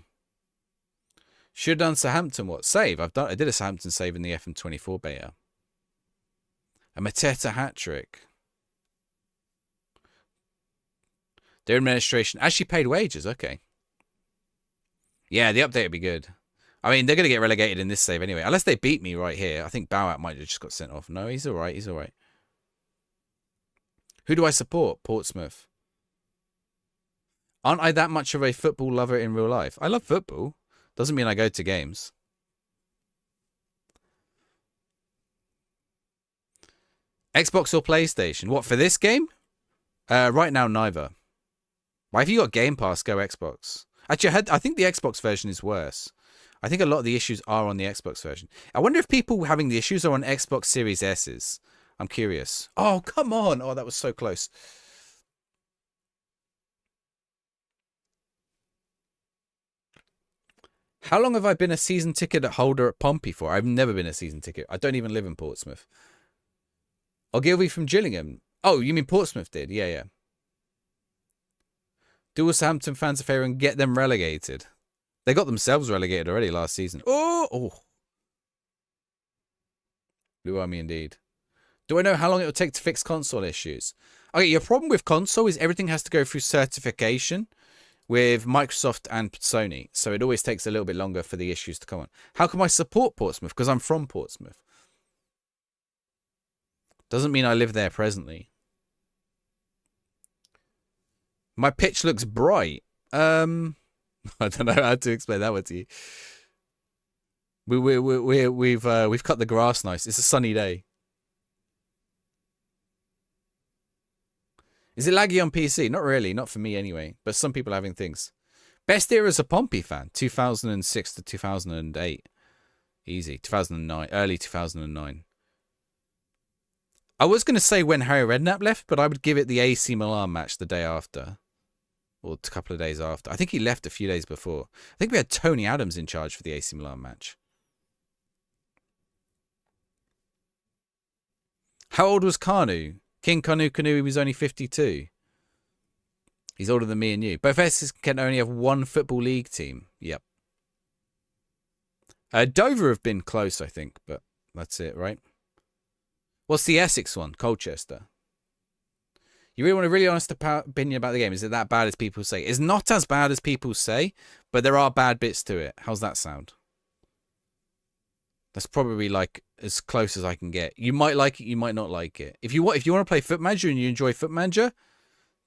Should have done Southampton. What? Save? I did a Southampton save in the FM24 beta. A Mateta hat-trick. Their administration actually paid wages. Okay. Yeah, the update would be good. I mean, they're going to get relegated in this save anyway. Unless they beat me right here. I think Bowat might have just got sent off. No, he's all right. He's all right. Who do I support? Portsmouth. Aren't I that much of a football lover in real life? I love football. Doesn't mean I go to games. Xbox or PlayStation? What, for this game? Right now, neither. Why, if you got Game Pass, go Xbox. Actually, I think the Xbox version is worse. I think a lot of the issues are on the Xbox version. I wonder if people having the issues are on Xbox Series S's. I'm curious. Oh, come on. Oh, that was so close. How long have I been a season ticket holder at Pompey for? I've never been a season ticket. I don't even live in Portsmouth. Ogilvy from Gillingham. Oh, you mean Portsmouth did? Yeah, yeah. Do Southampton fans a favour and get them relegated. They got themselves relegated already last season. Oh. Blue Army indeed. Do I know how long it will take to fix console issues? Okay, your problem with console is everything has to go through certification with Microsoft and Sony. So it always takes a little bit longer for the issues to come on. How can I support Portsmouth? Because I'm from Portsmouth. Doesn't mean I live there presently. My pitch looks bright. I don't know how to explain that one to you. We've cut the grass nice. It's a sunny day. Is it laggy on PC? Not really. Not for me anyway. But some people are having things. Best era as a Pompey fan. 2006 to 2008. Easy. 2009. Early 2009. I was going to say when Harry Redknapp left, but I would give it the AC Milan match the day after. Or a couple of days after. I think he left a few days before. I think we had Tony Adams in charge for the AC Milan match. How old was Kanu? King Kanu, he was only 52. He's older than me and you. Both Essex can only have one Football League team. Yep. Dover have been close, I think, but that's it, right? What's the Essex one? Colchester. You really want a really honest opinion about the game? Is it that bad as people say? It's not as bad as people say, but there are bad bits to it. How's that sound? That's probably like as close as I can get. You might like it, you might not like it. If you want to play Foot Manager and you enjoy Foot Manager,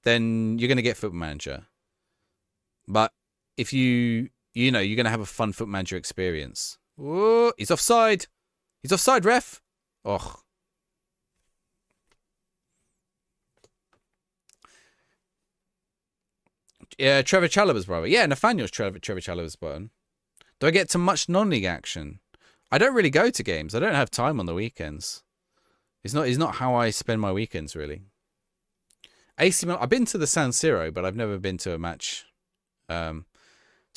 then you're going to get Foot Manager. But if you're going to have a fun Foot Manager experience. Whoa, he's offside. He's offside, ref. Oh. Yeah, Trevor Chalobah's brother. Yeah, Nathaniel's Trevor Chalobah's brother. Do I get to much non-league action? I don't really go to games. I don't have time on the weekends. It's not how I spend my weekends, really. AC Milan, I've been to the San Siro, but I've never been to a match. To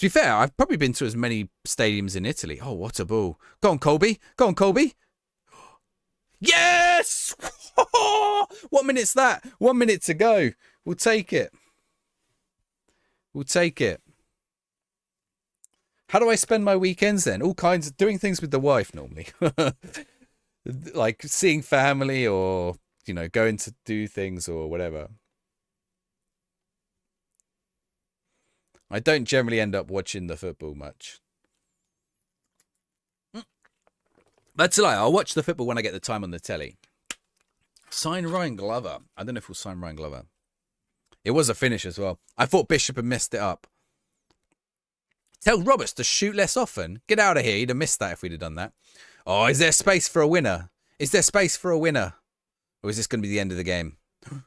be fair, I've probably been to as many stadiums in Italy. Oh, what a ball. Go on, Colby. Go on, Colby. Yes! What minute's that? 1 minute to go. We'll take it. We'll take it. How do I spend my weekends then? All kinds of doing things with the wife normally. Like seeing family or, going to do things or whatever. I don't generally end up watching the football much. That's a lie. I'll watch the football when I get the time on the telly. Sign Ryan Glover. I don't know if we'll sign Ryan Glover. It was a finish as well. I thought Bishop had messed it up. Tell Roberts to shoot less often. Get out of here. He'd have missed that if we'd have done that. Oh, is there space for a winner? Is there space for a winner? Or is this going to be the end of the game?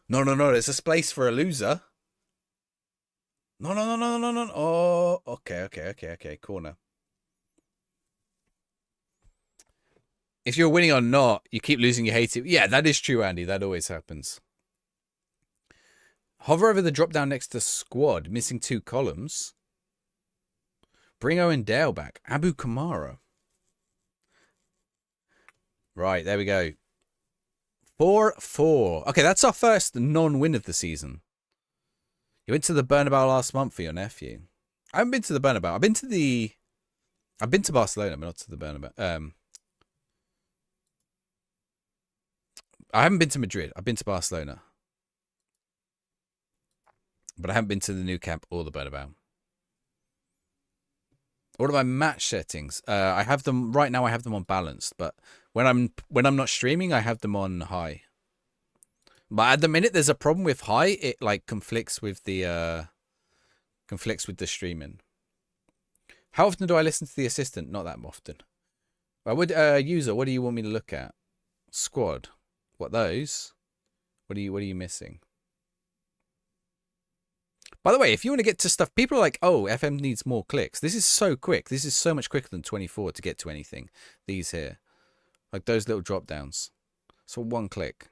No. There's a space for a loser. No. Oh, okay. Corner. If you're winning or not, you keep losing, you hate it. Yeah, that is true, Andy. That always happens. Hover over the drop down next to squad, missing 2 columns. Bring Owen Dale back. Abu Kamara. Right, there we go. 4-4. Okay, that's our first non-win of the season. You went to the Bernabeu last month for your nephew. I haven't been to the Bernabeu. I've been to Barcelona, but not to the Bernabeu. I haven't been to Madrid. I've been to Barcelona. But I haven't been to the new camp or the Bernabeu. What are my match settings? I have them right now. I have them on balanced, but when I'm not streaming, I have them on high. But at the minute, there's a problem with high. It like conflicts with the streaming. How often do I listen to the assistant? Not that often. I would user. What do you want me to look at? Squad. What those? What are you missing? By the way, if you want to get to stuff, people are like, oh, FM needs more clicks. This is so quick. This is so much quicker than 24 to get to anything. These here. Like those little drop downs. So 1 click.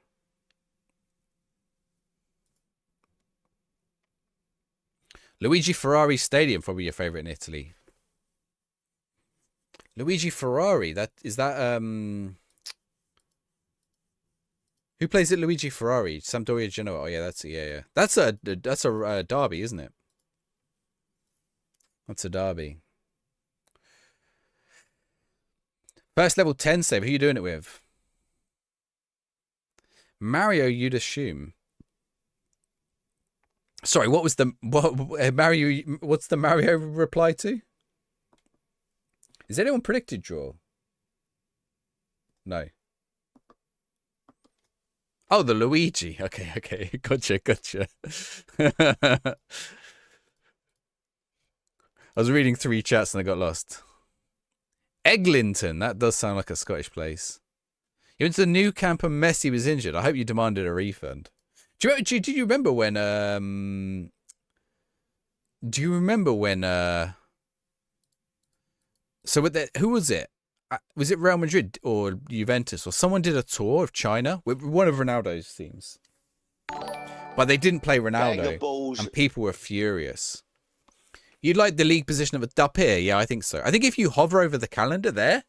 Luigi Ferrari Stadium, probably your favorite in Italy. Luigi Ferrari, is that who plays at Luigi Ferrari? Sampdoria Genoa. Oh yeah, that's a derby, isn't it? That's a derby. First level 10 save. Who are you doing it with? Mario, you'd assume. Sorry, what was the Mario? What's the Mario reply to? Is anyone predicted draw? No. Oh, the Luigi. Okay. Gotcha. I was reading 3 chats and I got lost. Eglinton. That does sound like a Scottish place. You went to the new camp and Messi was injured. I hope you demanded a refund. Do you remember when? Do you remember when? So who was it? Was it Real Madrid or Juventus or someone did a tour of China with one of Ronaldo's teams? But they didn't play Ronaldo, and people were furious. You'd like the league position of a up here? Yeah, I think so. I think if you hover over the calendar there,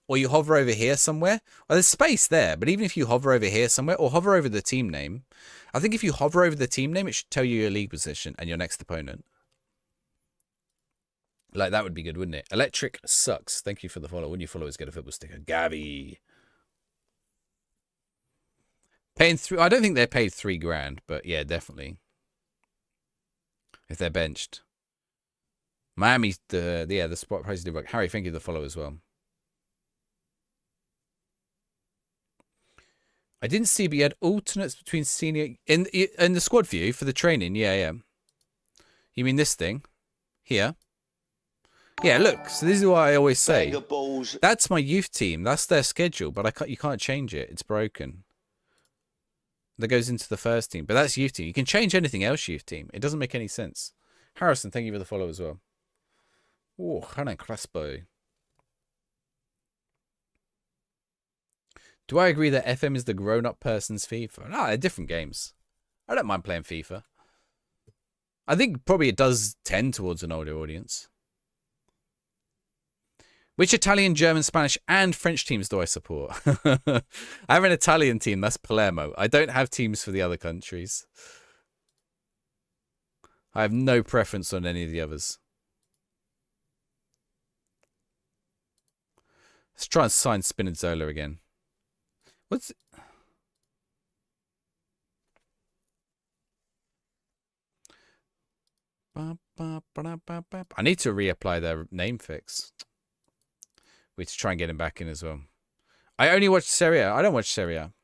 or you hover over here somewhere, well, there's space there, but even if you hover over here somewhere, or hover over the team name, I think if you hover over the team name, it should tell you your league position and your next opponent. Like, that would be good, wouldn't it? Electric sucks. Thank you for the follow. When you followers get a football sticker. Gavi. Paying I don't think they're paid $3,000, but yeah, definitely. If they're benched. Miami's the spot price do work. Harry, thank you for the follow as well. I didn't see, but you had alternates between senior in the squad view for the training. Yeah. You mean this thing? Here. Yeah, look. So this is what I always say. That's my youth team. That's their schedule, but you can't change it. It's broken. That goes into the first team, but that's youth team. You can change anything else youth team. It doesn't make any sense. Harrison, thank you for the follow as well. Oh, Hanan Crespo. Do I agree that FM is the grown-up person's FIFA? No, they're different games. I don't mind playing FIFA. I think probably it does tend towards an older audience. Which Italian, German, Spanish, and French teams do I support? I have an Italian team, that's Palermo. I don't have teams for the other countries. I have no preference on any of the others. Let's try and sign Spinazzola again. What's... I need to reapply their name fix. We need to try and get him back in as well. I only watch Serie A. I don't watch Serie A.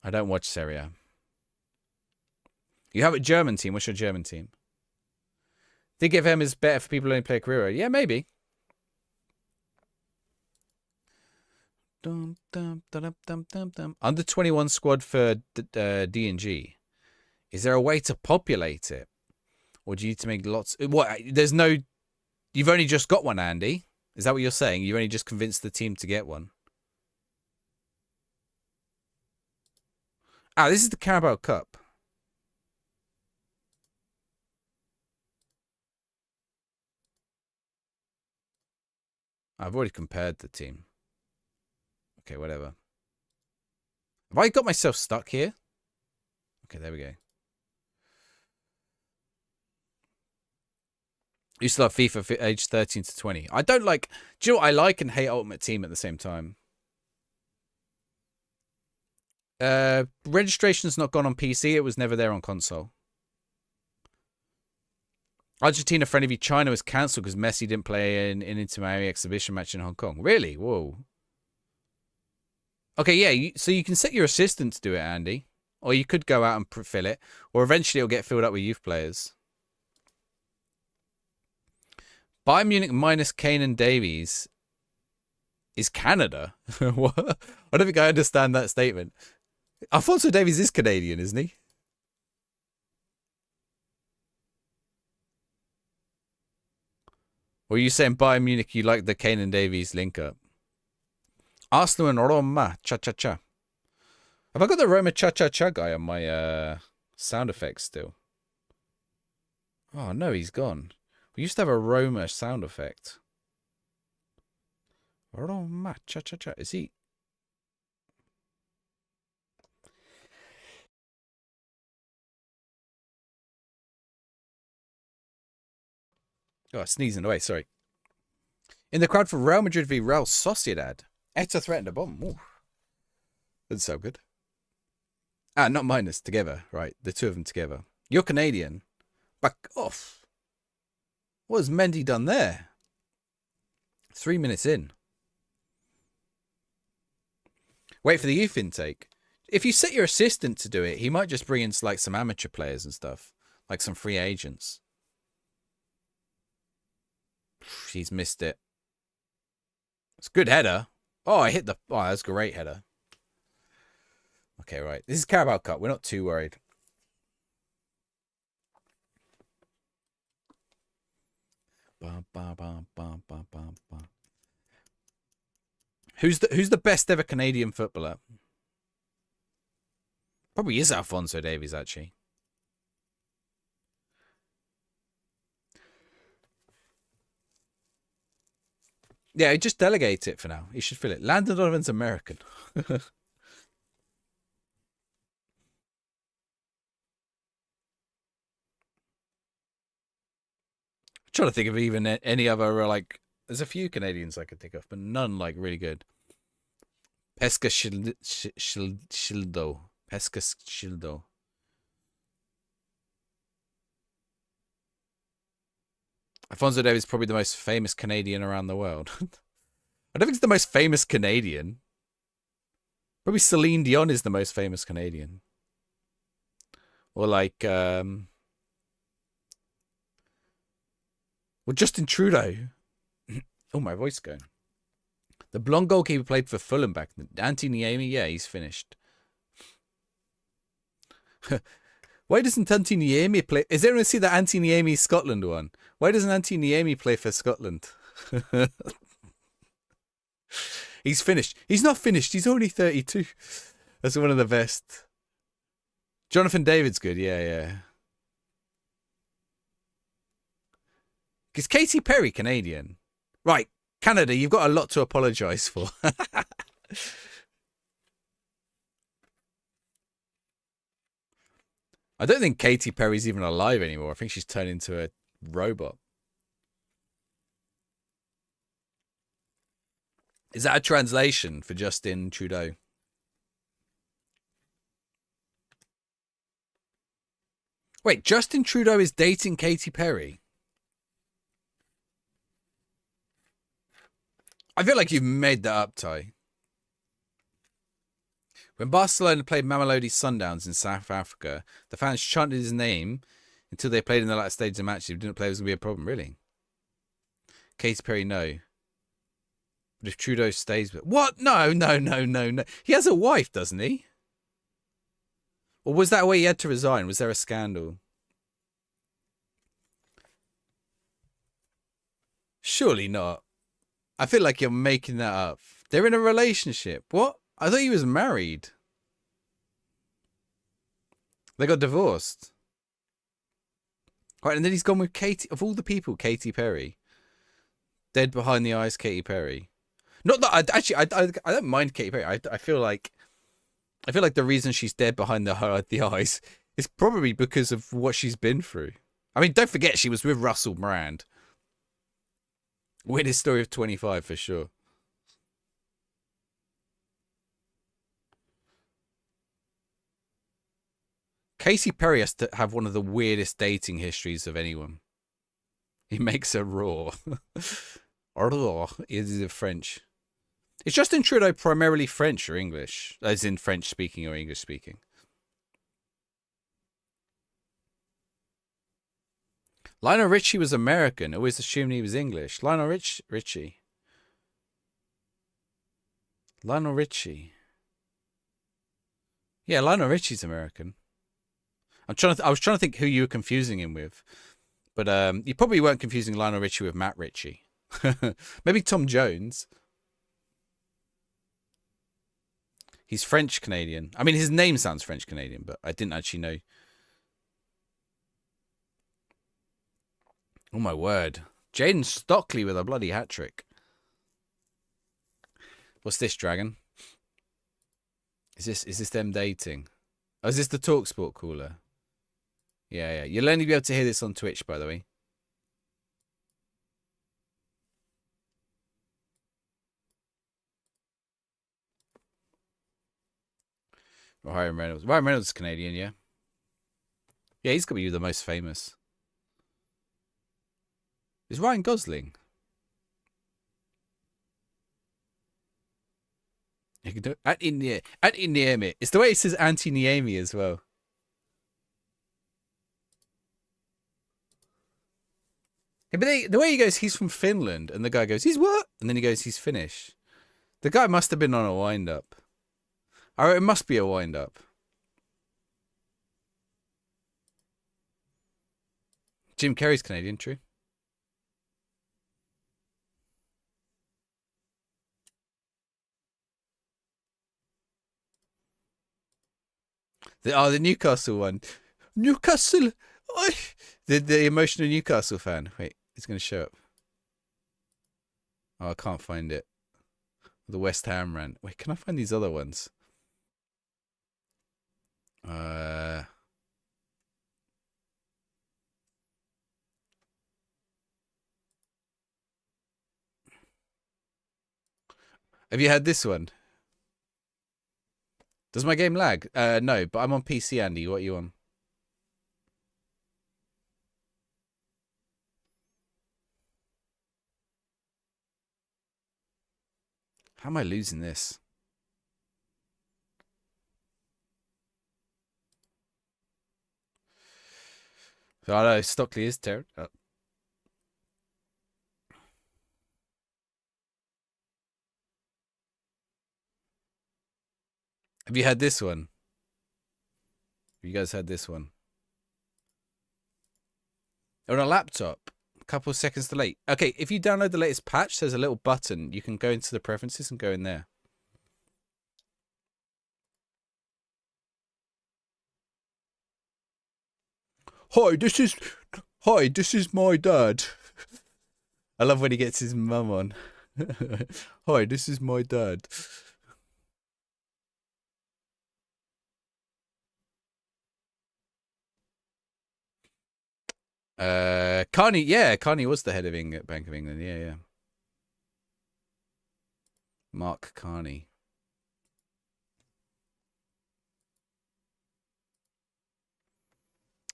I don't watch Serie A. You have a German team. What's your German team? Think FM is better for people who only play Career? Yeah, maybe. Under 21 squad for D&G. Is there a way to populate it? Or do you need to make lots? What? There's no... You've only just got one, Andy. Is that what you're saying? You've only just convinced the team to get one. Ah, this is the Carabao Cup. I've already compared the team. Okay, whatever. Have I got myself stuck here? Okay, there we go. Used to love FIFA for age 13 to 20. I don't like... Do you know what I like and hate Ultimate Team at the same time? Registration's not gone on PC. It was never there on console. Argentina friendly v China was cancelled because Messi didn't play in Inter Miami exhibition match in Hong Kong. Really? Whoa. Okay, yeah. So you can set your assistant to do it, Andy. Or you could go out and fill it. Or eventually it'll get filled up with youth players. Bayern Munich minus Kane and Davies is Canada. What? I don't think I understand that statement. Alphonso Davies is Canadian, isn't he? Or are you saying Bayern Munich, you like the Kane and Davies link up? Arsenal and Roma, cha-cha-cha. Have I got the Roma cha-cha-cha guy on my sound effects still? Oh, no, he's gone. We used to have a Roma sound effect. Roma cha-cha-cha. Is he? Oh, sneezing away, sorry. In the crowd for Real Madrid v Real Sociedad. Eta threatened a bomb. Ooh. That's so good. Ah, not minus, together. Right, the two of them together. You're Canadian. Back off. What has Mendy done there? 3 minutes in. Wait for the youth intake. If you set your assistant to do it, he might just bring in like some amateur players and stuff. Like some free agents. He's missed it. It's a good header. Oh, I hit the... Oh, that's a great header. Okay, right. This is Carabao Cup. We're not too worried. Who's the best ever Canadian footballer? Probably is Alphonso Davies, actually. Yeah, just delegate it for now. He should fill it. Landon Donovan's American. I'm trying to think of even any other, like... There's a few Canadians I could think of, but none, like, really good. Pesca Shildo. Pesca Shildo. Alphonso Davies is probably the most famous Canadian around the world. I don't think he's the most famous Canadian. Probably Celine Dion is the most famous Canadian. Or like, well, Justin Trudeau. Oh, my voice going. The blonde goalkeeper played for Fulham back then. Antti Niemi, yeah, he's finished. Why doesn't Antti Niemi play? Is anyone see the Antti Niemi Scotland one? Why doesn't Antti Niemi play for Scotland? He's finished. He's not finished. He's only 32. That's one of the best. Jonathan David's good. Yeah, yeah. Is Katy Perry Canadian? Right. Canada, you've got a lot to apologise for. I don't think Katy Perry's even alive anymore. I think she's turned into a robot. Is that a translation for Justin Trudeau? Wait, Justin Trudeau is dating Katy Perry? I feel like you've made that up, Ty. When Barcelona played Mamelodi Sundowns in South Africa, the fans chanted his name until they played in the latter stage of the match. If he didn't play, it was going to be a problem, really. Katy Perry, no. But if Trudeau stays with... What? No. He has a wife, doesn't he? Or was that why he had to resign? Was there a scandal? Surely not. I feel like you're making that up. They're in a relationship. What? I thought he was married. They got divorced. Right, and then he's gone with Katy... Of all the people, Katy Perry. Dead behind the eyes, Katy Perry. Not that I don't mind Katy Perry. I feel like the reason she's dead behind the eyes is probably because of what she's been through. I mean, don't forget she was with Russell Brand. Weirdest story of 25 for sure. Casey Perry has to have one of the weirdest dating histories of anyone. He makes her raw. Raw is French. Is Justin Trudeau primarily French or English? As in French speaking or English speaking? Lionel Richie was American. Always assumed he was English. Lionel Richie. Lionel Richie. Yeah, Lionel Richie's American. I was trying to think who you were confusing him with, but you probably weren't confusing Lionel Richie with Matt Ritchie. Maybe Tom Jones. He's French Canadian. I mean, his name sounds French Canadian, but I didn't actually know. Oh my word, Jaden Stockley with a bloody hat trick. What's this, Dragon? Is this them dating? Oh, is this the TalkSport caller? Yeah. You'll only be able to hear this on Twitch, by the way. Or Ryan Reynolds. Ryan Reynolds is Canadian, yeah. Yeah, he's got to be the most famous. Is Ryan Gosling? You can do Auntie Niemi. It's the way it says Auntie Niemi as well. Yeah, but the way he goes, he's from Finland, and the guy goes, he's what? And then he goes, he's Finnish. The guy must have been on a wind-up. Oh, it must be a wind-up. Jim Carrey's Canadian, true. The Newcastle one. Newcastle! The emotional Newcastle fan. Wait, it's going to show up. Oh, I can't find it. The West Ham rant. Wait, can I find these other ones? Have you had this one? Does my game lag? No, but I'm on PC, Andy. What are you on? How am I losing this? Oh no, Stockley is terrible. Oh. Have you had this one? Have you guys had this one? On a laptop, a couple of seconds delayed. Okay, if you download the latest patch, there's a little button. You can go into the preferences and go in there. Hi, this is my dad. I love when he gets his mum on. Hi, this is my dad. Carney, yeah, Carney was the head of Bank of England. Yeah. Mark Carney.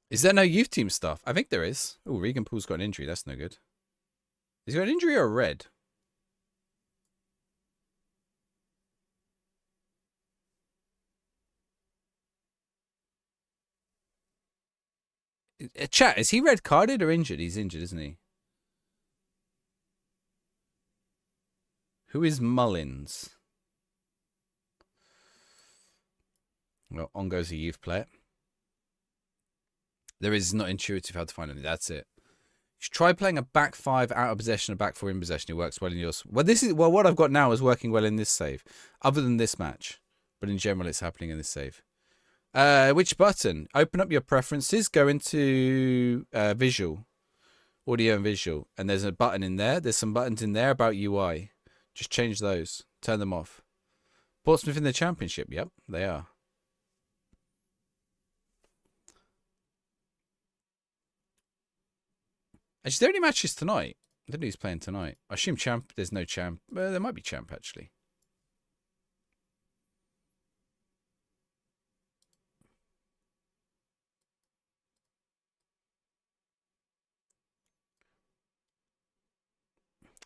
Is there no youth team stuff? I think there is. Oh, Regan Pool's got an injury. That's no good. Is there an injury or a red? Chat, is he red carded or injured? He's injured, isn't he? Who is Mullins? Well, on goes a youth player. There is not intuitive how to find it. That's it. You should try playing a back five out of possession, a back four in possession. It works well in yours. Well, what I've got now is working well in this save, other than this match. But in general, it's happening in this save. Which button? Open up your preferences. Go into visual, audio and visual, and there's a button in there. There's some buttons in there about UI. Just change those. Turn them off. Portsmouth in the Championship. Yep, they are. Actually, there are any matches tonight? I don't know who's playing tonight. I assume champ. There's no champ. There might be champ actually.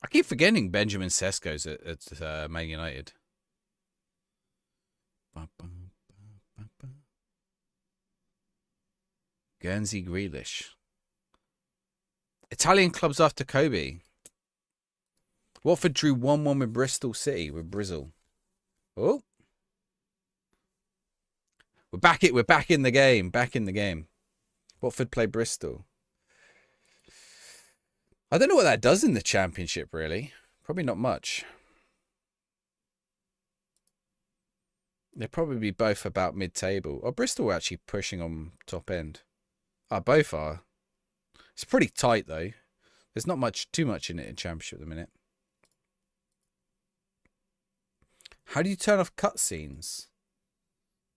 I keep forgetting Benjamin Sesko's at Man United. Guernsey Grealish. Italian clubs after Kobe. Watford drew 1-1 with Bristol City with Brizzle. Oh. We're back in the game. Back in the game. Watford play Bristol. I don't know what that does in the championship, really. Probably not much. They'll probably be both about mid-table. Oh, Bristol are actually pushing on top end. Oh, both are. It's pretty tight, though. There's not too much in it in championship at the minute. How do you turn off cutscenes?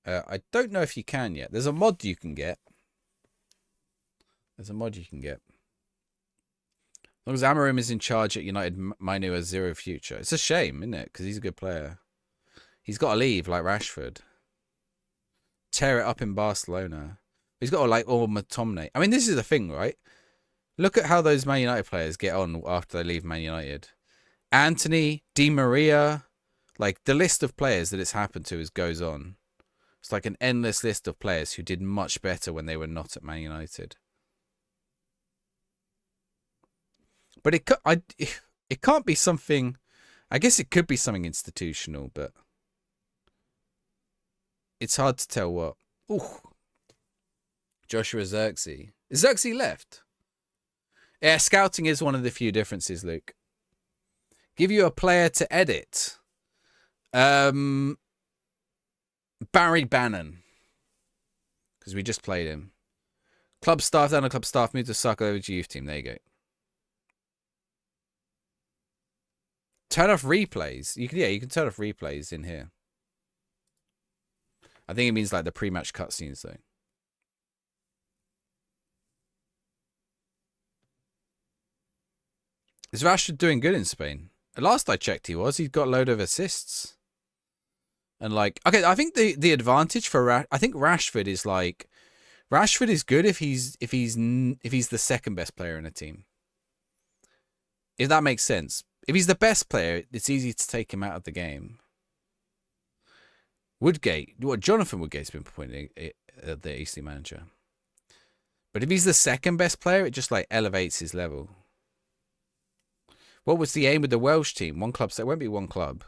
I don't know if you can yet. There's a mod you can get. As long as Amarim is in charge at United, Mainu has zero future. It's a shame, isn't it? Because he's a good player. He's got to leave like Rashford. Tear it up in Barcelona. He's got to like McTominay. I mean, this is the thing, right? Look at how those Man United players get on after they leave Man United. Anthony, Di Maria, like the list of players that it's happened to goes on. It's like an endless list of players who did much better when they were not at Man United. But it can't be something. I guess it could be something institutional, but it's hard to tell what. Ooh. Joshua Xerxes. Is Xerxes left? Yeah, scouting is one of the few differences, Luke. Give you a player to edit. Barry Bannon. Because we just played him. Club staff, down to club staff, move to suck over to youth team. There you go. Turn off replays. You can turn off replays in here. I think it means like the pre-match cutscenes though. Is Rashford doing good in Spain? Last I checked he was. He's got a load of assists. And like, okay, I think the advantage for I think Rashford is like, Rashford is good if he's the second best player in a team. If that makes sense. If he's the best player, it's easy to take him out of the game. Jonathan Woodgate's been appointed the AC manager. But if he's the second best player, it just like elevates his level. What was the aim with the Welsh team? One club, so it won't be one club.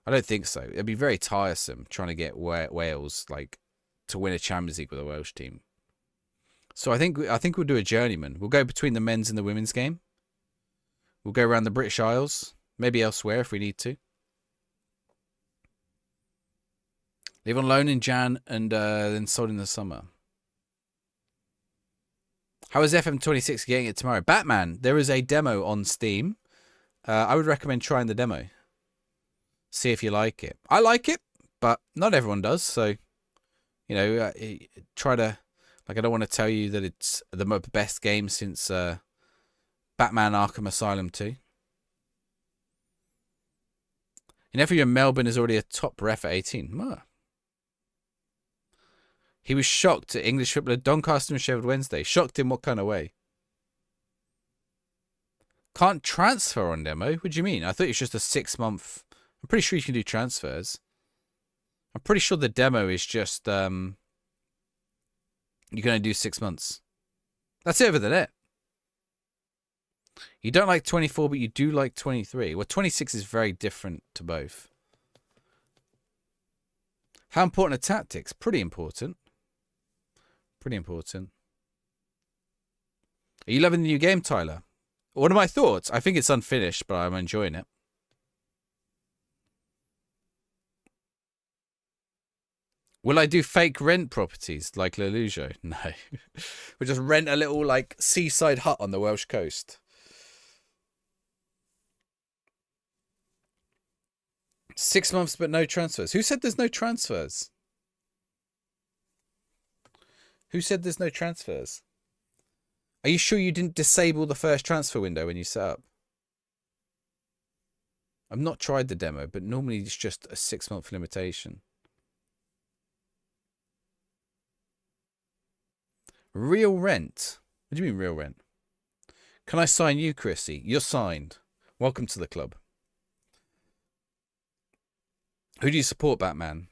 I don't think so. It'd be very tiresome trying to get Wales like to win a Champions League with a Welsh team. So I think we'll do a journeyman. We'll go between the men's and the women's game. We'll go around the British Isles, maybe elsewhere if we need to. Leave on loan in Jan and then sold in the summer. How is FM26 getting it tomorrow? Batman, there is a demo on Steam. I would recommend trying the demo. See if you like it. I like it, but not everyone does. So, you know, try to... Like, I don't want to tell you that it's the best game since Batman Arkham Asylum 2. Your nephew in Melbourne is already a top ref at 18. Wow. He was shocked at English footballer Doncaster and Sheffield Wednesday. Shocked in what kind of way? Can't transfer on demo? What do you mean? I thought it was just a 6-month... I'm pretty sure you can do transfers. I'm pretty sure the demo is just... you can only do 6 months. That's it over the net. You don't like 24, but you do like 23. Well, 26 is very different to both. How important are tactics? Pretty important. Pretty important. Are you loving the new game, Tyler? What are my thoughts? I think it's unfinished, but I'm enjoying it. Will I do fake rent properties like Lelujo? No. We'll just rent a little like seaside hut on the Welsh coast. 6 months but no transfers. Who said there's no transfers? Who said there's no transfers? Are you sure you didn't disable the first transfer window when you set up? I've not tried the demo, but normally it's just a 6-month limitation. Real rent? What do you mean real rent? Can I sign you, Chrissy? You're signed. Welcome to the club. Who do you support, Batman?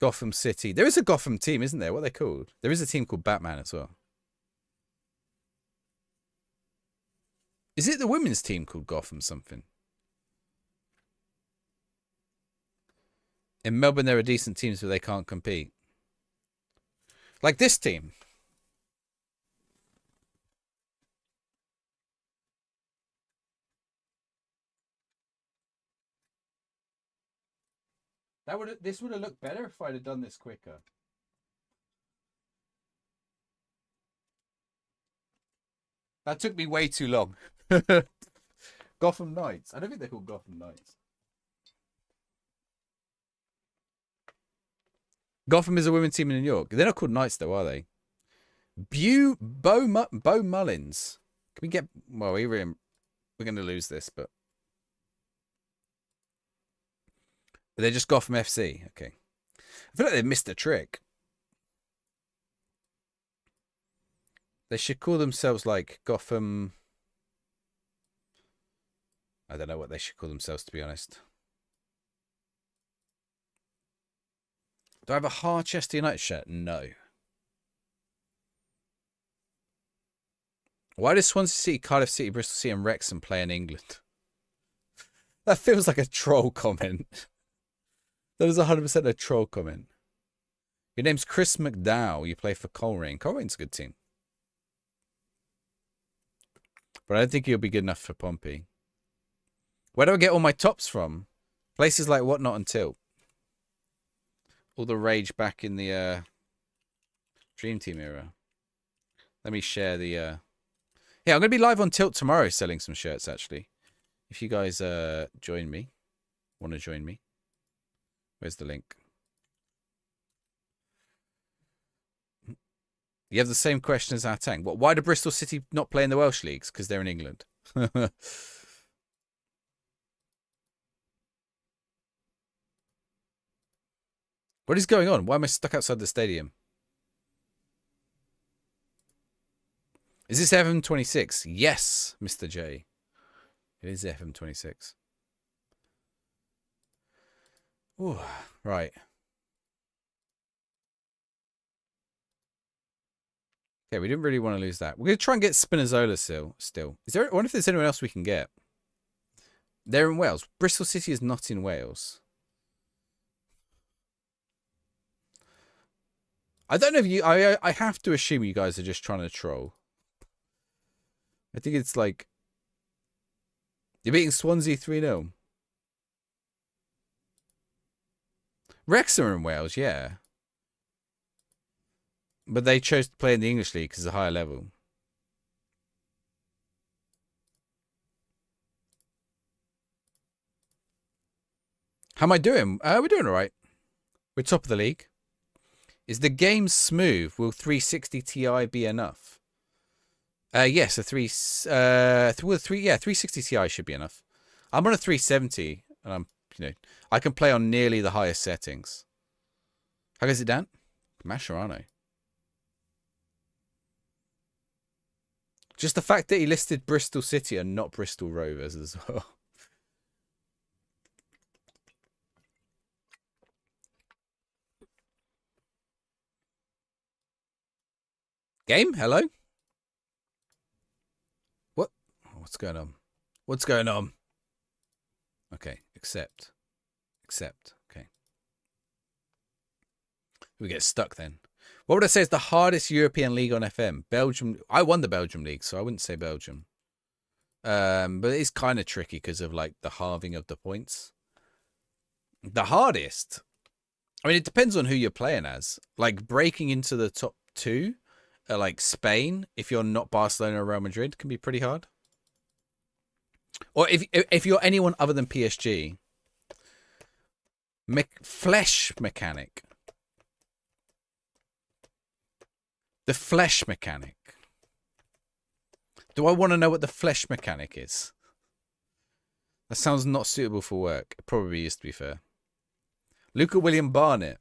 Gotham City. There is a Gotham team, isn't there? What are they called? There is a team called Batman as well. Is it the women's team called Gotham something? In Melbourne, there are decent teams, but they can't compete. Like this team. This would have looked better if I'd have done this quicker. That took me way too long. Gotham Knights. I don't think they're called Gotham Knights. Gotham is a women's team in New York. They're not called Knights, though, are they? Bo Mullins. Can we get... Well, we're going to lose this, but... They're just Gotham FC. Okay. I feel like they missed a trick. They should call themselves, like, Gotham... I don't know what they should call themselves, to be honest. Do I have a Harchester United shirt? No. Why does Swansea City, Cardiff City, Bristol City and Wrexham play in England? That feels like a troll comment. That is 100% a troll comment. Your name's Chris McDowell. You play for Coleraine. Colerane's a good team. But I don't think he'll be good enough for Pompey. Where do I get all my tops from? Places like Whatnot and Tilt. All the rage back in the Dream Team era. Let me share the... Yeah, I'm going to be live on Tilt tomorrow selling some shirts, actually. If you guys join me. Want to join me. Where's the link? You have the same question as Atang. Why do Bristol City not play in the Welsh leagues? Because they're in England. What is going on? Why am I stuck outside the stadium? Is this FM26? Yes, Mr. J. It is FM26. Ooh, right. Okay, we didn't really want to lose that. We're going to try and get Spinazzola still. I wonder if there's anyone else we can get. They're in Wales. Bristol City is not in Wales. I don't know if you... I have to assume you guys are just trying to troll. I think it's like... You're beating Swansea 3-0. Wrexham are in Wales, yeah. But they chose to play in the English League because it's a higher level. How am I doing? We're doing all right. We're top of the league. Is the game smooth? Will 360 Ti be enough? Yes, 360 Ti should be enough. I'm on a 370, and I can play on nearly the highest settings. How goes it down? Mascherano. Just the fact that he listed Bristol City and not Bristol Rovers as well. Game? Hello? What? What's going on? What's going on? Okay, accept. Accept. Okay. We get stuck then. What would I say is the hardest European league on FM? Belgium. I won the Belgium league, so I wouldn't say Belgium. But it's kind of tricky because of like the halving of the points. The hardest. I mean, it depends on who you're playing as. Like breaking into the top two, like Spain, if you're not Barcelona or Real Madrid, can be pretty hard. Or if you're anyone other than PSG. Flesh mechanic. The flesh mechanic. Do I want to know what the flesh mechanic is? That sounds not suitable for work. It probably is, to be fair. Luca William Barnett.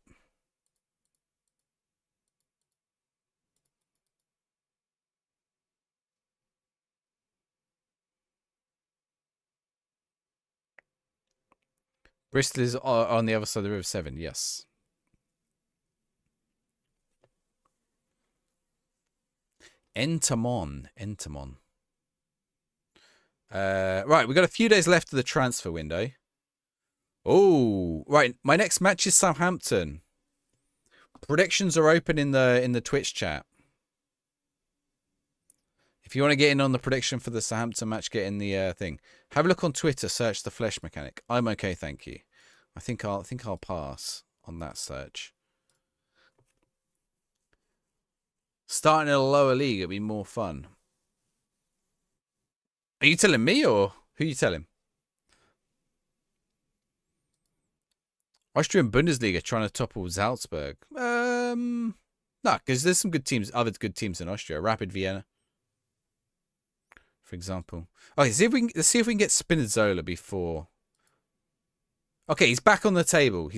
Bristol is on the other side of the River Severn, yes. Entomon. Right, we've got a few days left of the transfer window. Oh, right. My next match is Southampton. Predictions are open in the Twitch chat. If you want to get in on the prediction for the Southampton match, get in the thing. Have a look on Twitter. Search the Flesh Mechanic. I'm okay, thank you. I think I'll pass on that search. Starting in a lower league, it'd be more fun. Are you telling me or who are you telling? Austrian Bundesliga trying to topple Salzburg. No, because there's some good teams, other good teams in Austria. Rapid Vienna, for example. Okay, let's see if we can get Spinazzola before. Okay, he's back on the table.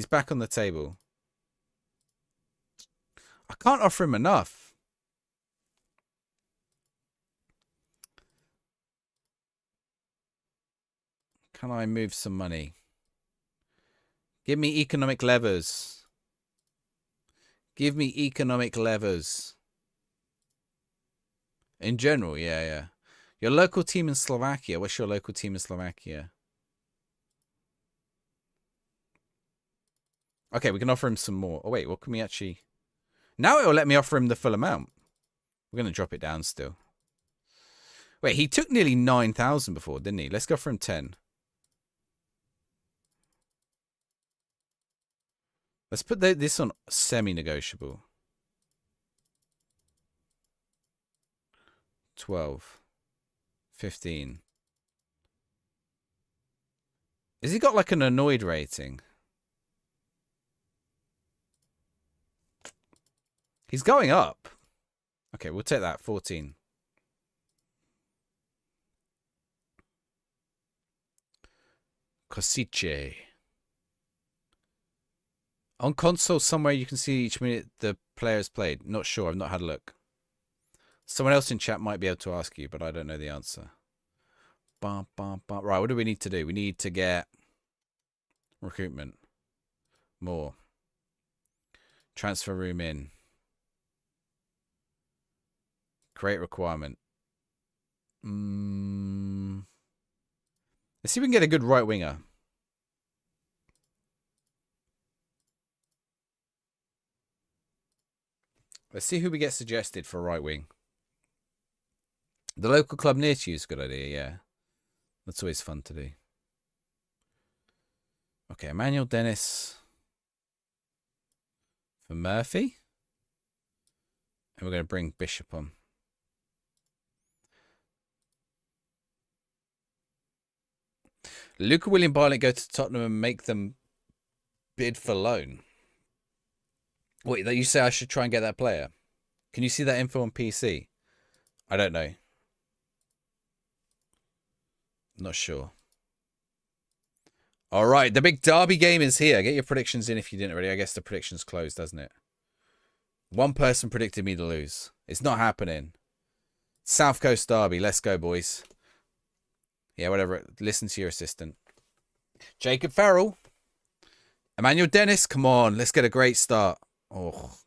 I can't offer him enough. Can I move some money? Give me economic levers. Give me economic levers. In general, yeah. Your local team in Slovakia. What's your local team in Slovakia? Okay, we can offer him some more. Oh, wait, what can we actually... Now it will let me offer him the full amount. We're going to drop it down still. Wait, he took nearly 9,000 before, didn't he? Let's go for him 10. Let's put this on semi-negotiable. 12. 15. Has he got like an annoyed rating? He's going up. Okay, we'll take that. 14. Kosice. On console somewhere you can see each minute the players played. Not sure. I've not had a look. Someone else in chat might be able to ask you, but I don't know the answer. Right, what do we need to do? We need to get recruitment. More. Transfer room in. Create requirement. Let's see if we can get a good right winger. Let's see who we get suggested for right wing. The local club near to you is a good idea, yeah. That's always fun to do. Okay, Emmanuel Dennis for Murphy. And we're going to bring Bishop on. Luca William Bartlett go to Tottenham and make them bid for loan. Wait, you say I should try and get that player? Can you see that info on PC? I don't know. Not sure. All right, the big derby game is here. Get your predictions in if you didn't already. I guess the prediction's closed, doesn't it? One person predicted me to lose. It's not happening. South Coast derby. Let's go, boys. Yeah, whatever. Listen to your assistant. Jacob Farrell. Emmanuel Dennis. Come on. Let's get a great start. Oh.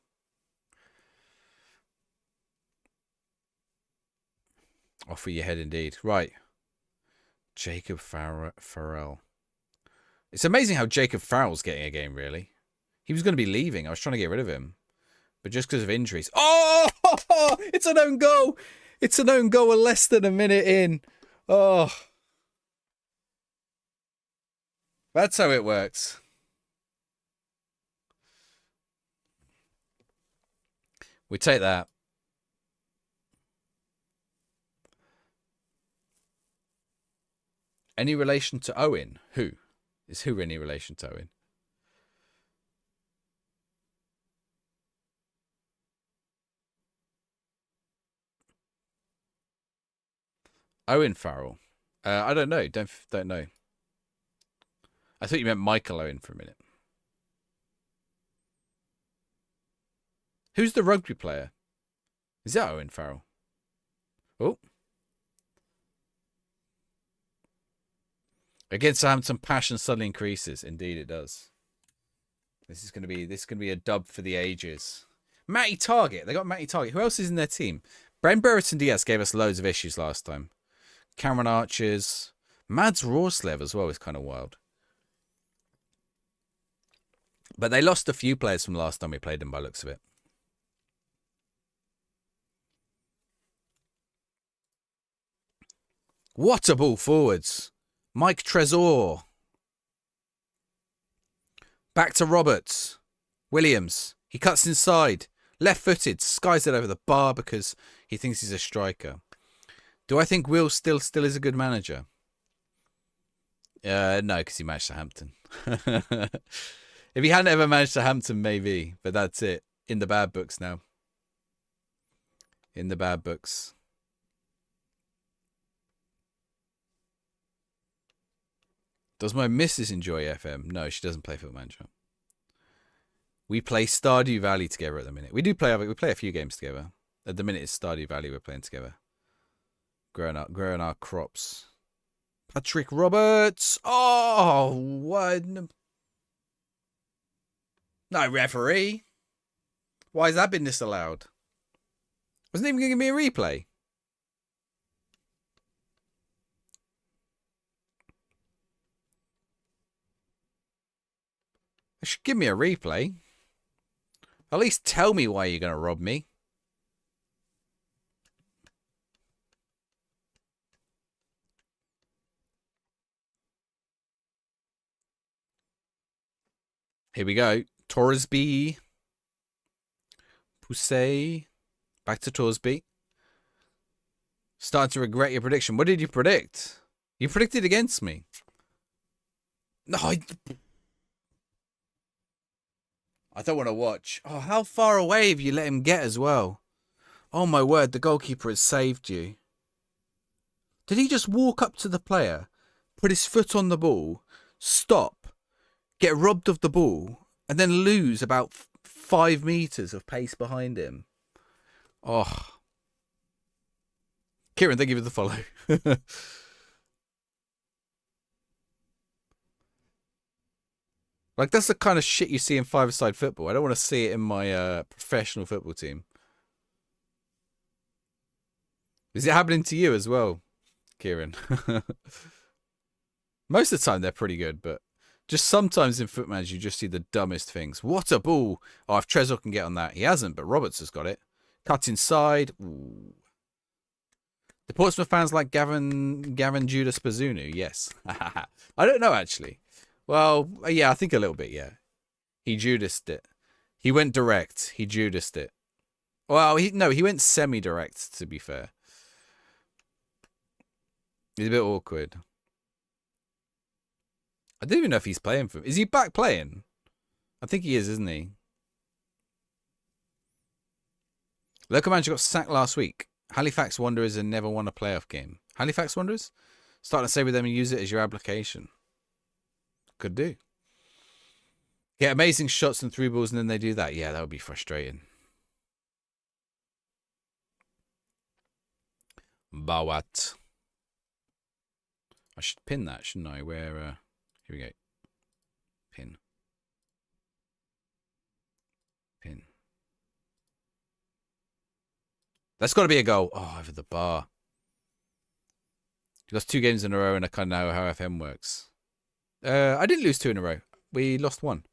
Off for your head indeed. Right. Jacob Farrell. It's amazing how Jacob Farrell's getting a game, really. He was going to be leaving. I was trying to get rid of him. But just because of injuries. Oh! It's an own goal! It's an own goal less than a minute in. Oh. That's how it works. We take that. Any relation to Owen? Who? Is who any relation to Owen? Owen Farrell. I don't know. Don't know. I thought you meant Michael Owen for a minute. Who's the rugby player? Is that Owen Farrell? Oh. Against Southampton, passion suddenly increases. Indeed, it does. This is gonna be a dub for the ages. Matty Target. They got Matty Target. Who else is in their team? Brent Brereton Diaz gave us loads of issues last time. Cameron Archers. Mads Rorslev as well is kind of wild. But they lost a few players from last time we played them by the looks of it. What a ball forwards. Mike Trezor. Back to Roberts. Williams. He cuts inside. Left-footed. Skies it over the bar because he thinks he's a striker. Do I think Will still is a good manager? No, because he managed Southampton. If he hadn't ever managed Southampton, maybe. But that's it. In the bad books now. In the bad books. Does my missus enjoy FM? No, she doesn't play Football Manager. We play Stardew Valley together at the minute. We play a few games together. At the minute, it's Stardew Valley we're playing together. Growing our crops. Patrick Roberts. Oh, what? No, referee. Why has that been disallowed? Wasn't even giving me a replay. They should give me a replay. At least tell me why you're going to rob me. Here we go. Torsby. Poussey. Back to Torsby. Starting to regret your prediction. What did you predict? You predicted against me. No, I don't want to watch. Oh, how far away have you let him get as well? Oh, my word. The goalkeeper has saved you. Did he just walk up to the player, put his foot on the ball, stop, get robbed of the ball, and then lose about 5 meters of pace behind him? Oh. Kieran, thank you for the follow. Like, that's the kind of shit you see in five-a-side football. I don't want to see it in my professional football team. Is it happening to you as well, Kieran? Most of the time, they're pretty good, but just sometimes in Foot Manager, you just see the dumbest things. What a ball. Oh, if Trezor can get on that. He hasn't, but Roberts has got it. Cut inside. Ooh. The Portsmouth fans like Gavin Judas Bazunu. Yes. I don't know, actually. Well, yeah, I think a little bit, yeah. He Judased it. He went direct. He Judased it. Well, he went semi-direct, to be fair. He's a bit awkward. I don't even know if he's playing for him. Is he back playing? I think he is, isn't he? Local manager got sacked last week. Halifax Wanderers have never won a playoff game. Halifax Wanderers? Starting to say with them and use it as your application. Could do. Get amazing shots and through balls and then they do that. Yeah, that would be frustrating. Bawat. I should pin that, shouldn't I? Where, here we go. Pin. Pin. That's got to be a goal. Oh, over the bar. You lost 2 games in a row and I kind of know how FM works. I didn't lose 2 in a row. We lost 1.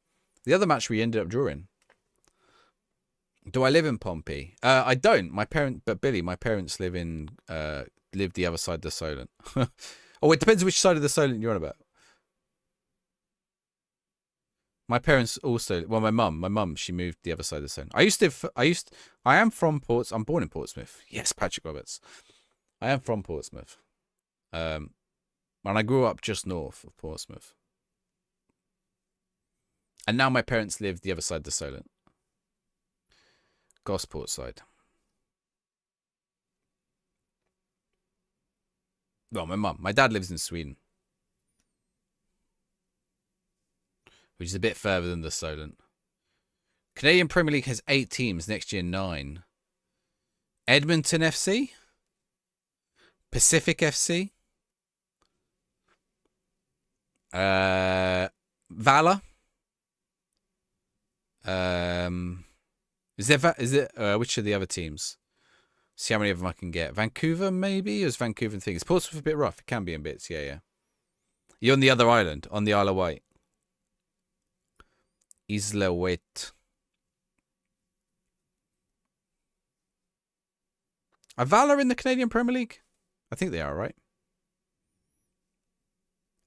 The other match we ended up drawing. Do I live in Pompey? I don't. My parents live in live the other side of the Solent. Oh, it depends which side of the Solent you're on about. My parents also, well, my mum, she moved the other side of the Solent. I am from Portsmouth. I'm born in Portsmouth. Yes, Patrick Roberts. I am from Portsmouth. And I grew up just north of Portsmouth. And now my parents live the other side of the Solent. Gosport side. Well, my dad lives in Sweden. Which is a bit further than the Solent. Canadian Premier League has 8 teams, next year 9. Edmonton FC? Pacific FC? Valor. Is there which are the other teams? See how many of them I can get. Vancouver, maybe? Or is Vancouver thing? Is Portsmouth a bit rough? It can be in bits, yeah. You're on the other island, on the Isle of Wight. Isla Wight. Are Valor in the Canadian Premier League? I think they are, right?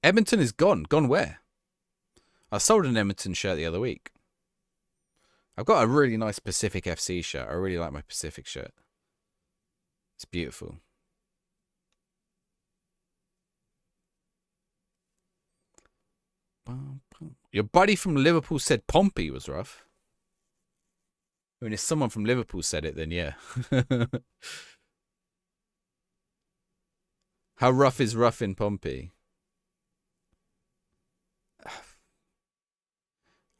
Edmonton is gone. Gone where? I sold an Edmonton shirt the other week. I've got a really nice Pacific FC shirt. I really like my Pacific shirt. It's beautiful. Your buddy from Liverpool said Pompey was rough. I mean, if someone from Liverpool said it, then yeah. How rough is rough in Pompey?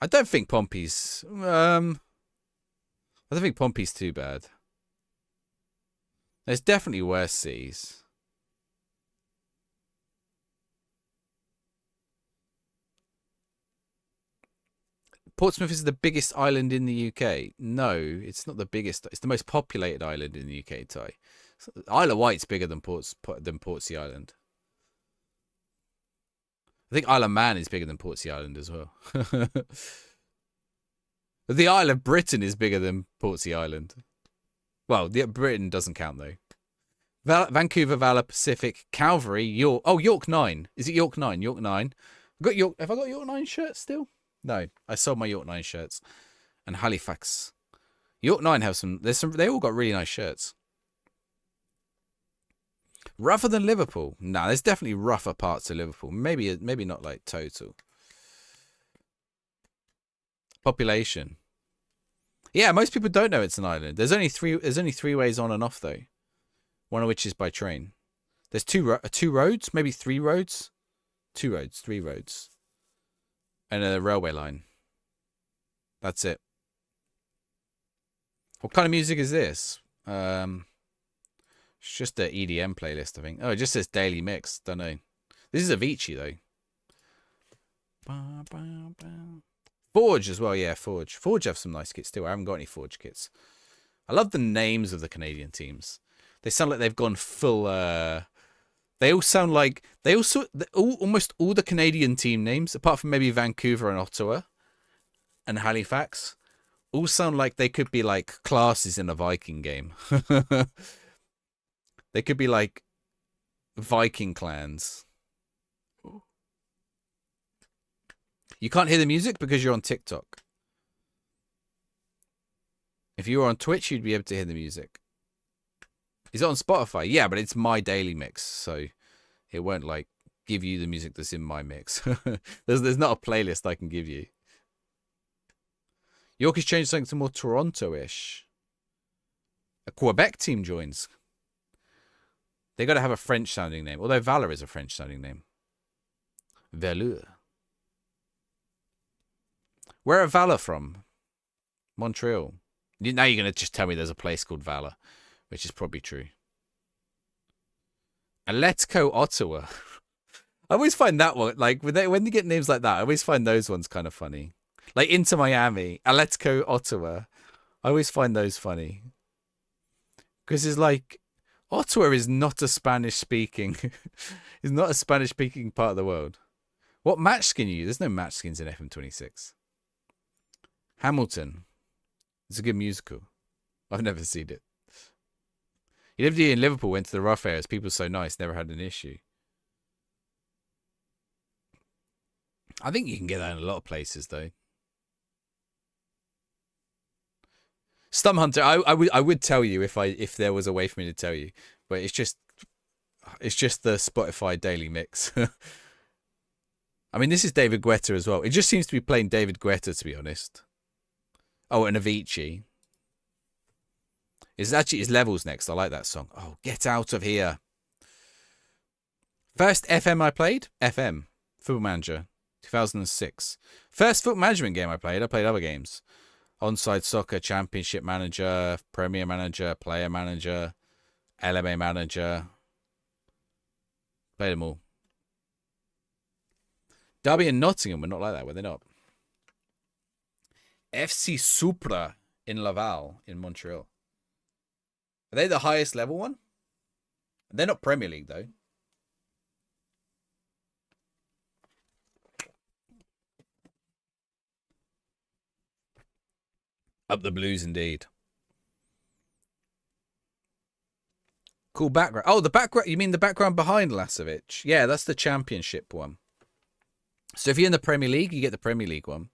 I don't think Pompey's... I don't think Pompey's too bad. There's definitely worse seas. Portsmouth is the biggest island in the UK. No, it's not the biggest. It's the most populated island in the UK, Ty. Isle of Wight's bigger than Portsea Island. I think Isle of Man is bigger than Portsea Island as well. But the Isle of Britain is bigger than Portsea Island. Well, Britain doesn't count, though. Vancouver, Valor, Pacific, Calvary, York. Oh, York 9. Is it York 9? York 9. Have I got York 9 shirts still? No, I sold my York 9 shirts. And Halifax. York 9 have some... They all got really nice shirts. Rougher than Liverpool? Nah, there's definitely rougher parts of Liverpool. Maybe not like total. Population. Yeah, most people don't know it's an island. There's only three ways on and off though. One of which is by train. There's two roads, maybe 3 roads. 2 roads, 3 roads. And a railway line. That's it. What kind of music is this? It's just an EDM playlist, I think. Oh, it just says Daily Mix. Don't know. This is Avicii, though. Forge as well, yeah, Forge. Forge have some nice kits, too. I haven't got any Forge kits. I love the names of the Canadian teams. They sound like they've gone full... They all sound like... Almost all the Canadian team names, apart from maybe Vancouver and Ottawa and Halifax, all sound like they could be like classes in a Viking game. They could be like Viking clans. You can't hear the music because you're on TikTok. If you were on Twitch, you'd be able to hear the music. Is it on Spotify? Yeah, but it's my daily mix, so it won't like give you the music that's in my mix. There's not a playlist I can give you. York has changed something to more Toronto-ish. A Quebec team joins. They got to have a French-sounding name, although Valor is a French-sounding name. Valeur. Where are Valor from? Montreal. Now you're going to just tell me there's a place called Valor, which is probably true. Atletico Ottawa. I always find that one, like, when they get names like that, I always find those ones kind of funny. Like Inter Miami, Atletico Ottawa. I always find those funny. Because it's like, Ottawa is not a Spanish-speaking... is not a Spanish-speaking part of the world. What match skin you use? There's no match skins in FM26. Hamilton. It's a good musical. I've never seen it. He lived here in Liverpool, went to the rough areas. People so nice, never had an issue. I think you can get that in a lot of places, though. Stump Hunter, I would tell you if there was a way for me to tell you, but it's just the Spotify daily mix. I mean, this is David Guetta as well. It just seems to be playing David Guetta, to be honest. Oh, and Avicii. It's actually his Levels next. I like that song. Oh, get out of here. First FM I played? FM. Football Manager. 2006. First football management game I played other games. Onside Soccer, Championship Manager, Premier Manager, Player Manager, LMA Manager. Played them all. Derby and Nottingham were not like that, were they not? FC Supra in Laval in Montreal. Are they the highest level one? They're not Premier League, though. Up the Blues, indeed. Cool background. Oh, the background. You mean the background behind Lasovic? Yeah, that's the Championship one. So if you're in the Premier League, you get the Premier League one.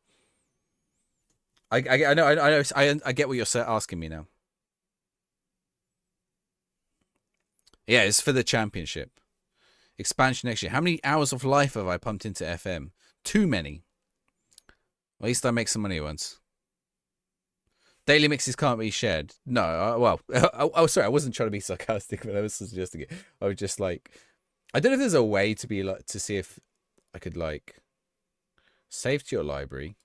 I know. I get what you're asking me now. Yeah, it's for the Championship. Expansion next year. How many hours of life have I pumped into FM? Too many. At least I make some money once. Daily mixes can't be shared. No, well, sorry, I wasn't trying to be sarcastic, but I was suggesting it. I was just like, I don't know if there's a way to be like to see if I could like save to your library.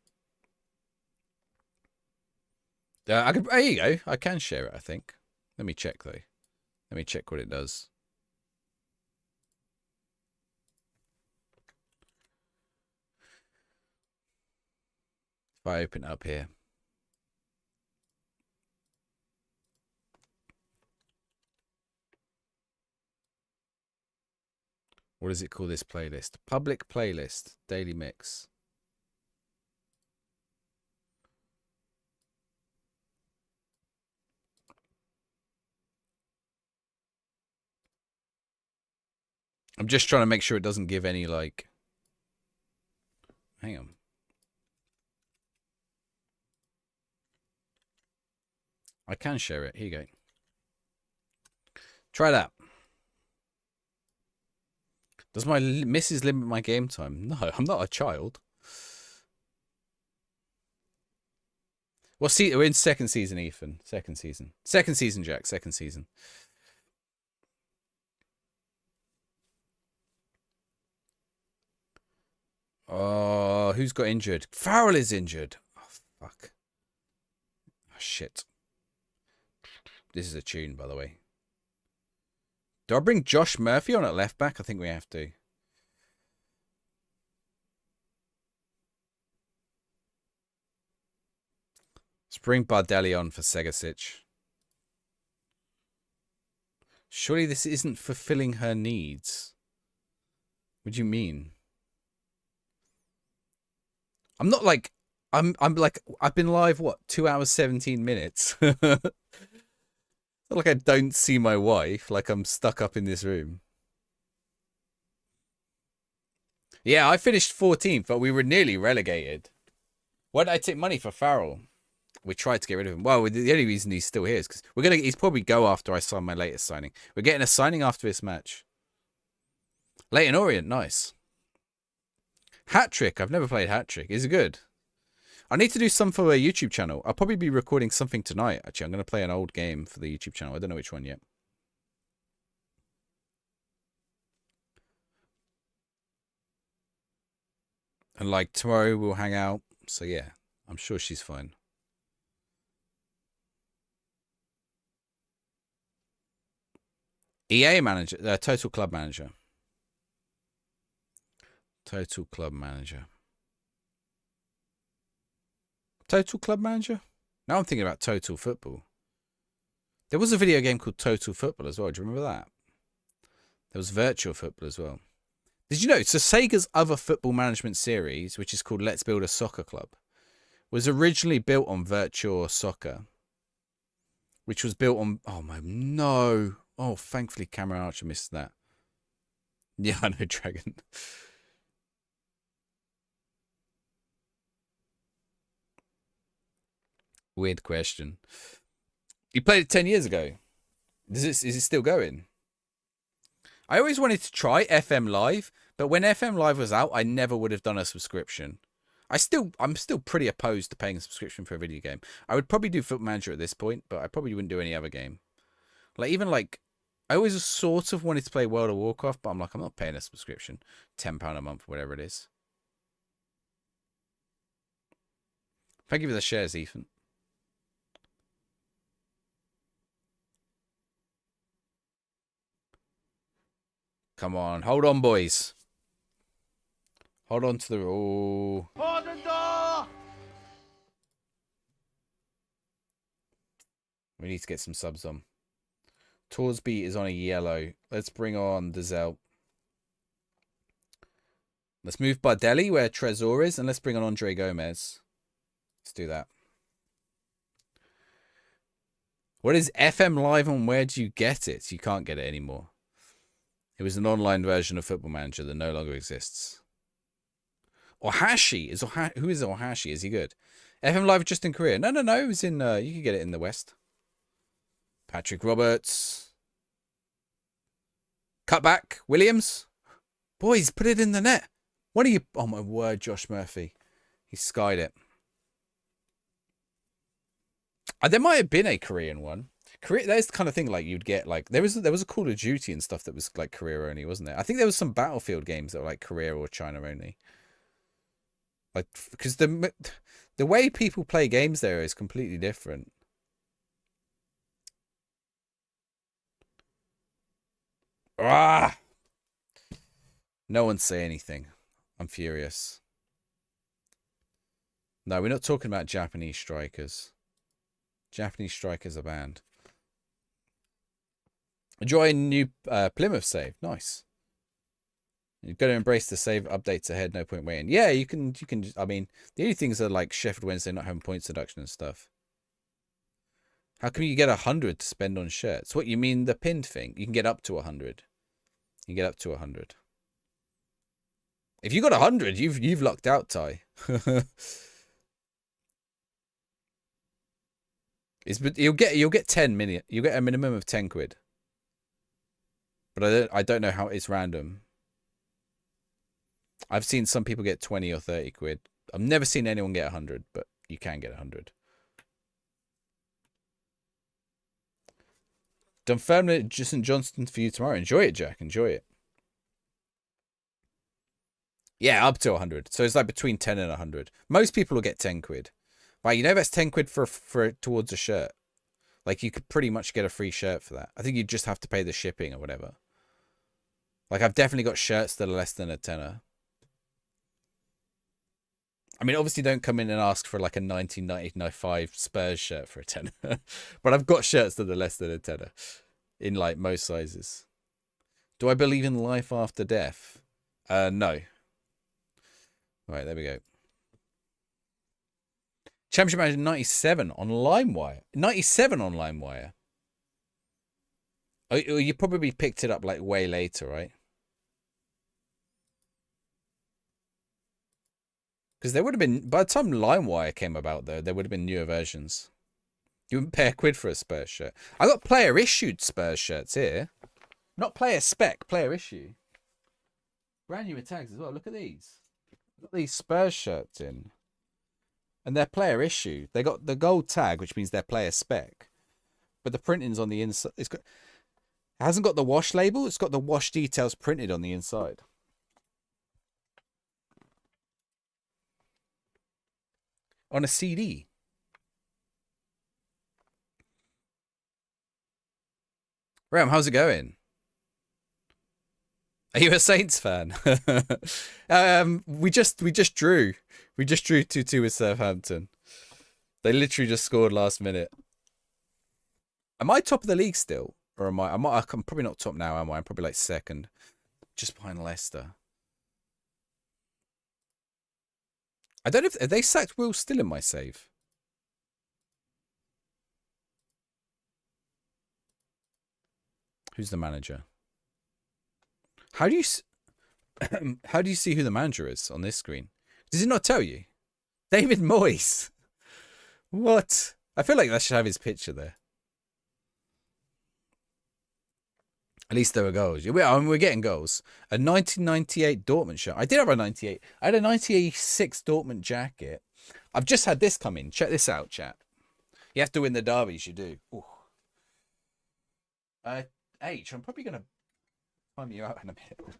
I could. There you go. I can share it. I think. Let me check though. Let me check what it does. If I open it up here. What does it call this playlist? Public playlist. Daily mix. I'm just trying to make sure it doesn't give any like. Hang on. I can share it. Here you go. Try that. Does my missus limit my game time? No, I'm not a child. Well, see, we're in second season, Ethan. Second season. Second season, Jack. Second season. Oh, who's got injured? Farrell is injured. Oh, fuck. Oh, shit. This is a tune, by the way. Do I bring Josh Murphy on at left back? I think we have to. Let's bring Bardelli on for Segasic. Surely this isn't fulfilling her needs. What do you mean? I'm not like... I'm like... I've been live, what? 2 hours, 17 minutes? It's not like I don't see my wife. Like I'm stuck up in this room. Yeah, I finished 14th, but we were nearly relegated. Why did I take money for Farrell? We tried to get rid of him. Well, the only reason he's still here is because he's probably go after I sign my latest signing. We're getting a signing after this match. Leighton Orient, nice. Hat Trick. I've never played Hat Trick. Is it good? I need to do some for a YouTube channel. I'll probably be recording something tonight, actually. I'm going to play an old game for the YouTube channel. I don't know which one yet. And like tomorrow we'll hang out. So yeah, I'm sure she's fine. EA manager, Total Club Manager. Total Club Manager. Total Club Manager? Now I'm thinking about Total Football. There was a video game called Total Football as well. Do you remember that? There was Virtual Football as well. Did you know? So Sega's other football management series, which is called Let's Build a Soccer Club, was originally built on Virtual Soccer, which was built on... Oh, my... No. Oh, thankfully Cameron Archer missed that. Yeah, I know, Dragon. Weird question. You played it 10 years ago. Is it still going? I always wanted to try FM Live, but when FM Live was out, I never would have done a subscription. I'm still pretty opposed to paying a subscription for a video game. I would probably do Foot Manager at this point, but I probably wouldn't do any other game. Like even like I always sort of wanted to play World of Warcraft, but I'm like, I'm not paying a subscription. £10 a month, whatever it is. Thank you for the shares, Ethan. Come on. Hold on, boys. Hold on to the... Oh. We need to get some subs on. Torsby is on a yellow. Let's bring on the Zelt. Let's move Bardelli where Trezor is, and let's bring on Andre Gomez. Let's do that. What is FM Live and where do you get it? You can't get it anymore. It was an online version of Football Manager that no longer exists. Ohashi. Who is Ohashi? Is he good? FM Live just in Korea. No. It was in... you can get it in the West. Patrick Roberts. Cutback. Williams. Boys, put it in the net. What are you... Oh, my word, Josh Murphy. He skied it. There might have been a Korean one. There's the kind of thing like you'd get like there was a Call of Duty and stuff that was like Korea only, wasn't there? I think there was some Battlefield games that were like Korea or China only. Like because the way people play games there is completely different. Ah! No one say anything. I'm furious. No, we're not talking about Japanese strikers. Japanese strikers are banned. Enjoy a new Plymouth save. Nice. You've got to embrace the save updates ahead. No point waiting. Yeah, you can. I mean, the only things are like Sheffield Wednesday not having points deduction and stuff. How come you get 100 to spend on shirts? What you mean the pinned thing? You can get up to 100. You can get up to 100. If you got 100, you've lucked out, Ty. You'll get 10 million. You'll get a minimum of 10 quid. But I don't know how it's random. I've seen some people get 20 or 30 quid. I've never seen anyone get 100, but you can get 100. Dunfermline, St Johnston for you tomorrow. Enjoy it, Jack. Enjoy it. Yeah, up to 100. So it's like between 10 and 100. Most people will get 10 quid. Right, you know that's 10 quid for towards a shirt. Like you could pretty much get a free shirt for that. I think you just have to pay the shipping or whatever. Like I've definitely got shirts that are less than a tenner. I mean, obviously don't come in and ask for like a 1995 Spurs shirt for a tenner. But I've got shirts that are less than a tenner in like most sizes. Do I believe in life after death? No. Right, there we go. Championship Manager 97 on LimeWire. 97 on LimeWire. Oh, you probably picked it up like way later, right? Because there would have been, by the time LimeWire came about, though, there would have been newer versions. You wouldn't pay a quid for a Spurs shirt. I got player issued Spurs shirts here. Not player spec, player issue. Brand new tags as well. Look at these. Got these Spurs shirts in. And they're player issue. They got the gold tag, which means they're player spec. But the printing's on the inside. It hasn't got the wash label. It's got the wash details printed on the inside. On a CD. Ram, how's it going? Are you a Saints fan? We just drew. We just drew 2-2 with Southampton. They literally just scored last minute. Am I top of the league still? Or am I'm probably not top now, am I? I'm probably like second. Just behind Leicester. I don't know if they sacked Will Still in my save. Who's the manager? How do you see who the manager is on this screen? Does it not tell you? David Moyes. What? I feel like that should have his picture there. At least there were goals. We're getting goals. A 1998 Dortmund shirt. I did have a 98. I had a 1986 Dortmund jacket. I've just had this come in. Check this out, chat. You have to win the derbies, you do. Ooh. H, I'm probably going to find you out in a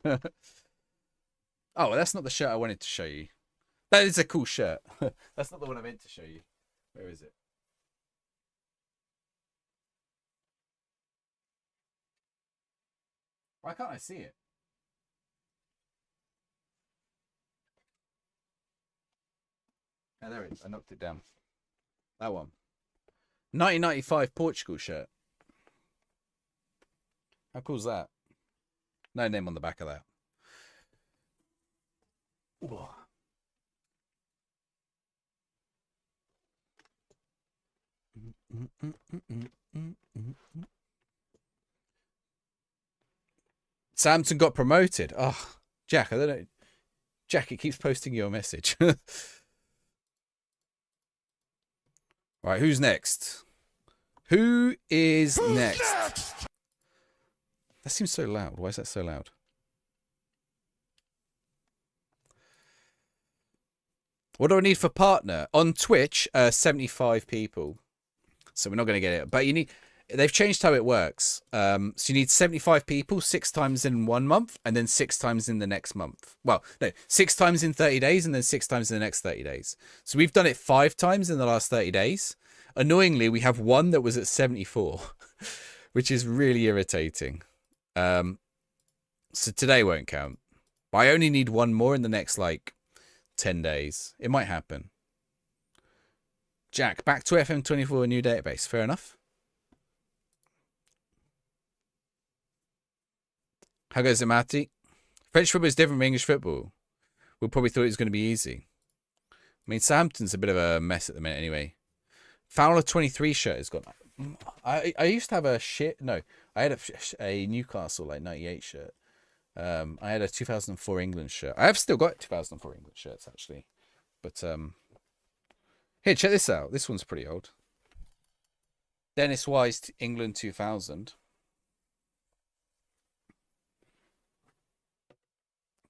minute. Oh, well, that's not the shirt I wanted to show you. That is a cool shirt. That's not the one I meant to show you. Where is it? Why can't I see it? Oh, there it is. I knocked it down. That one. 1995 Portugal shirt. How cool is that? No name on the back of that. Ooh. Samson got promoted. Oh, Jack, I don't know. Jack, it keeps posting your message. Right, who's next? Who is next? That seems so loud. Why is that so loud? What do I need for partner? On Twitch, 75 people. So we're not going to get it. But you need... They've changed how it works. So you need 75 people 6 times in 1 month and then 6 times in the next month. Well, no, 6 times in 30 days and then 6 times in the next 30 days. So we've done it 5 times in the last 30 days. Annoyingly, we have one that was at 74, which is really irritating. So today won't count. But I only need 1 more in the next, like, 10 days. It might happen. Jack, back to FM24, new database. Fair enough. How goes it, Matty? French football is different from English football. We probably thought it was going to be easy. I mean, Southampton's a bit of a mess at the minute anyway. Fowler 23 shirt has got... I used to have a shit... No, I had a Newcastle, like, 98 shirt. I had a 2004 England shirt. I have still got 2004 England shirts, actually. But, here, check this out. This one's pretty old. Dennis Wise, England 2000.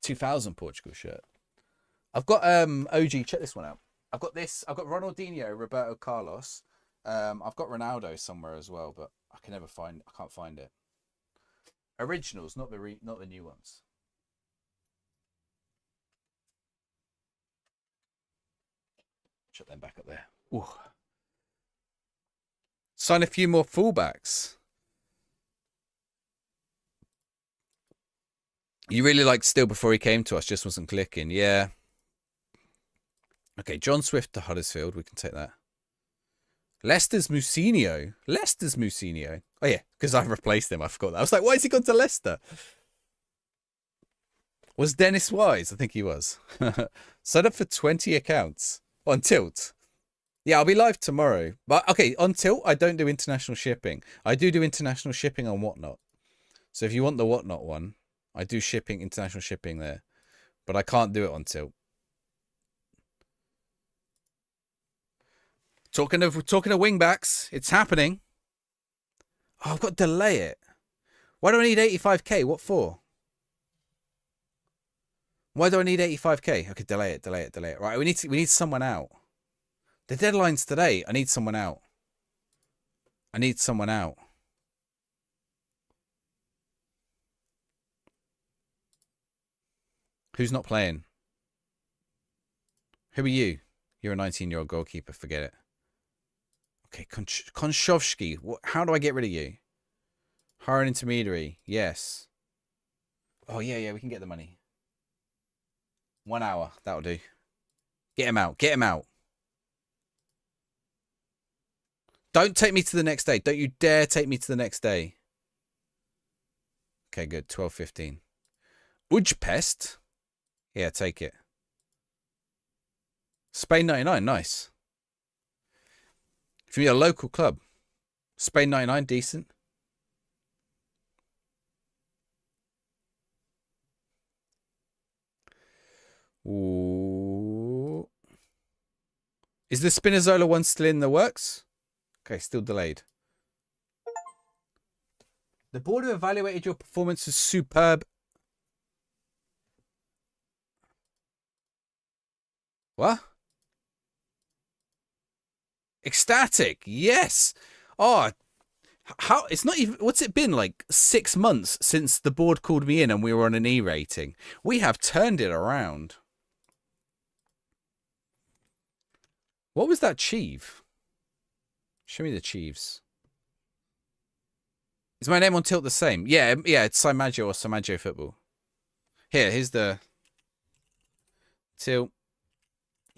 2000 Portugal shirt. I've got OG. Check this one out. I've got this. I've got Ronaldinho, Roberto Carlos. I've got Ronaldo somewhere as well, but I can never find. I can't find it. Originals, not the new ones. Shut them back up there. Ooh. Sign a few more fullbacks. You really liked Still before he came to us, just wasn't clicking. Yeah. Okay, John Swift to Huddersfield. We can take that. Leicester's Musinho. Leicester's Musinho. Oh, yeah, because I've replaced him. I forgot that. I was like, why has he gone to Leicester? Was Dennis Wise? I think he was. Set up for 20 accounts. On Tilt. Yeah, I'll be live tomorrow. But, okay, on Tilt, I don't do international shipping. I do international shipping on Whatnot. So if you want the Whatnot one... I do shipping, international shipping there, but I can't do it on Tilt. Talking of wingbacks, it's happening. Oh, I've got to delay it. Why do I need 85k? What for? Why do I need 85k? Okay, delay it. Right, we need someone out. The deadline's today. I need someone out. Who's not playing? Who are you? You're a 19-year-old goalkeeper. Forget it. Okay, Konchowski. How do I get rid of you? Hire an intermediary. Yes. Oh, yeah, we can get the money. 1 hour. That'll do. Get him out. Don't take me to the next day. Don't you dare take me to the next day. Okay, good. 12:15. Ujpest. Yeah, take it. Spain 99, nice. If you need a local club, Spain 99, decent. Ooh. Is the Spinazzola one still in the works? Okay, still delayed. The board have evaluated your performance as superb. What? Ecstatic, yes. Oh, how? It's not even. What's it been like? 6 months since the board called me in and we were on an E rating. We have turned it around. What was that Chieve? Show me the Chieves. Is my name on Tilt the same? Yeah, it's Simaggio or Simaggio Football. Here's the Tilt.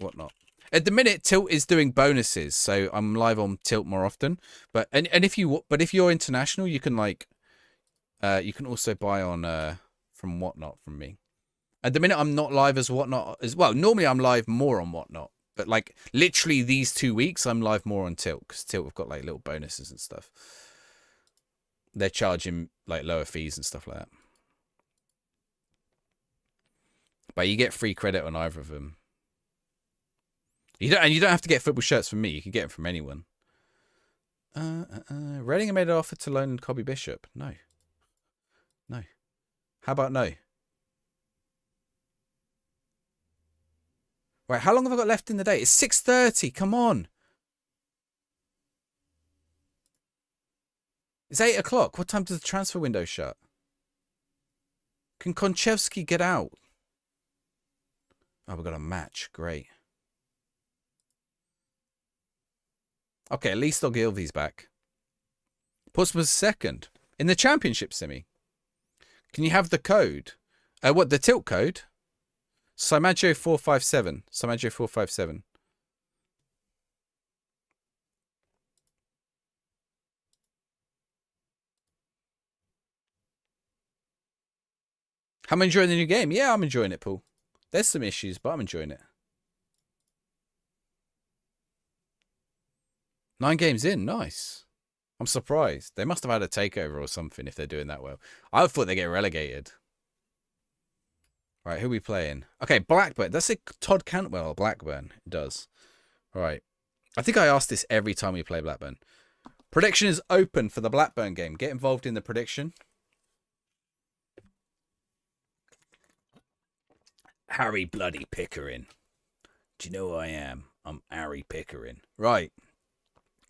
Whatnot. At the minute, Tilt is doing bonuses, so I'm live on Tilt more often. But if you're international, you can you can also buy on from Whatnot from me. At the minute, I'm not live as Whatnot as well. Normally, I'm live more on Whatnot, but like literally these 2 weeks, I'm live more on Tilt because Tilt have got like little bonuses and stuff. They're charging like lower fees and stuff like that. But you get free credit on either of them. You don't have to get football shirts from me. You can get them from anyone. Reading made an offer to loan Cobby Bishop. No. No. How about no? Right, how long have I got left in the day? It's 6:30. Come on. It's 8 o'clock. What time does the transfer window shut? Can Konchevsky get out? Oh, we've got a match. Great. Okay, at least Ogilvy's back. Portsmouth second. In the championship semi. Can you have the code? What, the tilt code? Simaggio 457. Simaggio 457. I'm enjoying the new game. Yeah, I'm enjoying it, Paul. There's some issues, but I'm enjoying it. 9 games in. Nice. I'm surprised. They must have had a takeover or something if they're doing that well. I thought they'd get relegated. All right, who are we playing? Okay, Blackburn. That's a Todd Cantwell, Blackburn. It does. All right. I think I ask this every time we play Blackburn. Prediction is open for the Blackburn game. Get involved in the prediction. Harry bloody Pickering. Do you know who I am? I'm Harry Pickering. Right.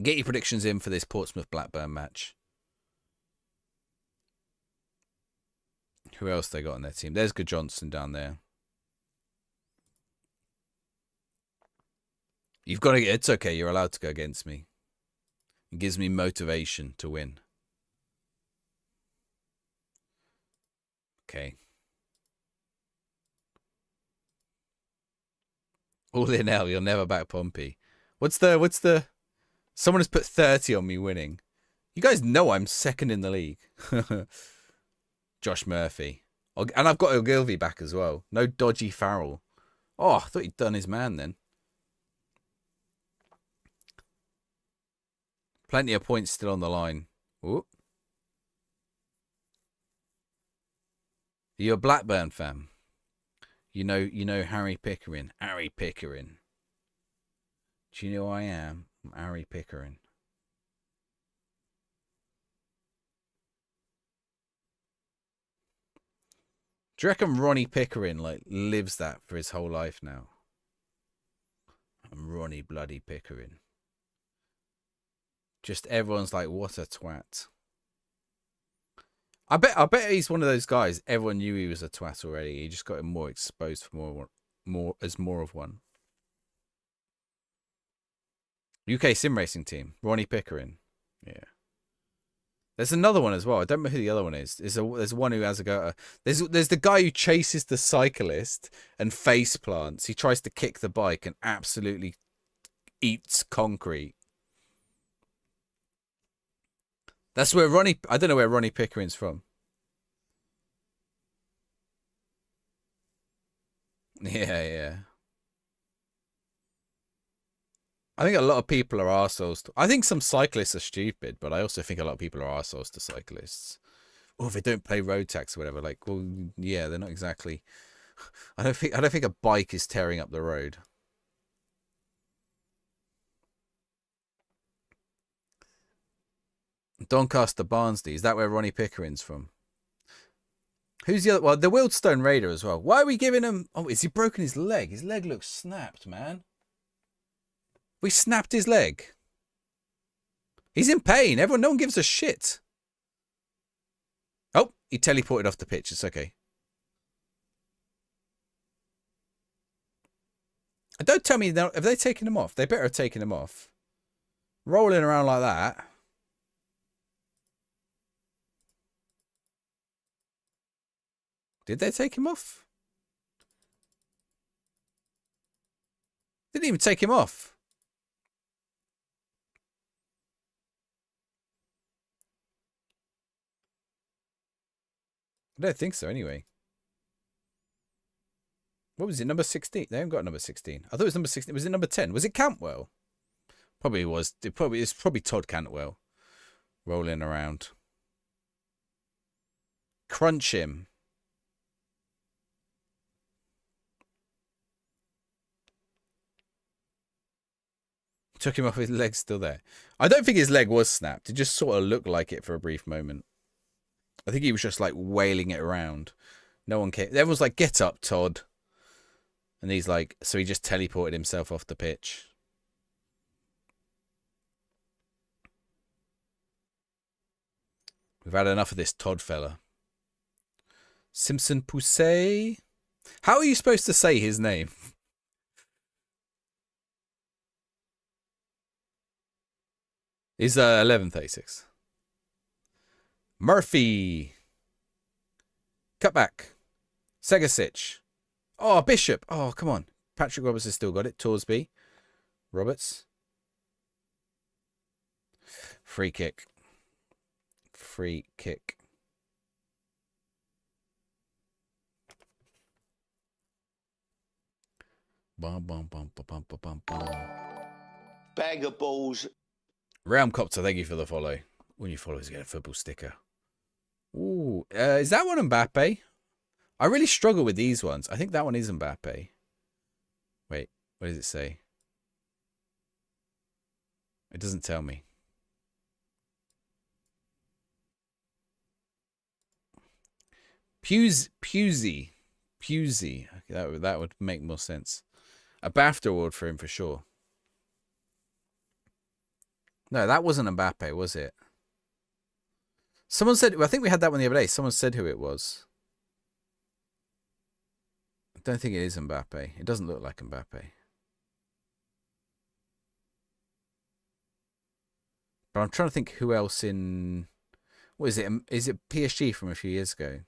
Get your predictions in for this Portsmouth-Blackburn match. Who else they got on their team? There's Good Johnson down there. You've got to get... It's okay. You're allowed to go against me. It gives me motivation to win. Okay. All in hell. You'll never back Pompey. What's the... Someone has put 30 on me winning. You guys know I'm second in the league. Josh Murphy. And I've got Ogilvy back as well. No dodgy Farrell. Oh, I thought he'd done his man then. Plenty of points still on the line. Ooh. You're a Blackburn fan. You know Harry Pickering. Harry Pickering. Do you know who I am? I'm Harry Pickering. Do you reckon Ronnie Pickering lives that for his whole life now? I'm Ronnie bloody Pickering. Just everyone's like, what a twat. I bet he's one of those guys. Everyone knew he was a twat already. He just got him more exposed for more of one. UK sim racing team, Ronnie Pickering. Yeah. There's another one as well. I don't know who the other one is. There's one who has a go. There's the guy who chases the cyclist and face plants. He tries to kick the bike and absolutely eats concrete. That's where Ronnie... I don't know where Ronnie Pickering's from. Yeah. I think a lot of people are arseholes. I think some cyclists are stupid, but I also think a lot of people are arseholes to cyclists. Or if they don't pay road tax or whatever, like, well, yeah, they're not exactly... I don't think a bike is tearing up the road. Doncaster Barnsley. Is that where Ronnie Pickering's from? Who's the other? Well, the Wildstone Raider as well. Why are we giving him... Oh, is he broken his leg? His leg looks snapped, man. We snapped his leg. He's in pain. No one gives a shit. Oh, he teleported off the pitch. It's okay. Don't tell me, have they taken him off? They better have taken him off. Rolling around like that. Did they take him off? Didn't even take him off. I don't think so, anyway. What was it? Number 16? They haven't got number 16. I thought it was number 16. Was it number 10? Was it Cantwell? Probably was. It's probably Todd Cantwell rolling around. Crunch him. Took him off, his leg's still there. I don't think his leg was snapped. It just sort of looked like it for a brief moment. I think he was just like wailing it around. No one came. Everyone's like, get up, Todd. And he's like, so he just teleported himself off the pitch. We've had enough of this Todd fella. Simpson Poussey. How are you supposed to say his name? He's 11:36. Murphy. Cutback. Segasic. Oh, Bishop. Oh, come on. Patrick Roberts has still got it. Torsby. Roberts. Free kick. Free kick. Bum, bum, bum, bum, bum, bum, bum. Bag of balls. Realm Copter, thank you for the follow. When you follow, you get a football sticker. Ooh, is that one Mbappe? I really struggle with these ones. I think that one is Mbappe. Wait, what does it say? It doesn't tell me. Pusey. Okay, that would make more sense. A BAFTA award for him for sure. No, that wasn't Mbappe, was it? Someone said, I think we had that one the other day. Someone said who it was. I don't think it is Mbappe. It doesn't look like Mbappe. But I'm trying to think who else in... What is it? Is it PSG from a few years ago?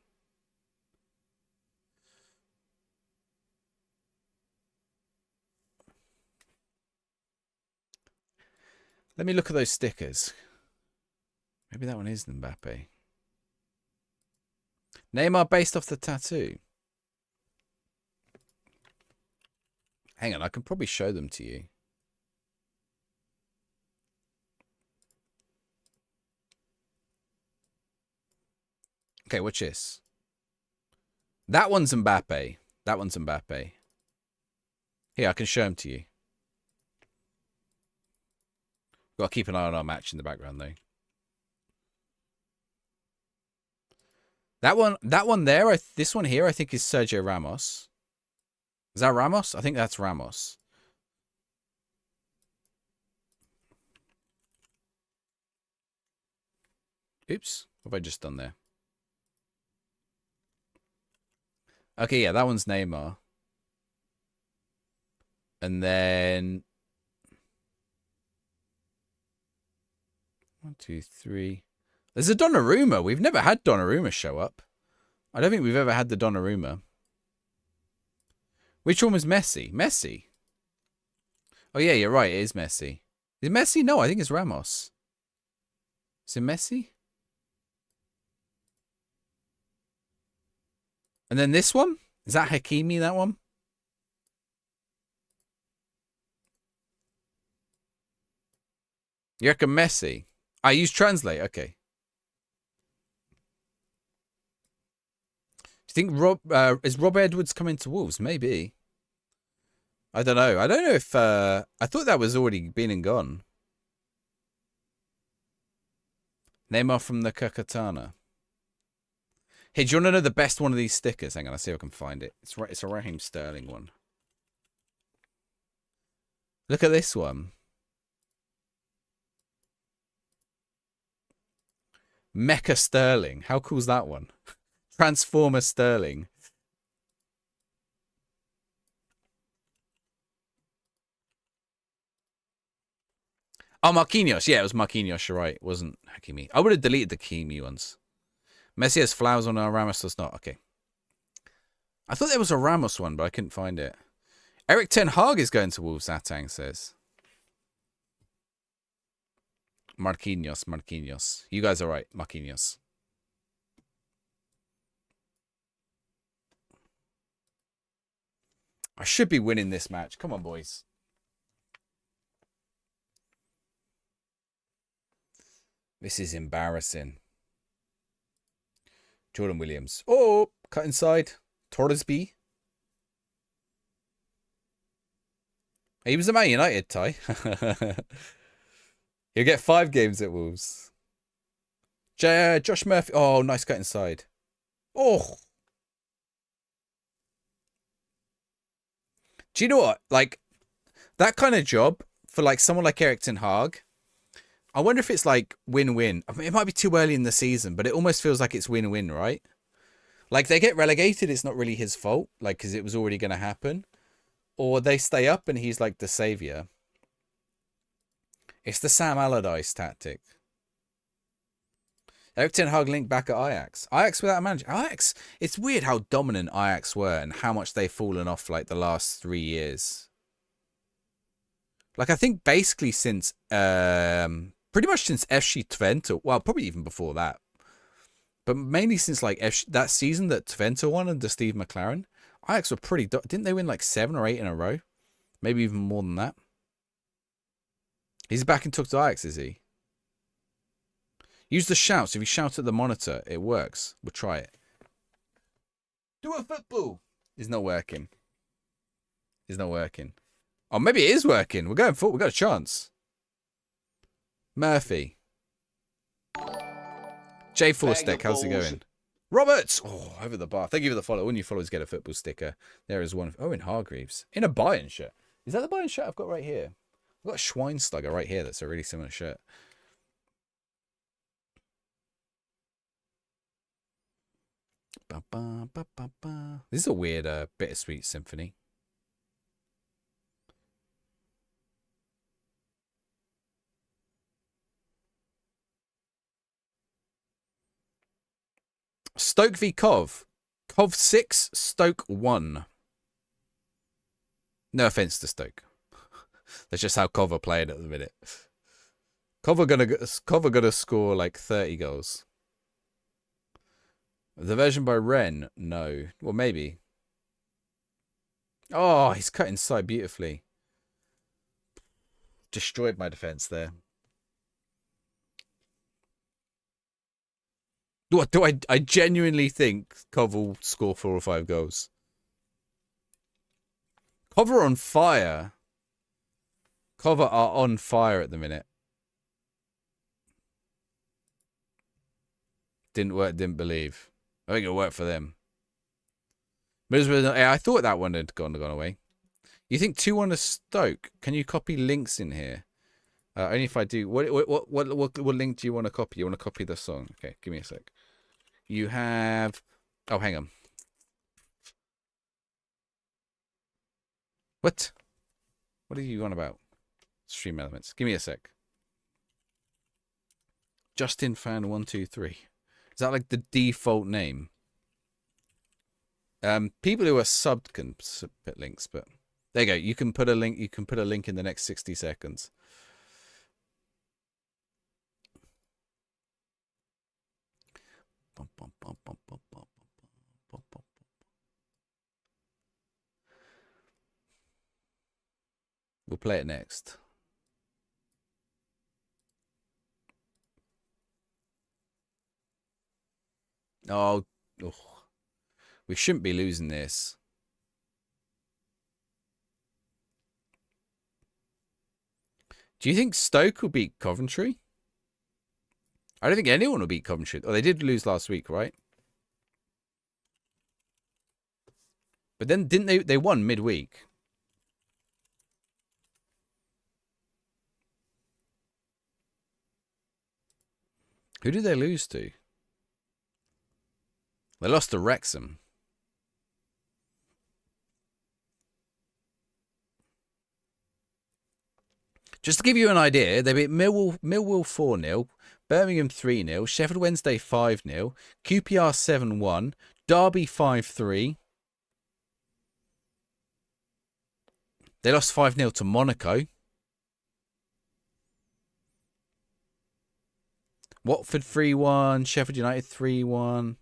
Let me look at those stickers. Maybe that one is Mbappe. Neymar based off the tattoo. Hang on, I can probably show them to you. Okay, watch this. That one's Mbappe. That one's Mbappe. Here, I can show them to you. Got to keep an eye on our match in the background, though. That one there, this one here, I think is Sergio Ramos. Is that Ramos? I think that's Ramos. Oops, what have I just done there? Okay, yeah, that one's Neymar. And then 1, 2, 3. There's a Donnarumma. We've never had Donnarumma show up. I don't think we've ever had the Donnarumma. Which one was Messi? Messi. Oh, yeah, you're right. It is Messi. Is it Messi? No, I think it's Ramos. Is it Messi? And then this one? Is that Hakimi, that one? You reckon Messi? I use Translate. Okay. Do you think is Rob Edwards coming to Wolves? Maybe. I don't know. I don't know if I thought that was already been and gone. Neymar from the Kakatana. Hey, do you want to know the best one of these stickers? Hang on, I'll see if I can find it. It's a Raheem Sterling one. Look at this one. Mecha Sterling. How cool is that one? Transformer Sterling. Oh, Marquinhos. Yeah, it was Marquinhos. You're right. It wasn't Hakimi. I would have deleted the Hakimi ones. Messi has flowers on our Ramos does not. Okay. I thought there was a Ramos one, but I couldn't find it. Eric Ten Hag is going to Wolves, Atang says. Marquinhos. You guys are right, Marquinhos. I should be winning this match. Come on, boys. This is embarrassing. Jordan Williams. Oh, cut inside. Torsby. He was a Man United tie. He'll get 5 games at Wolves. Josh Murphy. Oh, nice cut inside. Oh. Do you know what? Like, that kind of job for like someone like Erik ten Hag, I wonder if it's like win-win. I mean, it might be too early in the season, but it almost feels like it's win-win, right? Like, they get relegated, it's not really his fault, like, because it was already going to happen. Or they stay up and he's like the saviour. It's the Sam Allardyce tactic. Erik ten Hag linked back at Ajax. Ajax without a manager. Ajax, it's weird how dominant Ajax were and how much they've fallen off like the last 3 years. Like, I think basically since, pretty much since FC Twente, well, probably even before that. But mainly since like that season that Twente won under Steve McLaren, Ajax were pretty, didn't they win like 7 or 8 in a row? Maybe even more than that. He's back and talk to Ajax, is he? Use the shouts. If you shout at the monitor, it works. We'll try it. Do a football. It's not working. It's not working. Oh, maybe it is working. We're going for. We've got a chance. Murphy. J4 Stick. How's it going? Roberts. Oh, over the bar. Thank you for the follow. All new followers get a football sticker. There is one. Oh, in Hargreaves. In a Bayern shirt. Is that the Bayern shirt I've got right here? I've got a Schweinsteiger right here. That's a really similar shirt. Ba, ba, ba, ba, ba. This is a weird bittersweet symphony. Stoke v Cov. Cov 6, Stoke 1. No offense to Stoke. That's just how Cov are playing at the minute. Cov are gonna score like 30 goals. The version by Ren? No. Well, maybe. Oh, he's cut inside beautifully. Destroyed my defense there. Do I genuinely think Cov will score 4 or 5 goals? Cov are on fire. Cov are on fire at the minute. Didn't work, didn't believe. I think it'll work for them. I thought that one had gone away. You think 2-1 to Stoke? Can you copy links in here? Only if I do. What link do you want to copy? You want to copy the song? Okay, give me a sec. You have. Oh, hang on. What? What are you on about? Stream elements. Give me a sec. Justin Fan 123. Is that like the default name? People who are subbed can submit links, but there you go. You can put a link. You can put a link in the next 60 seconds. We'll play it next. Oh, we shouldn't be losing this. Do you think Stoke will beat Coventry? I don't think anyone will beat Coventry. Oh, they did lose last week, right? But then didn't they? They won midweek. Who did they lose to? They lost to Wrexham. Just to give you an idea, they beat Millwall 4-0, Birmingham 3-0, Sheffield Wednesday 5-0, QPR 7-1, Derby 5-3. They lost 5-0 to Monaco. Watford 3-1. Sheffield United 3-1.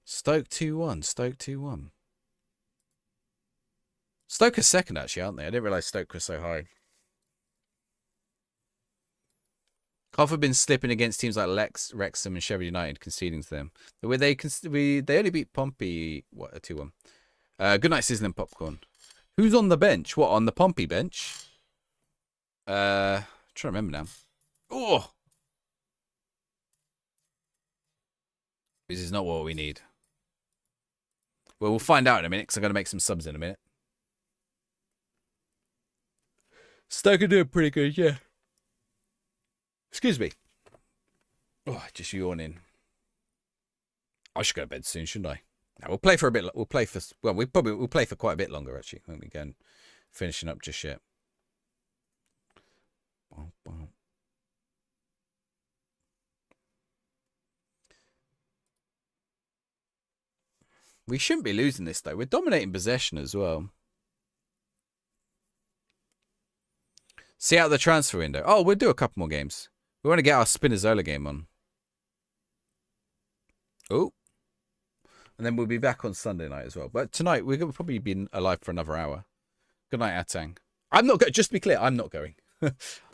Stoke 2-1. Stoke 2-1. Stoke are second, actually, aren't they? I didn't realise Stoke was so high. Cardiff have been slipping against teams like Wrexham and Sheffield United, conceding to them. Where they only beat Pompey, what, a 2-1. Good night, Sizzling Popcorn. Who's on the bench? What, on the Pompey bench? Trying to remember now. Oh! This is not what we need. Well, we'll find out in a minute, because I'm going to make some subs in a minute. Stoke are doing pretty good, yeah. Excuse me. Oh, just yawning. I should go to bed soon, shouldn't I? No, we'll play for a bit. We'll play for. Well, we'll play for quite a bit longer, actually. Won't we go and finishing up just yet? We shouldn't be losing this though. We're dominating possession as well. See out the transfer window. Oh, we'll do a couple more games. We want to get our Spinazzola game on. Oh. And then we'll be back on Sunday night as well. But tonight, we're going to probably be alive for another hour. Good night, Atang. I'm not going. Just to be clear, I'm not going.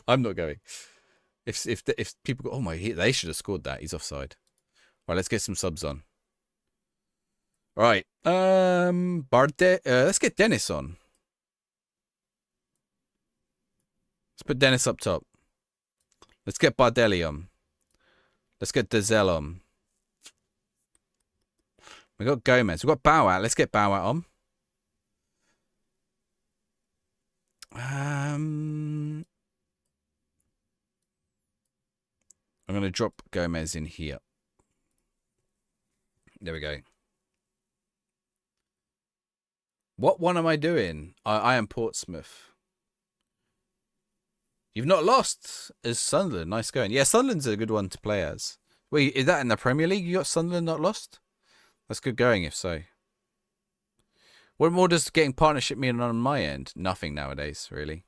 I'm not going. If people go, oh my, they should have scored that. He's offside. Right, let's get some subs on. All right. Let's get Dennis on. Let's put Dennis up top. Let's get Bardelli on. Let's get Dezel on. We got Gomez. We got Bauer. Let's get Bauer on. I'm going to drop Gomez in here. There we go. What one am I doing? I am Portsmouth. You've not lost as Sunderland. Nice going. Yeah, Sunderland's a good one to play as. Wait, is that in the Premier League? You got Sunderland not lost? That's good going, if so. What more does getting partnership mean on my end? Nothing nowadays, really.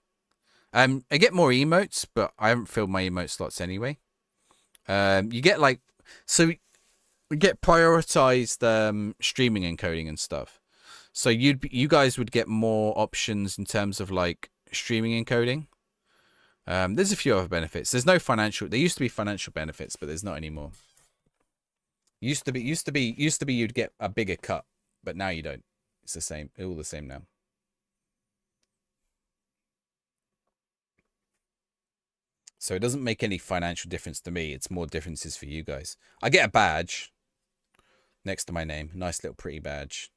I get more emotes, but I haven't filled my emote slots anyway. You get like... So we get prioritized streaming encoding and stuff. So you guys would get more options in terms of like streaming encoding. There's a few other benefits. There's no financial. There used to be financial benefits, but there's not anymore. Used to be you'd get a bigger cut, but now you don't. It's the same. All the same now. So it doesn't make any financial difference to me. It's more differences for you guys. I get a badge next to my name. Nice little pretty badge.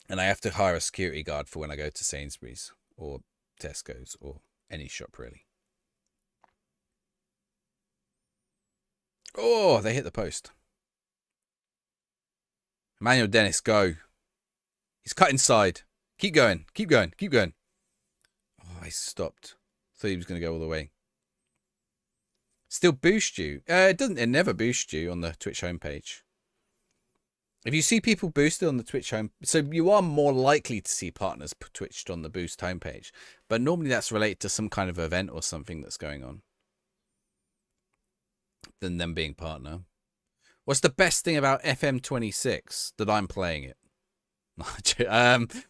And I have to hire a security guard for when I go to Sainsbury's or Tesco's or any shop, really. Oh, they hit the post. Emmanuel Dennis, go. He's cut inside. Keep going. Keep going. Keep going. Oh, he stopped. Thought he was going to go all the way. Still boost you. It doesn't. It never boosts you on the Twitch homepage. If you see people boosted on the Twitch home, so you are more likely to see partners twitched on the boost homepage, but normally that's related to some kind of event or something that's going on than them being partner. What's the best thing about FM26 that I'm playing it?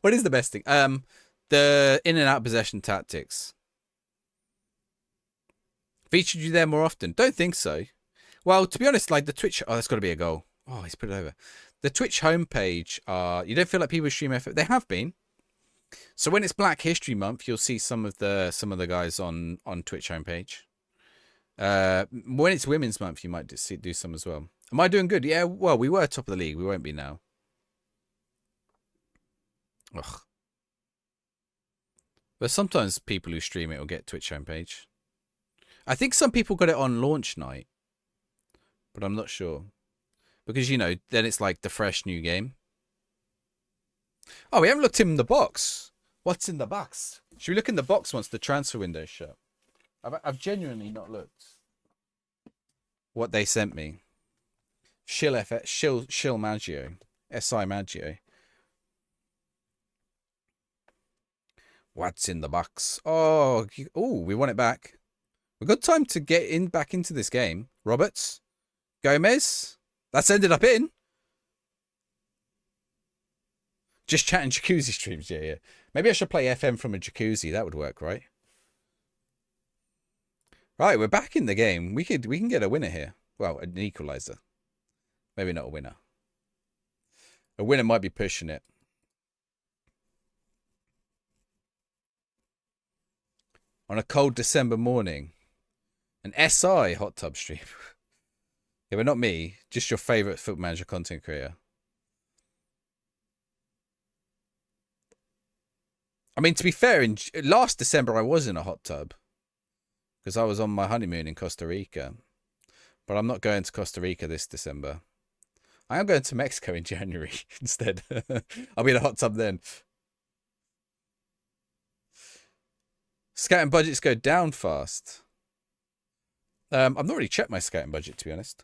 What is the best thing? The in and out possession tactics. Featured you there more often? Don't think so. Well, to be honest, like the Twitch. Oh, that's got to be a goal. Oh, he's put it over. The Twitch homepage, you don't feel like people stream effort. They have been. So when it's Black History Month, you'll see some of the guys on Twitch homepage. When it's Women's Month, you might do some as well. Am I doing good? Yeah, well, we were top of the league. We won't be now. Ugh. But sometimes people who stream it will get Twitch homepage. I think some people got it on launch night, but I'm not sure. Because, you know, then it's like the fresh new game. Oh, we haven't looked in the box. What's in the box? Should we look in the box once the transfer window's shut? I've genuinely not looked. What they sent me. Shill Maggio. SI Maggio. What's in the box? Oh, we want it back. We've got time to get in back into this game. Roberts, Gomez. That's ended up in. Just chatting jacuzzi streams. Yeah. Maybe I should play FM from a jacuzzi. That would work, right? Right, we're back in the game. We can get a winner here. Well, an equalizer. Maybe not a winner. A winner might be pushing it. On a cold December morning. An SI hot tub stream. Yeah, but not me. Just your favourite Football Manager content creator. I mean, to be fair, in last December I was in a hot tub. Because I was on my honeymoon in Costa Rica. But I'm not going to Costa Rica this December. I am going to Mexico in January instead. I'll be in a hot tub then. Scouting budgets go down fast. I've not really checked my scouting budget, to be honest.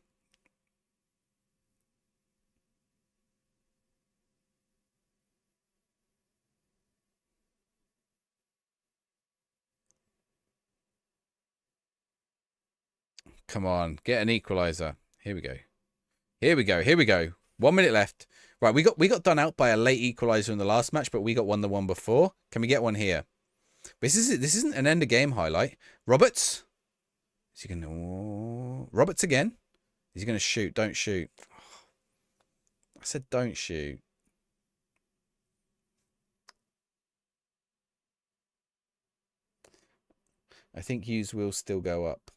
Come on, get an equalizer. Here we go. Here we go. Here we go. 1 minute left. Right, we got done out by a late equalizer in the last match, but we got the one before. Can we get one here? This isn't an end of game highlight. Roberts. Is he gonna? Oh, Roberts again. Is he gonna shoot? Don't shoot. I said don't shoot. I think Hughes will still go up.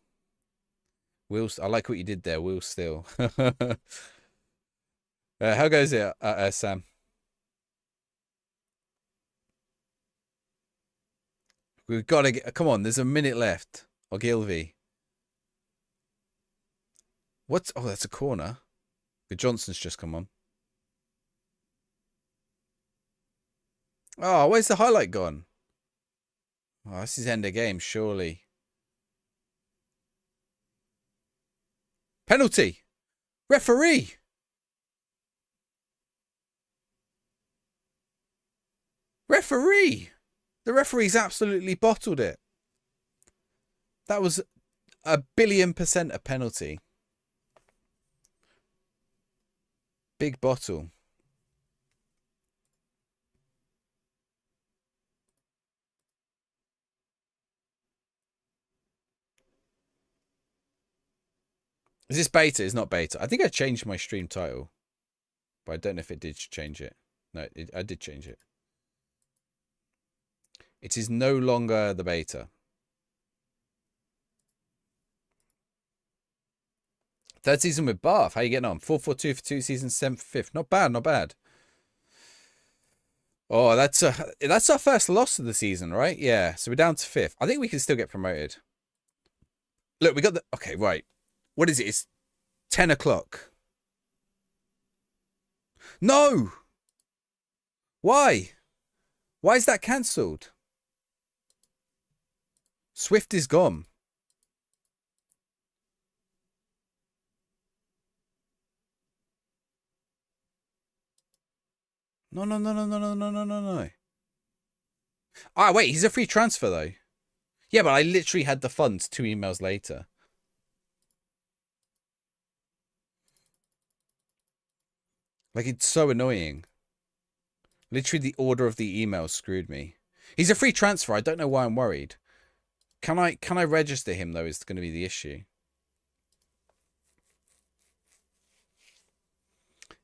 I like what you did there. Will still. How goes it, Sam? We've got to get. Come on, there's a minute left. Ogilvy. What's? Oh, that's a corner. But Johnson's just come on. Oh, where's the highlight gone? Oh, this is end of game, surely. Penalty. Referee. Referee. The referee's absolutely bottled it. That was 1,000,000,000% a penalty. Big bottle. Is this beta? It's not beta. I think I changed my stream title. But I don't know if it did change it. No, I did change it. It is no longer the beta. Third season with Bath. How you getting on? 4-4-2 for 2 seasons, 7th for 5th. Not bad, not bad. Oh, that's our first loss of the season, right? Yeah, so we're down to 5th. I think we can still get promoted. Look, we got the... Okay, right. What is it? It's 10 o'clock. No! Why? Why is that cancelled? Swift is gone. No. Ah, wait, he's a free transfer, though. Yeah, but I literally had the funds 2 emails later. Like, it's so annoying. Literally, the order of the emails screwed me. He's a free transfer. I don't know why I'm worried. Can I register him, though, is going to be the issue.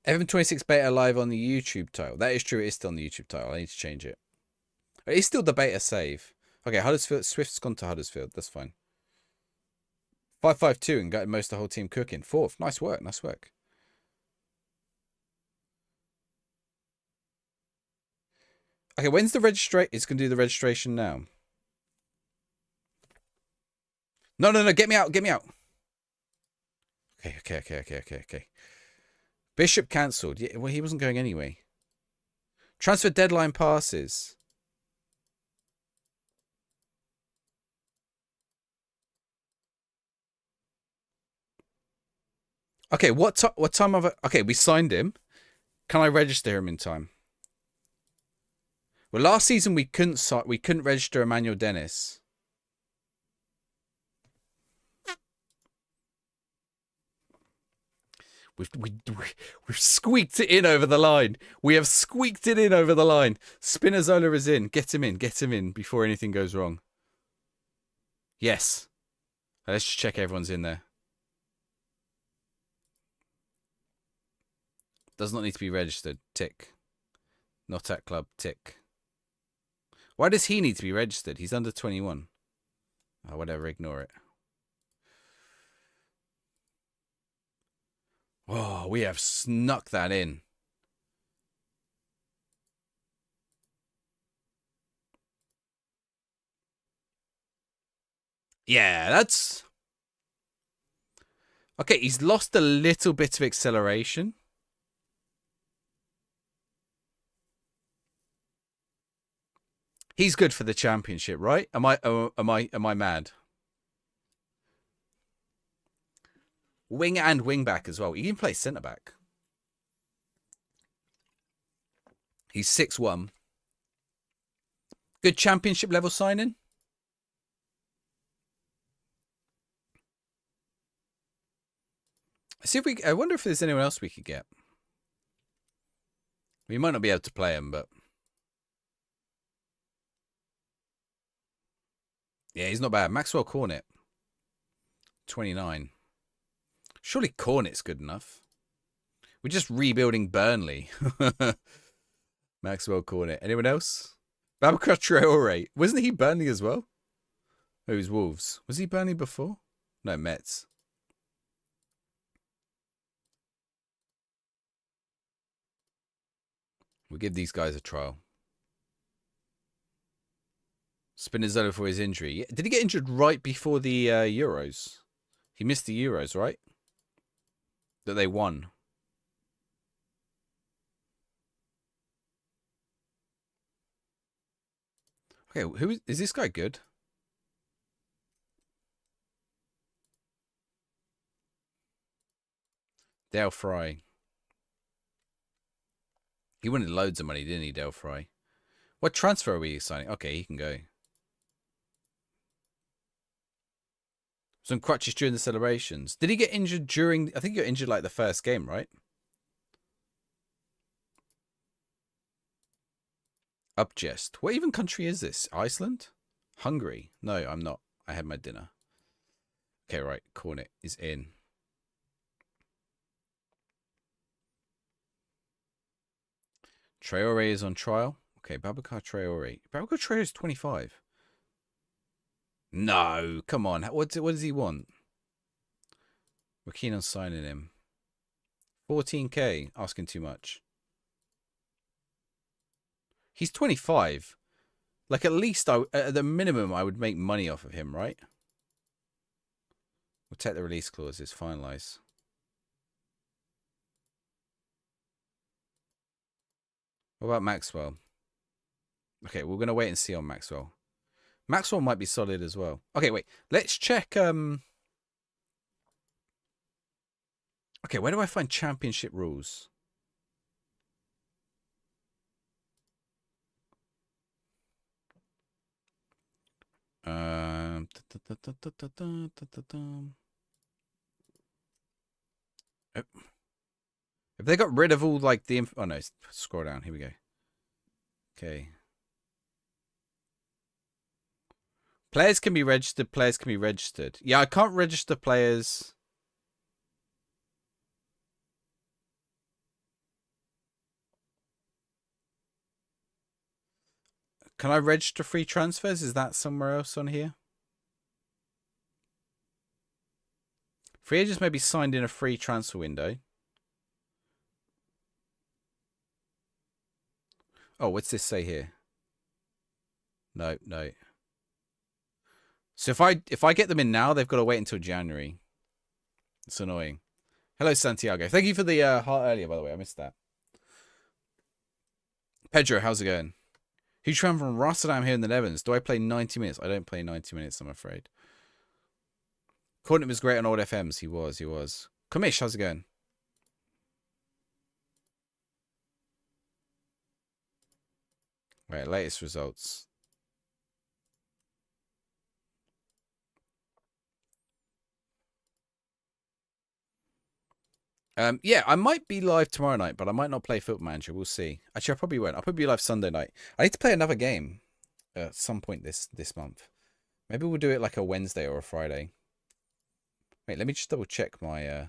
FM26 beta live on the YouTube title. That is true. It is still on the YouTube title. I need to change it. It's still the beta save. Okay, Huddersfield. Swift's gone to Huddersfield. That's fine. 5-5-2 and got most of the whole team cooking. 4th. Nice work. Nice work. Okay, when's the registration? It's going to do the registration now. No. Get me out. Get me out. Okay. Bishop cancelled. Yeah, well, he wasn't going anyway. Transfer deadline passes. Okay, what time of... Okay, we signed him. Can I register him in time? Well, last season we couldn't register Emmanuel Dennis. We've squeaked it in over the line. We have squeaked it in over the line. Spinazzola is in. Get him in. Get him in before anything goes wrong. Yes. Let's just check everyone's in there. Does not need to be registered. Tick. Not at club. Tick. Why does he need to be registered? He's under 21. Oh, whatever. Ignore it. Oh, we have snuck that in. Yeah, that's... Okay, he's lost a little bit of acceleration. He's good for the championship, right? Am I mad? Wing and wing back as well. He can play centre back. He's 6'1". Good championship level signing. See if we. I wonder if there's anyone else we could get. We might not be able to play him, but yeah, he's not bad. Maxwell Cornet, 29. Surely Cornet's good enough. We're just rebuilding Burnley. Maxwell Cornet. Anyone else? Babacar Traore. Wasn't he Burnley as well? Oh, he was Wolves. Was he Burnley before? No, Mets. We'll give these guys a trial. Spinazzola for his injury. Did he get injured right before the Euros? He missed the Euros, right? That they won. Okay, who is this guy good? Dale Fry. He wanted loads of money, didn't he, Dale Fry? What transfer are we signing? Okay, he can go. Some crutches during the celebrations. Did he get injured during... I think he got injured like the first game, right? Upjest. What even country is this? Iceland? Hungary? No, I'm not. I had my dinner. Okay, right. Cornet is in. Traore is on trial. Okay, Babacar Traore. Babacar Traore is 25. No, come on. What does he want? We're keen on signing him. 14k. Asking too much. He's 25. Like, at least, at the minimum, I would make money off of him, right? We'll take the release clauses. Finalize. What about Maxwell? Okay, we're going to wait and see on Maxwell. Maxwell might be solid as well. Okay, wait. Let's check... Okay, where do I find championship rules? Have they got rid of all, like, the... Oh, no. Scroll down. Here we go. Okay. Players can be registered. Players can be registered. Yeah, I can't register players. Can I register free transfers? Is that somewhere else on here? Free agents may be signed in a free transfer window. Oh, what's this say here? No, no. So if I get them in now, they've got to wait until January. It's annoying. Hello, Santiago. Thank you for the heart earlier, by the way. I missed that. Pedro, how's it going? Who traveled from Rotterdam here in the Netherlands? Do I play 90 minutes? I don't play 90 minutes, I'm afraid. Courtney was great on old FMs. He was. Kamish, how's it going? Right, latest results. Yeah, I might be live tomorrow night, but I might not play Football Manager. We'll see. Actually, I probably won't. I'll probably be live Sunday night. I need to play another game at some point this month. Maybe we'll do it like a Wednesday or a Friday. Wait, let me just double check my.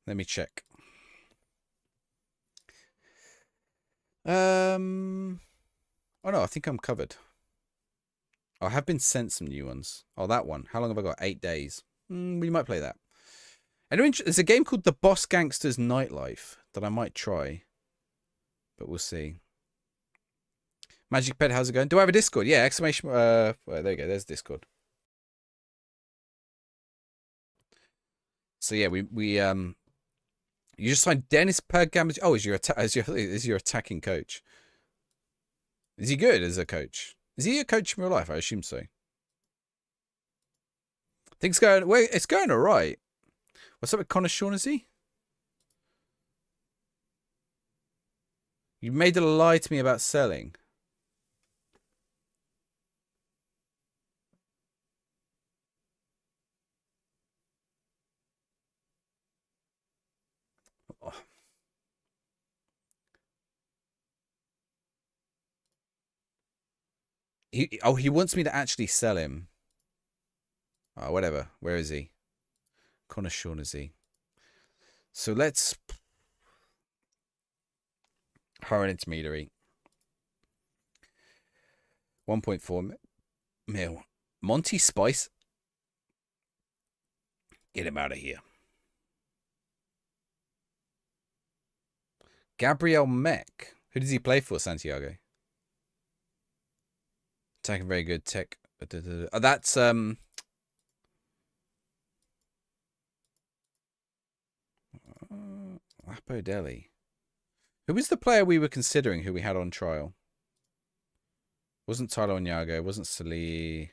Let me check. Oh no, I think I'm covered. Oh, I have been sent some new ones. Oh, that one. How long have I got? 8 days. We might play that. Anyway, there's a game called The Boss Gangsters Nightlife that I might try. But we'll see. Magic Pet, how's it going? Do I have a Discord? Yeah, exclamation. Well, there you go. There's Discord. So yeah, you just signed Dennis Pergam. Oh, is your attacking coach? Is he good as a coach? Is he a coach in real life? I assume so. Things going. Well, it's going all right. What's up with Connor Shaughnessy? You made a lie to me about selling. Oh. He wants me to actually sell him. Oh, whatever. Where is he? Connor Shaughnessy. So let's hire an intermediary. 1.4 mil. Monty Spice. Get him out of here. Gabriel Mech. Who does he play for, Santiago? Attacking very good. Tech. Oh, that's Lapo Deli. Who was the player we were considering who we had on trial? Wasn't Tyler Onyago. Wasn't Salih.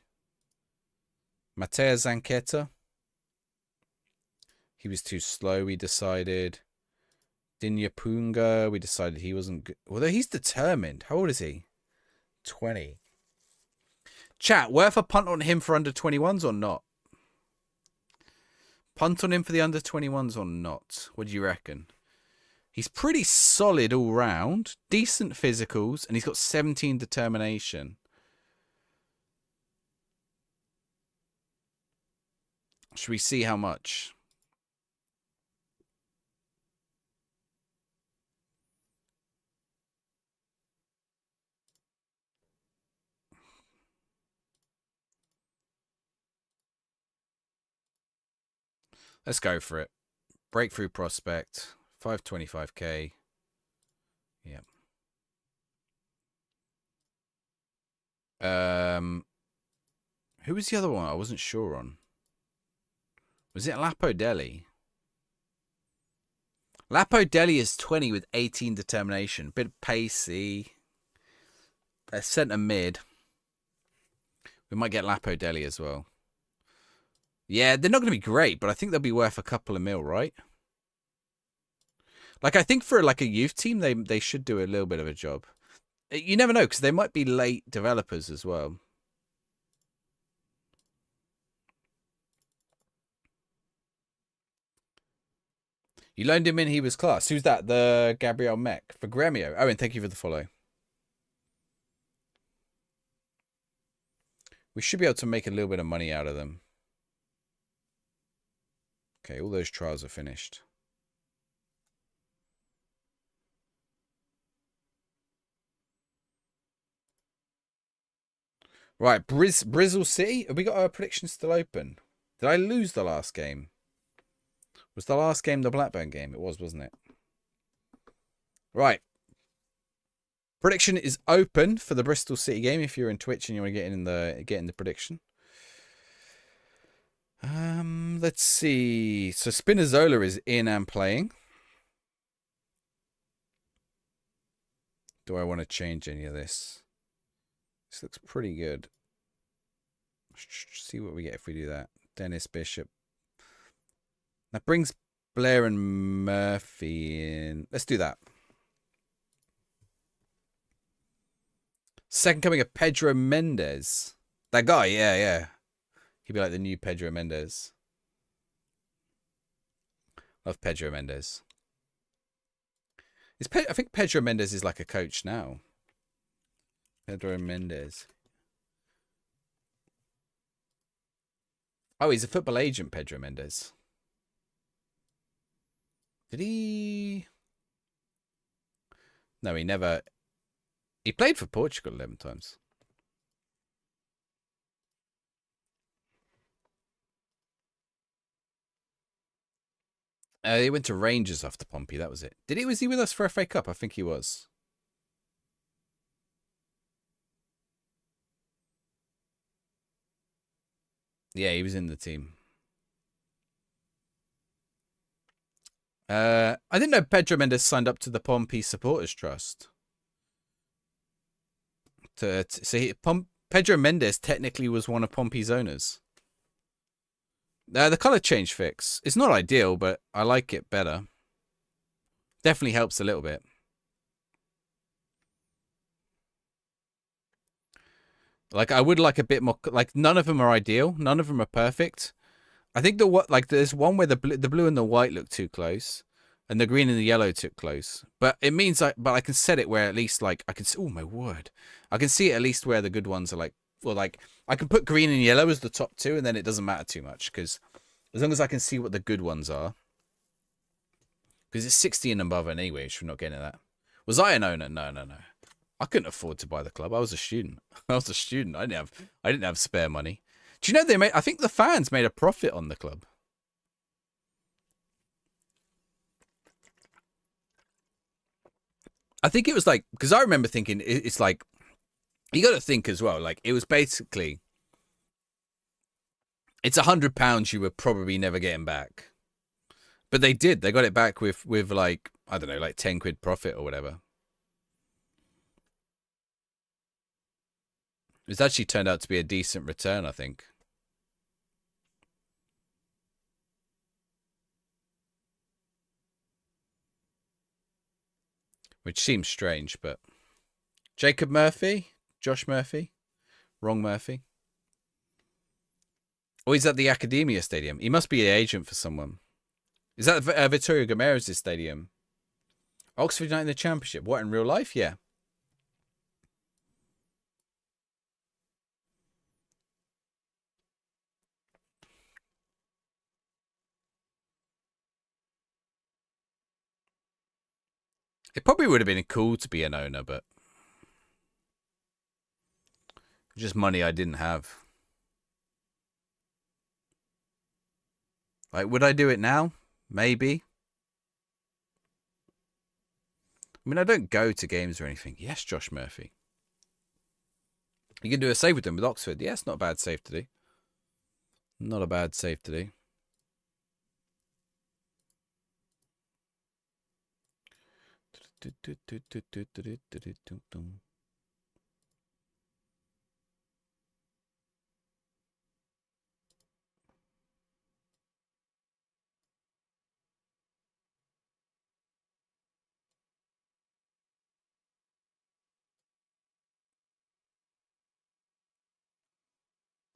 Matea Zanqueta. He was too slow, we decided. Dinya Punga, we decided he wasn't good. Although he's determined. How old is he? 20. Chat, worth a punt on him for under 21s or not? Punt on him for the under 21s or not? What do you reckon? He's pretty solid all round. Decent physicals. And he's got 17 determination. Should we see how much? Let's go for it. Breakthrough prospect. 525k. Yeah. Who was the other one? I wasn't sure on. Was it Lapo Deli? Lapo Deli is 20 with 18 determination. Bit pacey. A centre mid. We might get Lapo Deli as well. Yeah, they're not going to be great, but I think they'll be worth a couple of mil, right? Like, I think for like a youth team, they should do a little bit of a job. You never know, because they might be late developers as well. You loaned him in, he was class. Who's that? The Gabriel Mech for Gremio. Oh, and thank you for the follow. We should be able to make a little bit of money out of them. Okay, all those trials are finished. Right, Brizzle City. Have we got our predictions still open? Did I lose the last game? Was the last game the Blackburn game? It was, wasn't it? Right. Prediction is open for the Bristol City game. If you're in Twitch and you want to get in the prediction. Let's see. So Spinazzola is in and playing. Do I want to change any of this? This looks pretty good. Let's see what we get if we do that. Dennis Bishop. That brings Blair and Murphy in. Let's do that. Second coming of Pedro Mendes. That guy, yeah. He'd be like the new Pedro Mendes. Love Pedro Mendes. I think Pedro Mendes is like a coach now. Pedro Mendes. Oh, he's a football agent, Pedro Mendes. Did he? No, he never. He played for Portugal 11 times. He went to Rangers after Pompey. That was it. Was he with us for FA Cup? I think he was. Yeah, he was in the team. I didn't know Pedro Mendes signed up to the Pompey Supporters Trust. Pedro Mendes technically was one of Pompey's owners. The colour change fix. It's not ideal, but I like it better. Definitely helps a little bit. Like, I would like a bit more. Like, none of them are ideal. None of them are perfect. I think there's one where the blue and the white look too close, and the green and the yellow too close. But it means but I can set it where at least like I can. Oh my word! I can see at least where the good ones are like. Well, like I can put green and yellow as the top two, and then it doesn't matter too much because as long as I can see what the good ones are. Because it's 60 and above anyway, which we're not getting that. Was I an owner? No. I couldn't afford to buy the club. I was a student. I didn't have spare money. Do you know I think the fans made a profit on the club. I think it was like, because I remember thinking it's like, you got to think as well, like it was basically, it's £100 you were probably never getting back. But they did. They got it back with like, I don't know, like 10 quid profit or whatever. It's actually turned out to be a decent return, I think. Which seems strange, but... Jacob Murphy? Josh Murphy? Wrong Murphy? Oh, he's at the Academia Stadium. He must be an agent for someone. Is that Vittorio Gomes' stadium? Oxford United in the Championship. What, in real life? Yeah. It probably would have been cool to be an owner, but... just money I didn't have. Like, would I do it now? Maybe. I mean, I don't go to games or anything. Yes, Josh Murphy. You can do a save with them with Oxford. Yeah, it's not a bad save to do. Not a bad save to do.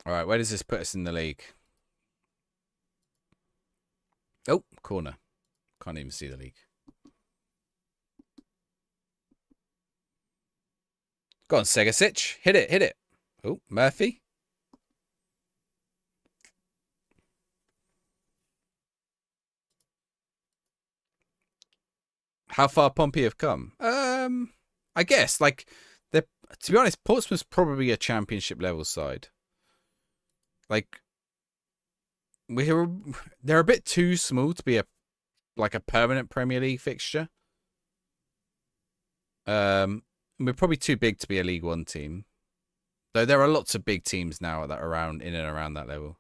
All right, where does this put us in the league? Oh, corner. Can't even see the league. Go on, Segasic. Hit it. Oh, Murphy. How far Pompey have come? I guess, like, to be honest, Portsmouth's probably a championship level side. Like, they're a bit too small to be a permanent Premier League fixture. We're probably too big to be a League One team. Though there are lots of big teams now that are in and around that level.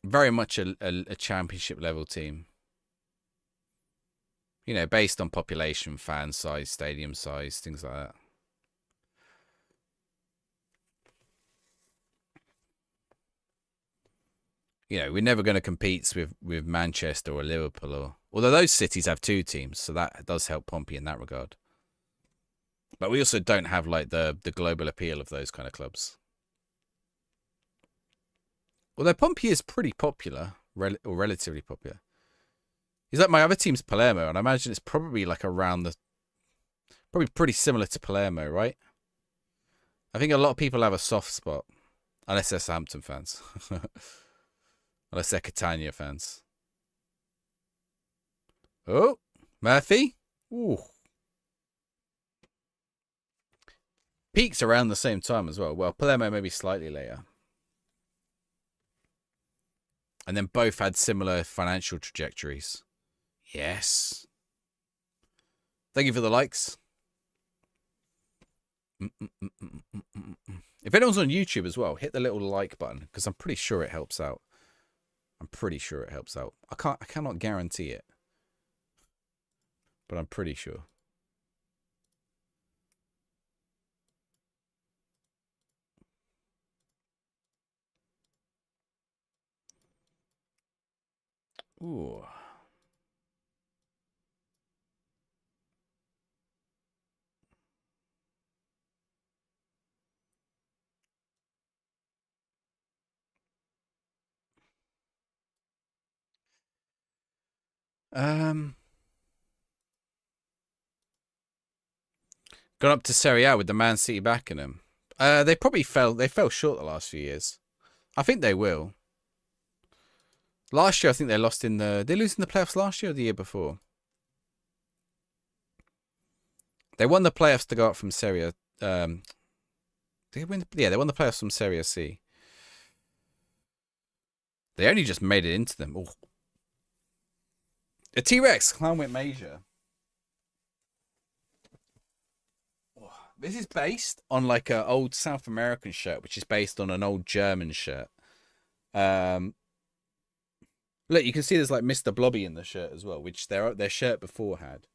Very much a championship level team. You know, based on population, fan size, stadium size, things like that. You know, we're never going to compete with Manchester or Liverpool, although those cities have two teams, so that does help Pompey in that regard. But we also don't have like the global appeal of those kind of clubs. Although Pompey is pretty popular, or relatively popular. He's like my other team's Palermo, and I imagine it's probably like around the, probably pretty similar to Palermo, right? I think a lot of people have a soft spot, unless they're Southampton fans, unless they're Catania fans. Oh, Murphy. Ooh. Peaks around the same time as well. Well, Palermo maybe slightly later. And then both had similar financial trajectories. Yes. Thank you for the likes. If anyone's on YouTube as well, hit the little like button because I'm pretty sure it helps out. I'm pretty sure it helps out. I cannot guarantee it, but I'm pretty sure. Ooh. Gone up to Serie A with the Man City backing them. They probably fell. They fell short the last few years. I think they will. Last year, I think they lost in the. They lose in the playoffs last year or the year before. They won the playoffs to go up from Serie A. Did they win? Yeah, they won the playoffs from Serie C. They only just made it into them. Ooh. A T-Rex clown went major. This is based on like an old South American shirt, which is based on an old German shirt. Look, you can see there's like Mr. Blobby in the shirt as well, which their shirt before had.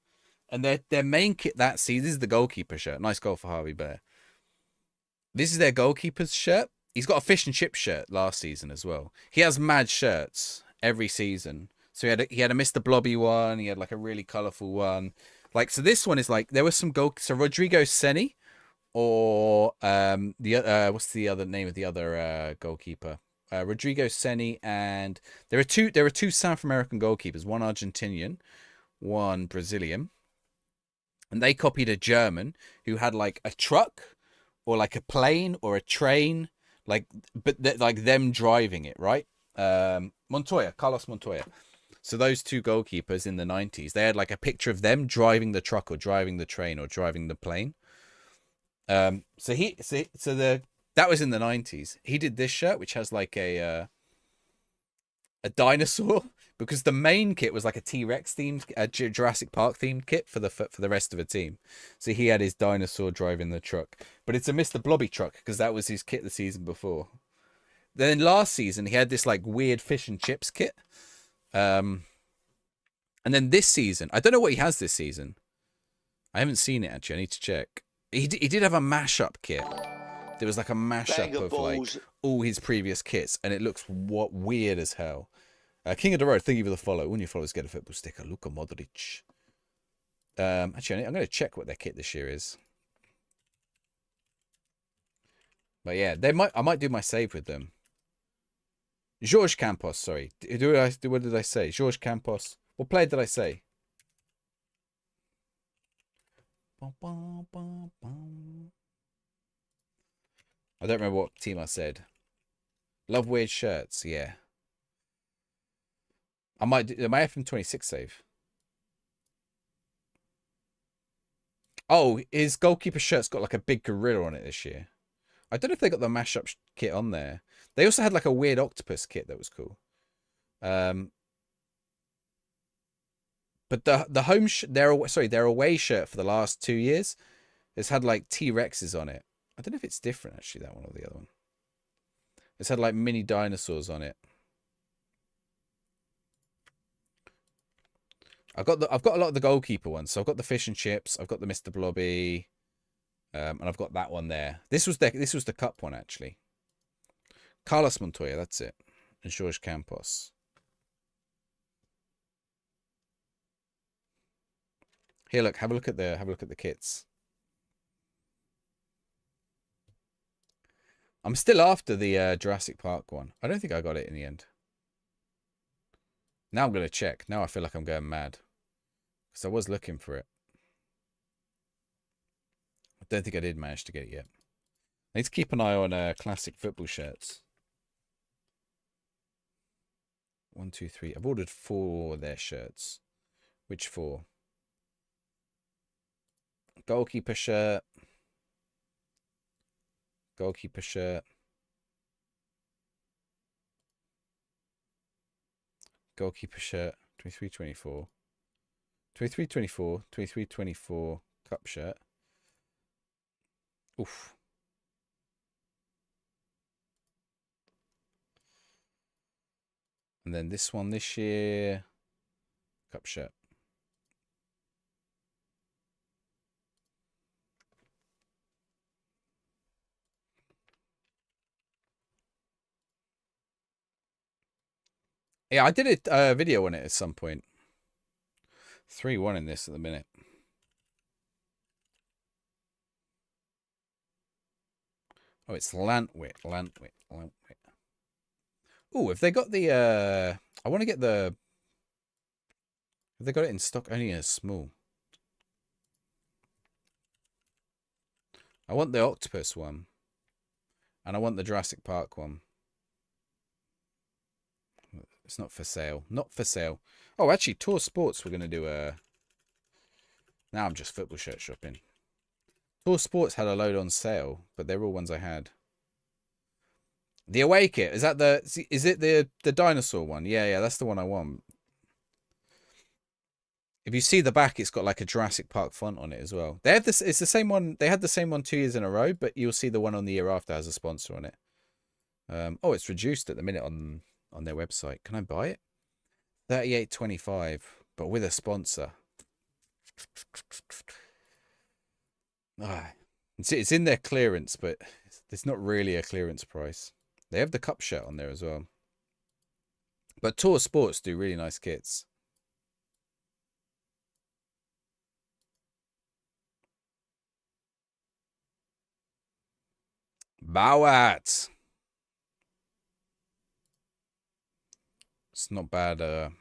And their main kit that season, this is the goalkeeper shirt. Nice goal for Harvey Bear. This is their goalkeeper's shirt. He's got a fish and chip shirt last season as well. He has mad shirts every season. So he had a Mr. Blobby one. He had like a really colourful one. Like, so this one is like, there was some so Rodrigo Seni or what's the other name of the other goalkeeper? Rodrigo Seni, and there are two South American goalkeepers, one Argentinian, one Brazilian. And they copied a German who had like a truck or like a plane or a train, like like them driving it, right? Montoya, Carlos Montoya. So those two goalkeepers in the 90s, they had like a picture of them driving the truck or driving the train or driving the plane. That was in the 90s. He did this shirt, which has like a dinosaur, because the main kit was like a T-Rex themed, Jurassic Park themed kit for the rest of the team. So he had his dinosaur driving the truck, but it's a Mr. Blobby truck because that was his kit the season before. Then last season he had this like weird fish and chips kit. And then this season, I don't know what he has this season. I haven't seen it actually. I need to check. He did have a mashup kit. There was like a mashup of like all his previous kits, and it looks weird as hell. King of the Road, thank you for the follow. When you follow, get a football sticker. Luka Modric. Actually, I'm going to check what their kit this year is. But yeah, I might do my save with them. Jorge Campos, sorry. What did I say? Jorge Campos. What player did I say? I don't remember what team I said. Love weird shirts, yeah. I might have from 26 save. Oh, his goalkeeper shirt's got like a big gorilla on it this year. I don't know if they got the mashup kit on there. They also had like a weird octopus kit that was cool. But the home their away shirt for the last 2 years has had like T-Rexes on it. I don't know if it's different actually, that one or the other one. It's had like mini dinosaurs on it. I've got a lot of the goalkeeper ones. So I've got the fish and chips. I've got the Mr. Blobby, and I've got that one there. This was the cup one actually. Carlos Montoya, that's it, and Jorge Campos. Here, look. Have a look at the kits. I'm still after the Jurassic Park one. I don't think I got it in the end. Now I'm going to check. Now I feel like I'm going mad. Because I was looking for it. I don't think I did manage to get it yet. I need to keep an eye on classic football shirts. 1, 2, 3. I've ordered 4 of their shirts. Which 4? Goalkeeper shirt. Goalkeeper shirt. Goalkeeper shirt. 23, 24. 23, 24. 23, 24. Cup shirt. Oof. And then this one this year. Cup shirt. Yeah, I did a video on it at some point. 3-1 in this at the minute. Oh, it's Lantwit. Oh, have they got the I want to get the have they got it in stock only as small? I want the octopus one. And I want the Jurassic Park one. It's not for sale. Not for sale. Oh, actually, Tour Sports we're going to do a... Now I'm just football shirt shopping. Tour Sports had a load on sale, but they're all ones I had. The Away Kit. Is that the... Is it the dinosaur one? Yeah, that's the one I want. If you see the back, it's got like a Jurassic Park font on it as well. They have this. It's the same one. They had the same one 2 years in a row, but you'll see the one on the year after has a sponsor on it. Oh, it's reduced at the minute on their website. Can I buy it? 38.25, but with a sponsor. Ah, it's in their clearance, but it's not really a clearance price. They have the cup shirt on there as well. But Tour Sports do really nice kits. Bowat. It's not bad.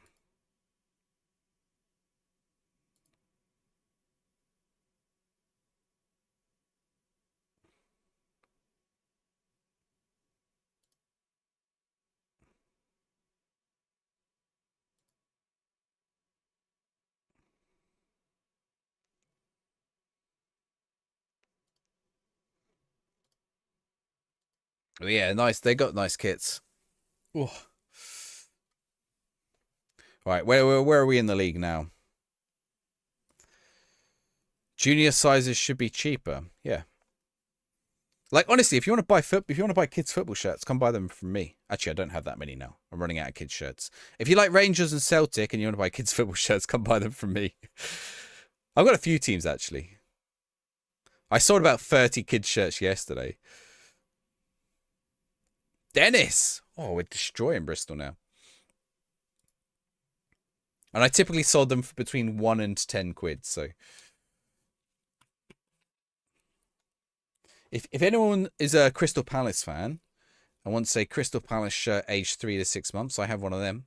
Yeah, nice. They got nice kits. Ooh. Right, where are we in the league now? Junior sizes should be cheaper. Yeah. Like honestly, if you want to buy kids football shirts, come buy them from me. Actually, I don't have that many now. I'm running out of kids shirts. If you like Rangers and Celtic and you want to buy kids football shirts, come buy them from me. I've got a few teams actually. I sold about 30 kids shirts yesterday. Dennis! Oh, we're destroying Bristol now. And I typically sold them for between 1 and 10 quid, so... If anyone is a Crystal Palace fan and wants a Crystal Palace shirt aged 3 to 6 months, I have one of them.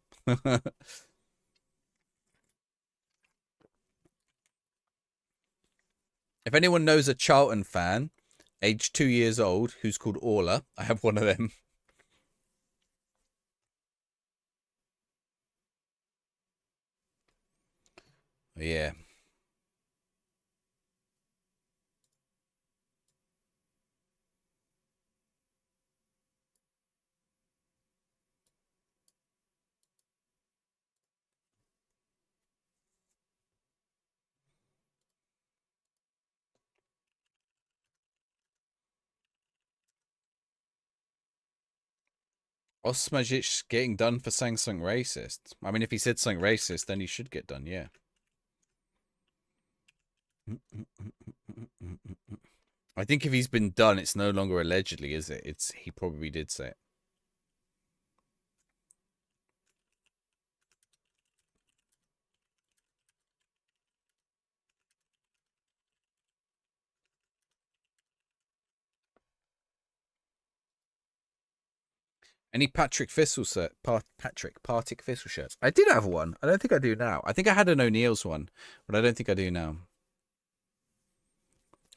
If anyone knows a Charlton fan, aged 2 years old, who's called Orla, I have one of them. Yeah. Osmajic getting done for saying something racist. I mean, if he said something racist, then he should get done, yeah. I think if he's been done, it's no longer allegedly, is it? He probably did say it. Any Patrick Thistle Patrick Partick Thistle shirts? I did have one. I don't think I do now. I think I had an O'Neill's one, but I don't think I do now.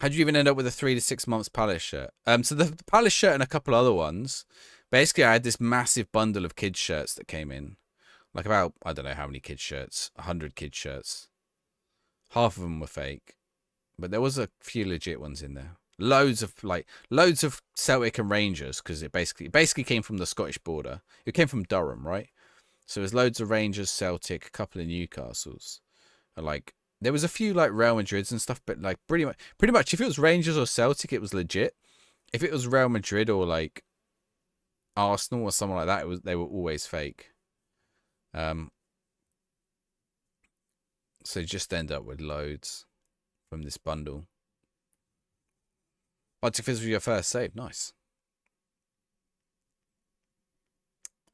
How'd you even end up with a 3 to 6 months Palace shirt? So the Palace shirt and a couple other ones. Basically, I had this massive bundle of kids shirts that came in, like about I don't know how many kids shirts, 100 kids shirts. Half of them were fake, but there was a few legit ones in there. Loads of Celtic and Rangers because it basically came from the Scottish border. It came from Durham, right? So there's loads of Rangers, Celtic, a couple of Newcastles, and like there was a few like Real Madrids and stuff, but like pretty much if it was Rangers or Celtic, it was legit. If it was Real Madrid or like Arsenal or someone like that, they were always fake. So just end up with loads from this bundle. Partick Thistle was your first save. Nice.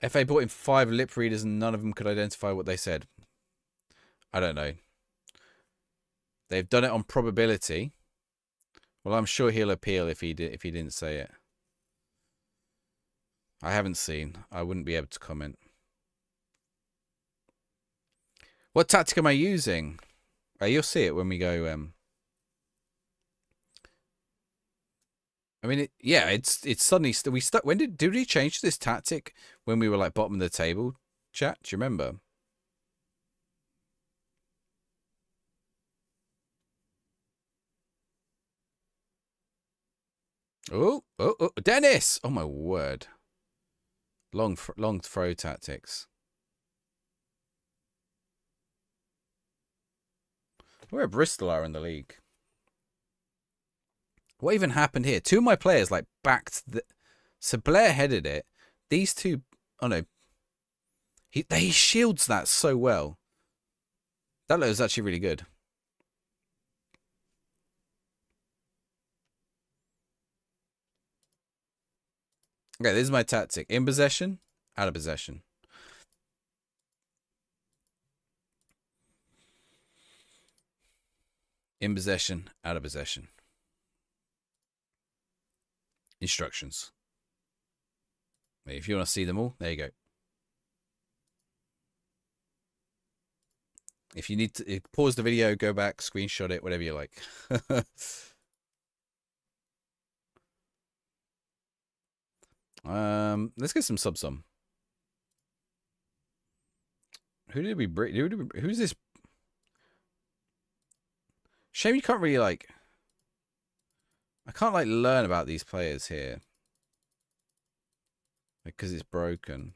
FA bought in 5 lip readers and none of them could identify what they said. I don't know. They've done it on probability. Well, I'm sure he'll appeal if he didn't say it. I haven't seen. I wouldn't be able to comment. What tactic am I using? You'll see it when we go. I mean, it's suddenly we stuck. When did we change this tactic when we were like bottom of the table? Chat, do you remember? Oh, Dennis! Oh my word! Long throw tactics. Where Bristol are in the league. What even happened here? 2 of my players like backed the. So Blair headed it. These two. Oh no. He shields that so well. That was actually really good. Okay, this is my tactic. In possession, out of possession. In possession, out of possession. Instructions. If you want to see them all, there you go. If you need to pause the video, go back, screenshot it, whatever you like. Let's get some subs on. Who did we break? Who's this? Shame you can't really like. I can't like learn about these players here because it's broken.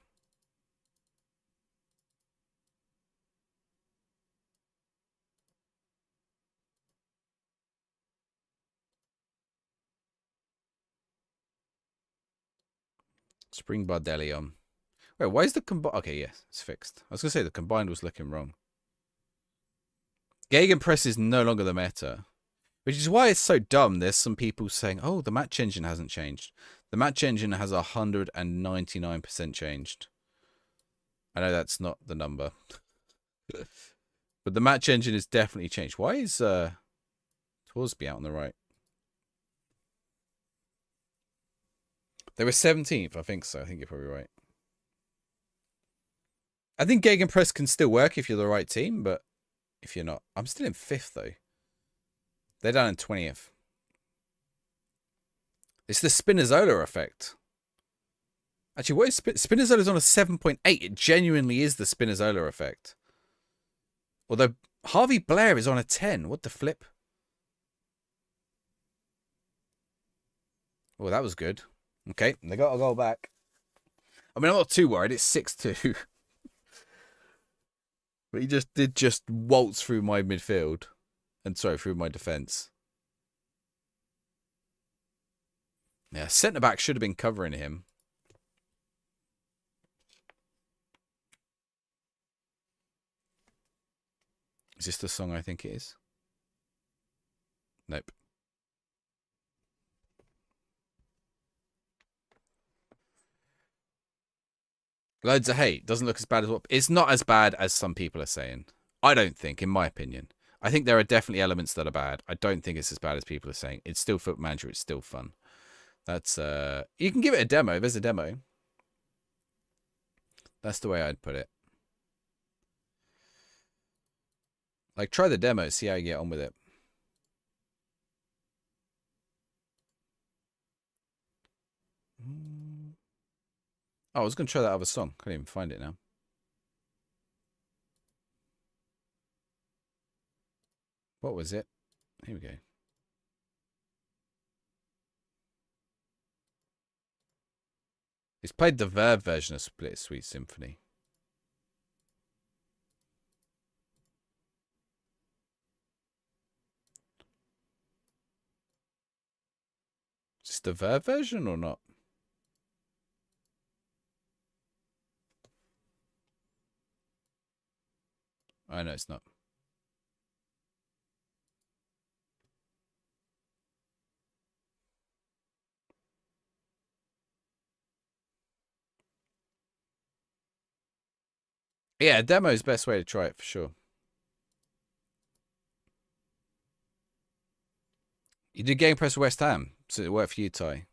Spring Bardelli on. Wait, why is the combined? Okay, yes, it's fixed. I was gonna say the combined was looking wrong. Gegenpress is no longer the meta, which is why it's so dumb. There's some people saying, "Oh, the match engine hasn't changed." The match engine has 199% changed. I know that's not the number, but the match engine is definitely changed. Why is Torsby out on the right? They were 17th, I think so. I think you're probably right. I think Gegenpress can still work if you're the right team, but if you're not, I'm still in 5th though. They're down in 20th. It's the Spinazzola effect. Actually, what is Spinazzola's on a 7.8? It genuinely is the Spinazzola effect. Although Harvey Blair is on a 10. What the flip? Oh, that was good. Okay, they got a goal back. I mean, I'm not too worried. It's 6-2. But he did waltz through my midfield. And sorry, through my defence. Yeah, centre-back should have been covering him. Is this the song I think it is? Nope. Loads of hate. Doesn't look as bad as what... It's not as bad as some people are saying. I don't think, in my opinion. I think there are definitely elements that are bad. I don't think it's as bad as people are saying. It's still Foot Manager. It's still fun. That's... You can give it a demo. There's a demo. That's the way I'd put it. Like, try the demo, see how you get on with it. Oh, I was going to try that other song. Can't even find it now. What was it? Here we go. He's played the Verve version of Split Sweet Symphony. Is this the Verve version or not? Oh, no, it's not. Yeah, demo is the best way to try it for sure. You did Game Press West Ham, so it worked for you, Ty.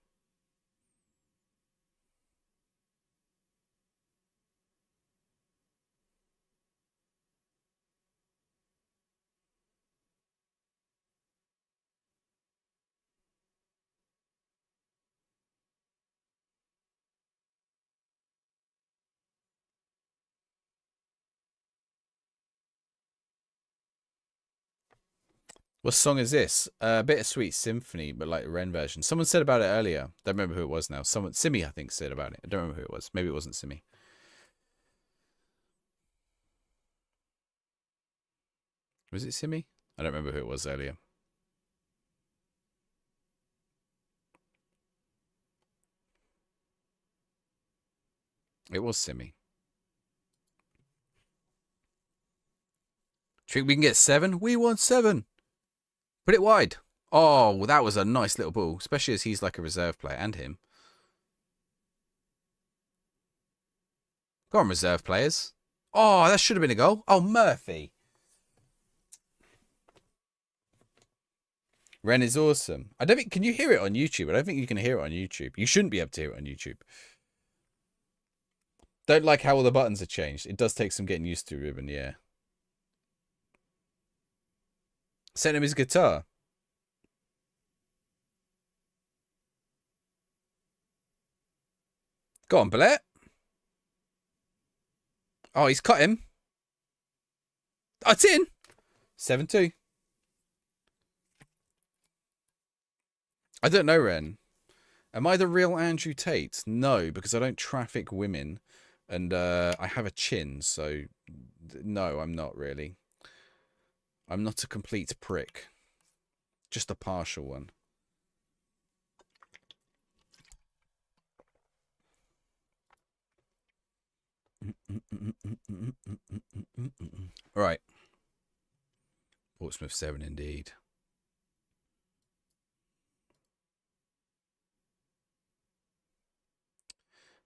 What song is this? Bittersweet Symphony, but like Ren version. Someone said about it earlier. Don't remember who it was now. Someone, Simi, I think, said about it. I don't remember who it was. Maybe it wasn't Simi. Was it Simi? I don't remember who it was earlier. It was Simi. Think we can get 7? We want 7. Put it wide. Oh, well, that was a nice little ball, especially as he's like a reserve player, and him. Go on, reserve players. Oh, that should have been a goal. Oh, Murphy. Ren is awesome. I don't think, can you hear it on YouTube? I don't think you can hear it on YouTube. You shouldn't be able to hear it on YouTube. Don't like how all the buttons are changed. It does take some getting used to, Ruben, yeah. Sent him his guitar. Go on, Ballet. Oh, he's cut him. Oh, it's in. 7-2. I don't know, Ren. Am I the real Andrew Tate? No, because I don't traffic women. And I have a chin, so no, I'm not really. I'm not a complete prick. Just a partial one. Right. Portsmouth 7 indeed.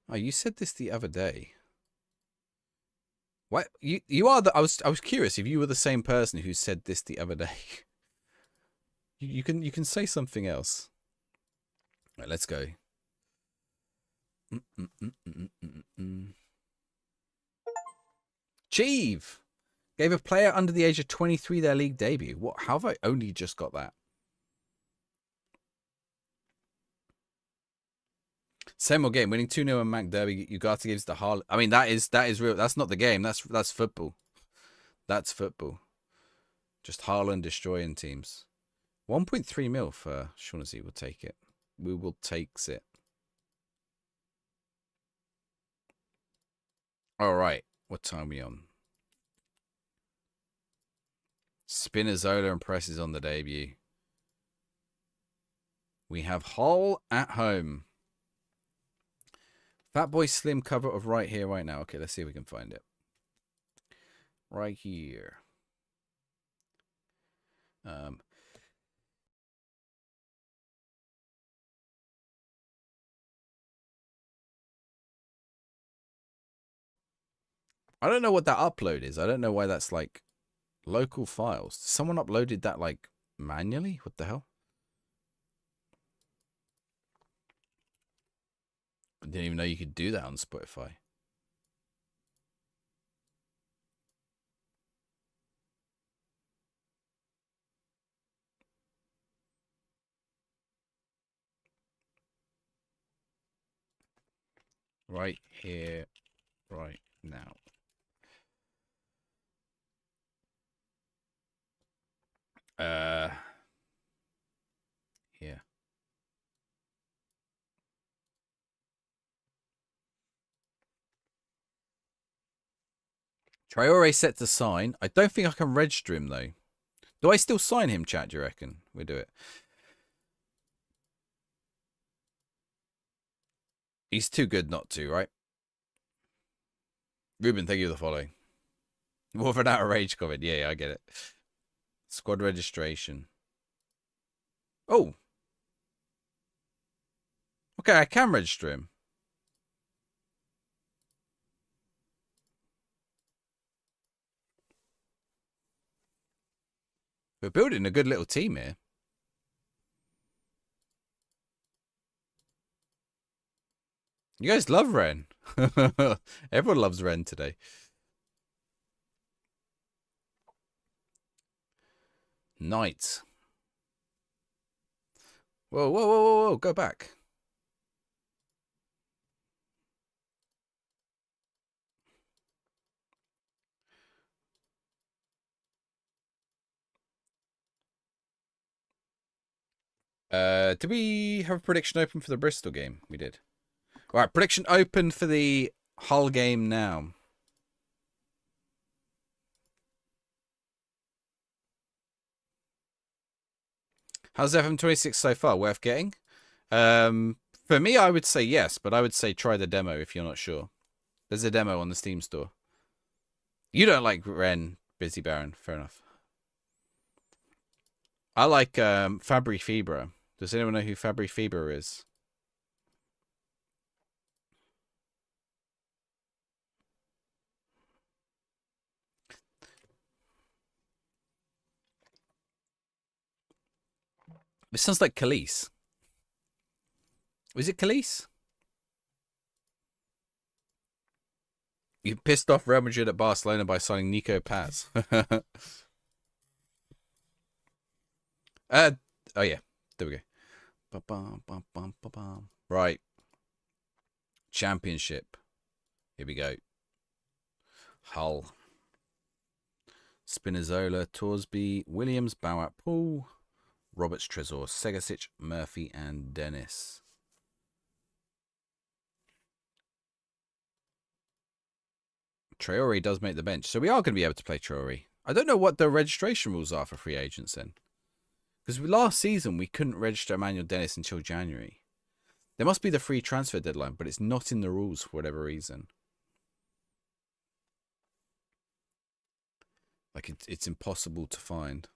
Oh, you said this the other day. What? You are the I was curious if you were the same person who said this the other day. You can say something else. Right, let's go. Cheeve gave a player under the age of 23 their league debut. What? How have I only just got that? Same old game, winning 2-0 in Mac Derby. Ugarte gives the Harley. I mean, that is real. That's not the game. That's football. That's football. Just Haaland destroying teams. 1.3 mil for Shaughnessy. We'll take it. We will takes it. All right. What time are we on? Spinazzola and Press is on the debut. We have Hull at home. Fatboy Slim cover of right here, right now. Okay, let's see if we can find it. Right here. I don't know what that upload is. I don't know why that's like local files. Someone uploaded that like manually? What the hell? I didn't even know you could do that on Spotify. Right here, right now. Here. Traore set to sign. I don't think I can register him, though. Do I still sign him, chat, do you reckon? We do it. He's too good not to, right? Ruben, thank you for the follow. More of an out of rage comment. Yeah, I get it. Squad registration. Oh. Okay, I can register him. We're building a good little team here. You guys love Ren. Everyone loves Ren today. Knight. Whoa, whoa, whoa, whoa, whoa. Go back. Did we have a prediction open for the Bristol game? We did. All right, prediction open for the Hull game now. How's FM26 so far? Worth getting? For me, I would say yes, but I would say try the demo if you're not sure. There's a demo on the Steam store. You don't like Ren, Busy Baron. Fair enough. I like Fabri Fibra. Does anyone know who Fabri Fibra is? This sounds like Khalees. Was it Khalees? You pissed off Real Madrid at Barcelona by signing Nico Paz. Oh yeah, there we go. Right. Championship. Here we go. Hull. Spinazzola, Torsby, Williams, Bowat, Paul, Roberts, Trezor, Segasic, Murphy, and Dennis. Traore does make the bench, so we are going to be able to play Traore. I don't know what the registration rules are for free agents then. Because last season, we couldn't register Emmanuel Dennis until January. There must be the free transfer deadline, but it's not in the rules for whatever reason. Like, it's impossible to find.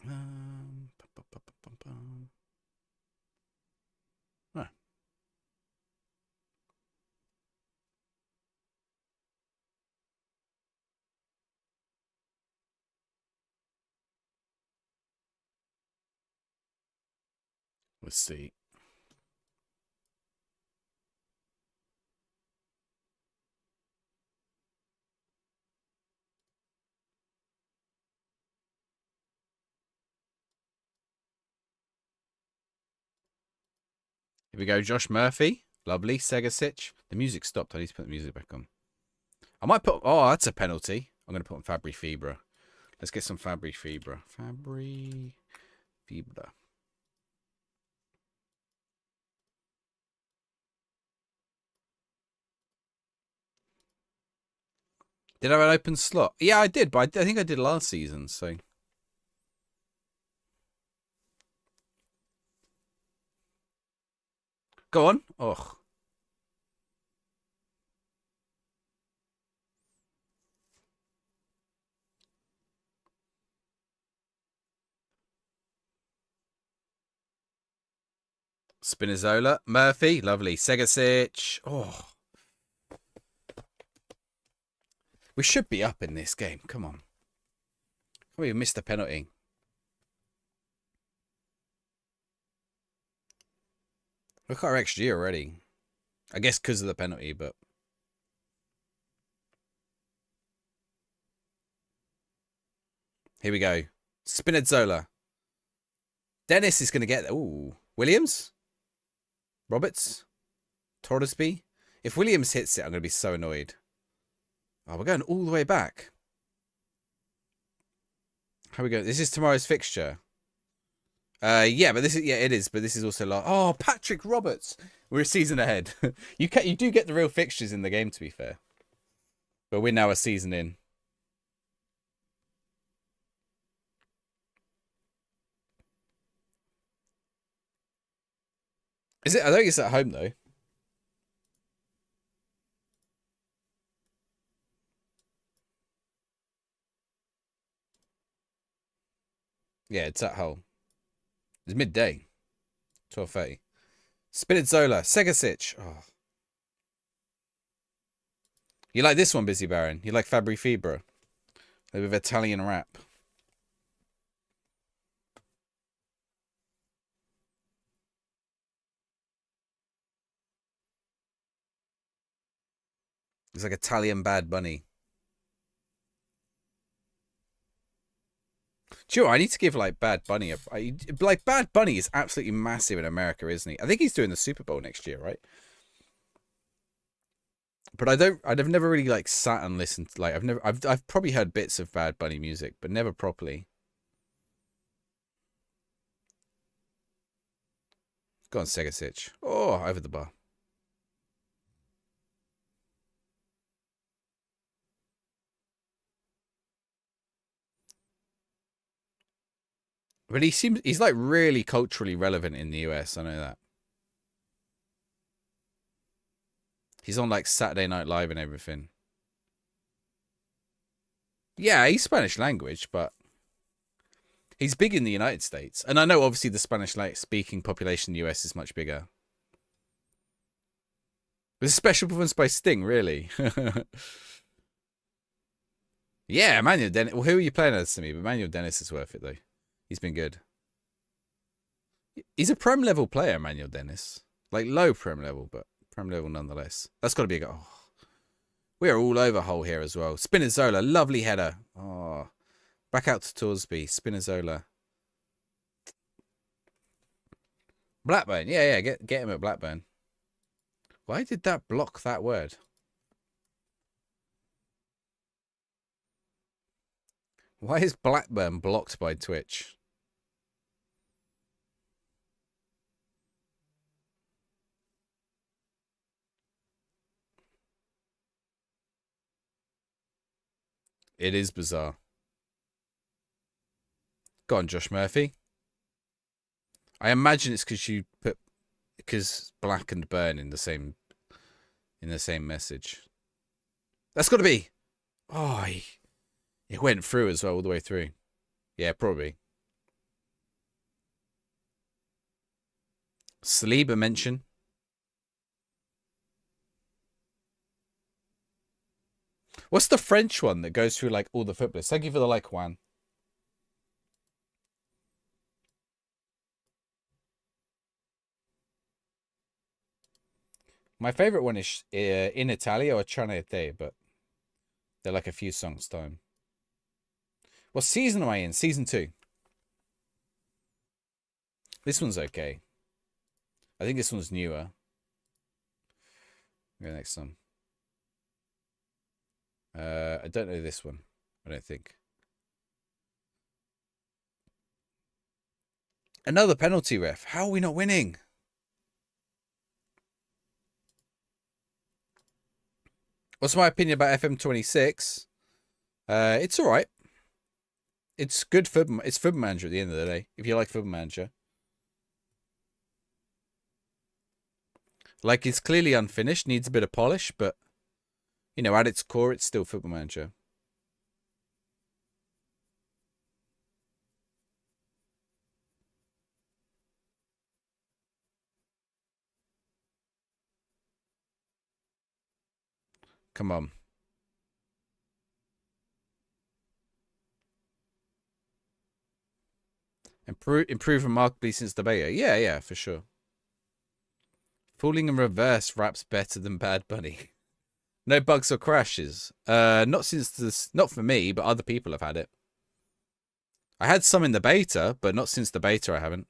Ah. Let's see. Here we go. Josh Murphy. Lovely. Segasic. The music stopped. I need to put the music back on. I might put... Oh, that's a penalty. I'm going to put on Fabri Fibra. Let's get some Fabri Fibra. Fabri Fibra. Did I have an open slot? Yeah, I did, but I think I did last season, so... Go on. Oh. Spinazzola. Murphy. Lovely. Segasic. Oh. We should be up in this game. Come on. We missed a penalty. Look at our XG already. I guess because of the penalty, but... Here we go. Spinazzola. Dennis is going to get... Ooh. Williams? Roberts? Torsby? If Williams hits it, I'm going to be so annoyed. Oh, we're going all the way back. How we go? This is tomorrow's fixture. Yeah, but this is it is, but this is also like Patrick Roberts. We're a season ahead. you do get the real fixtures in the game, to be fair. But we're now a season in. Is it? I think it's at home though. Yeah, it's at home. It's midday. 12:30. Spinazzola, Segasic. Oh. You like this one, Busy Baron? You like Fabri Fibra? With Italian rap. It's like Italian Bad Bunny. Do you know what? I need to give like Bad Bunny like Bad Bunny is absolutely massive in America, isn't he? I think he's doing the Super Bowl next year, right? But I've never really like sat and listened to, like I've probably heard bits of Bad Bunny music, but never properly. Go on, Segasic. Oh, over the bar. But he's like really culturally relevant in the US. I know that. He's on like Saturday Night Live and everything. Yeah, he's Spanish language, but he's big in the United States. And I know obviously the Spanish speaking population in the US is much bigger. There's a special performance by Sting, really. Yeah, Emmanuel Dennis. Well, who are you playing as to me? But Emmanuel Dennis is worth it, though. He's been good. He's a Prem level player, Emmanuel Dennis. Like low Prem level, but Prem level nonetheless. That's got to be a goal. Oh. We're all over Hull here as well. Spinazzola, lovely header. Oh, back out to Torsby. Spinazzola. Blackburn. Yeah. Get him at Blackburn. Why did that block that word? Why is Blackburn blocked by Twitch? It is bizarre. Go on, Josh Murphy. I imagine it's because black and burn in the same message. That's got to be. Oh, it went through as well, all the way through. Yeah, probably. Saliba mention. What's the French one that goes through like all the footballers? Thank you for the like, Juan. My favorite one is In Italia or Cianete, but they're like a few songs time. What season am I in? Season 2. This one's okay. I think this one's newer. Go next one. I don't know this one. I don't think. Another penalty, ref. How are we not winning? What's my opinion about FM26? It's all right. It's good football. It's football manager at the end of the day. If you like football manager, like it's clearly unfinished, needs a bit of polish, but you know, at its core, it's still football manager. Come on. Improve remarkably since the beta. Yeah, for sure. Falling in reverse raps better than Bad Bunny. No bugs or crashes. Not since this. Not for me, but other people have had it. I had some in the beta, but not since the beta I haven't.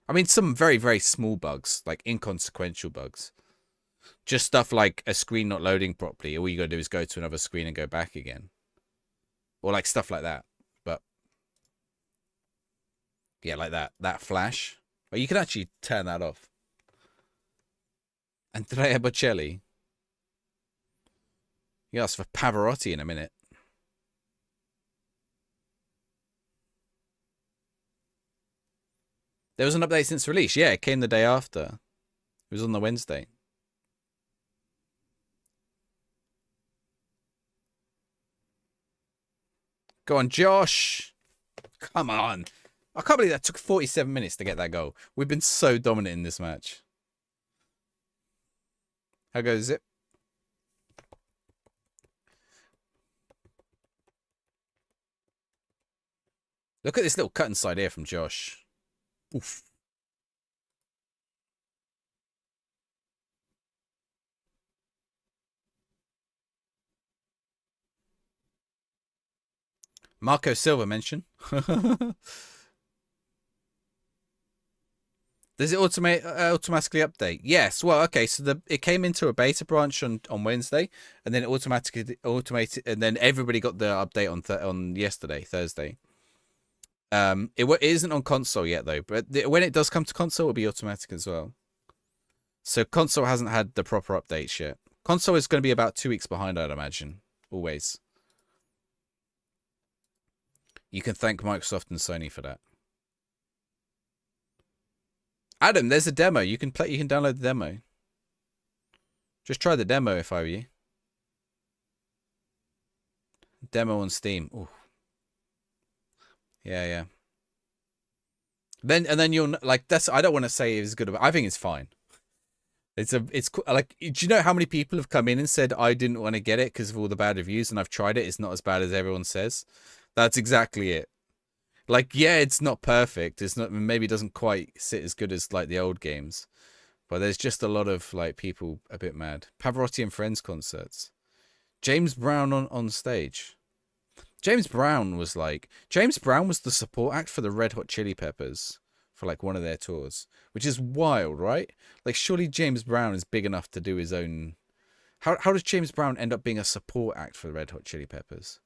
I mean, some very, very small bugs, like inconsequential bugs. Just stuff like a screen not loading properly. All you gotta do is go to another screen and go back again. Or like stuff like that. But yeah, like that flash. But you can actually turn that off. Andrea Bocelli. You asked for Pavarotti in a minute. There was an update since release. Yeah, it came the day after. It was on the Wednesday. Go on, Josh. Come on. I can't believe that took 47 minutes to get that goal. We've been so dominant in this match. How goes it? Look at this little cut inside here from Josh. Oof. Marco Silva mention. Does it automatically update? Yes. Well, okay. So it came into a beta branch on Wednesday, and then it automated, and then everybody got the update on yesterday, Thursday. It isn't on console yet though, but when it does come to console, it'll be automatic as well. So console hasn't had the proper updates yet. Console is going to be about 2 weeks behind, I'd imagine. Always. You can thank Microsoft and Sony for that. Adam, there's a demo. You can download the demo. Just try the demo if I were you. Demo on Steam. Ooh. Yeah. Then you'll like that's. I don't want to say it's good. I think it's fine. It's like, do you know how many people have come in and said I didn't want to get it because of all the bad reviews, and I've tried it. It's not as bad as everyone says. That's exactly it. Like, yeah, it's not perfect. It's not, maybe it doesn't quite sit as good as like the old games, but there's just a lot of like people a bit mad. Pavarotti and Friends concerts. James Brown on stage. James Brown was the support act for the Red Hot Chili Peppers for like one of their tours, which is wild, right? Like, surely James Brown is big enough to do his own. How does James Brown end up being a support act for the Red Hot Chili Peppers?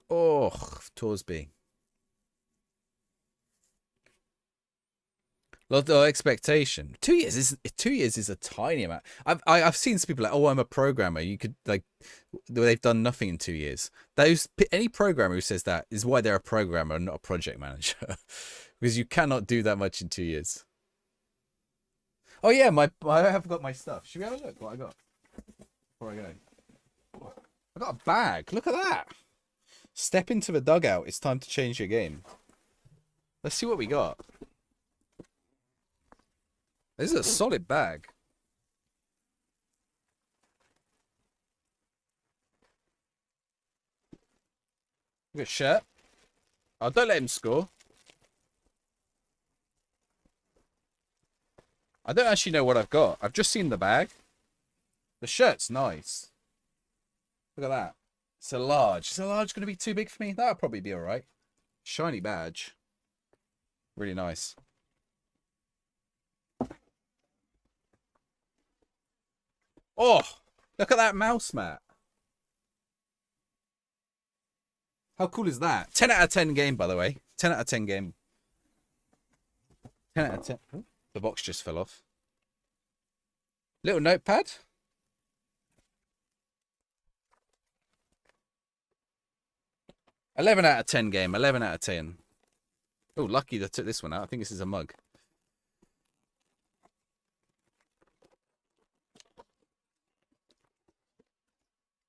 Oh, Torsby. Lot of expectation. 2 years is a tiny amount. I've seen some people like, oh, I'm a programmer. You could like, they've done nothing in 2 years. Any programmer who says that is why they're a programmer and not a project manager, because you cannot do that much in 2 years. Oh yeah, I have got my stuff. Should we have a look what I got before I go? I got a bag. Look at that. Step into the dugout. It's time to change your game. Let's see what we got. This is a solid bag. Good shirt. Oh, don't let him score. I don't actually know what I've got. I've just seen the bag. The shirt's nice. Look at that. It's a large. Is a large going to be too big for me? That'll probably be alright. Shiny badge. Really nice. Oh, look at that mouse mat. How cool is that? 10 out of 10 game, by the way. 10 out of 10 game. 10 out of 10. Oh, the box just fell off. Little notepad. $11 out of 10 game. 11 out of 10. Oh, lucky that I took this one out. I think this is a mug.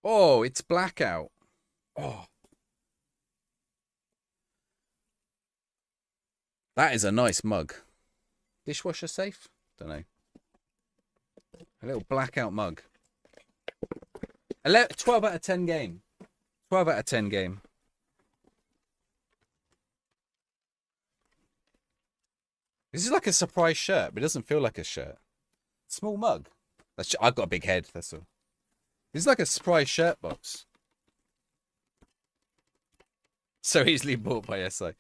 Oh, it's blackout. Oh. That is a nice mug. Dishwasher safe? Don't know. A little blackout mug. 12 out of 10 game. 12 out of 10 game. This is like a surprise shirt, but it doesn't feel like a shirt. Small mug. I've got a big head, that's all. This is like a surprise shirt box. So easily bought by SI.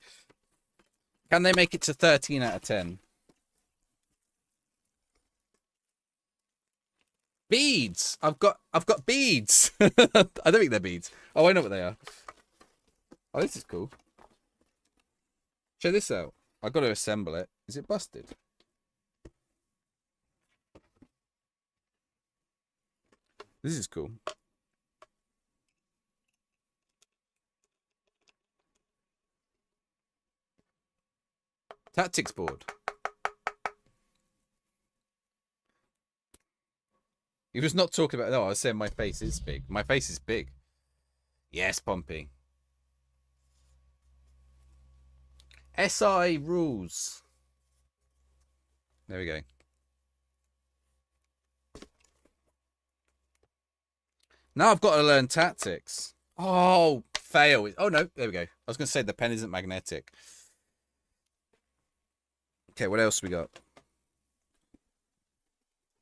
Can they make it to 13 out of 10? Beads. I've got beads. I don't think they're beads. Oh, I know what they are. Oh, this is cool. Check this out. I've got to assemble it. Is it busted? This is cool. Tactics board. He was not talking about... No, I was saying my face is big. My face is big. Yes, Pompey. SI rules. There we go. Now I've got to learn tactics. Oh, fail. Oh, no. There we go. I was going to say the pen isn't magnetic. Okay, what else we got?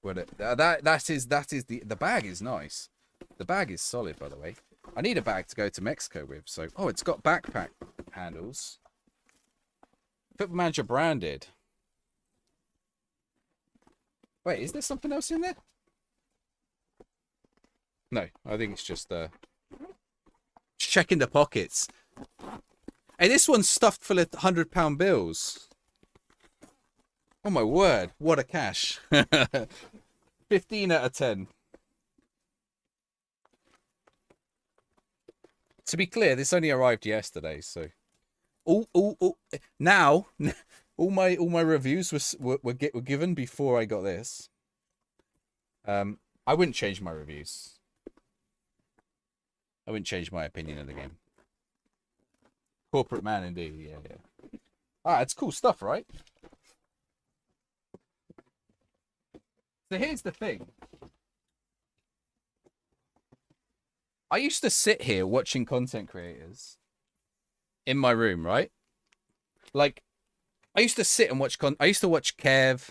That is the bag is nice. The bag is solid, by the way. I need a bag to go to Mexico with. So, oh, it's got backpack handles. Football Manager branded. Wait, is there something else in there? No, I think it's just checking the pockets. Hey, this one's stuffed full of £100 bills. Oh my word, what a cash. 15 out of 10. To be clear, this only arrived yesterday, so now all my reviews were given before I got this. I wouldn't change my reviews. I wouldn't change my opinion of the game. Corporate man indeed, yeah. Ah, it's cool stuff, right? So here's the thing. I used to sit here watching content creators in my room, right? Like, I used to sit and watch I used to watch Kev.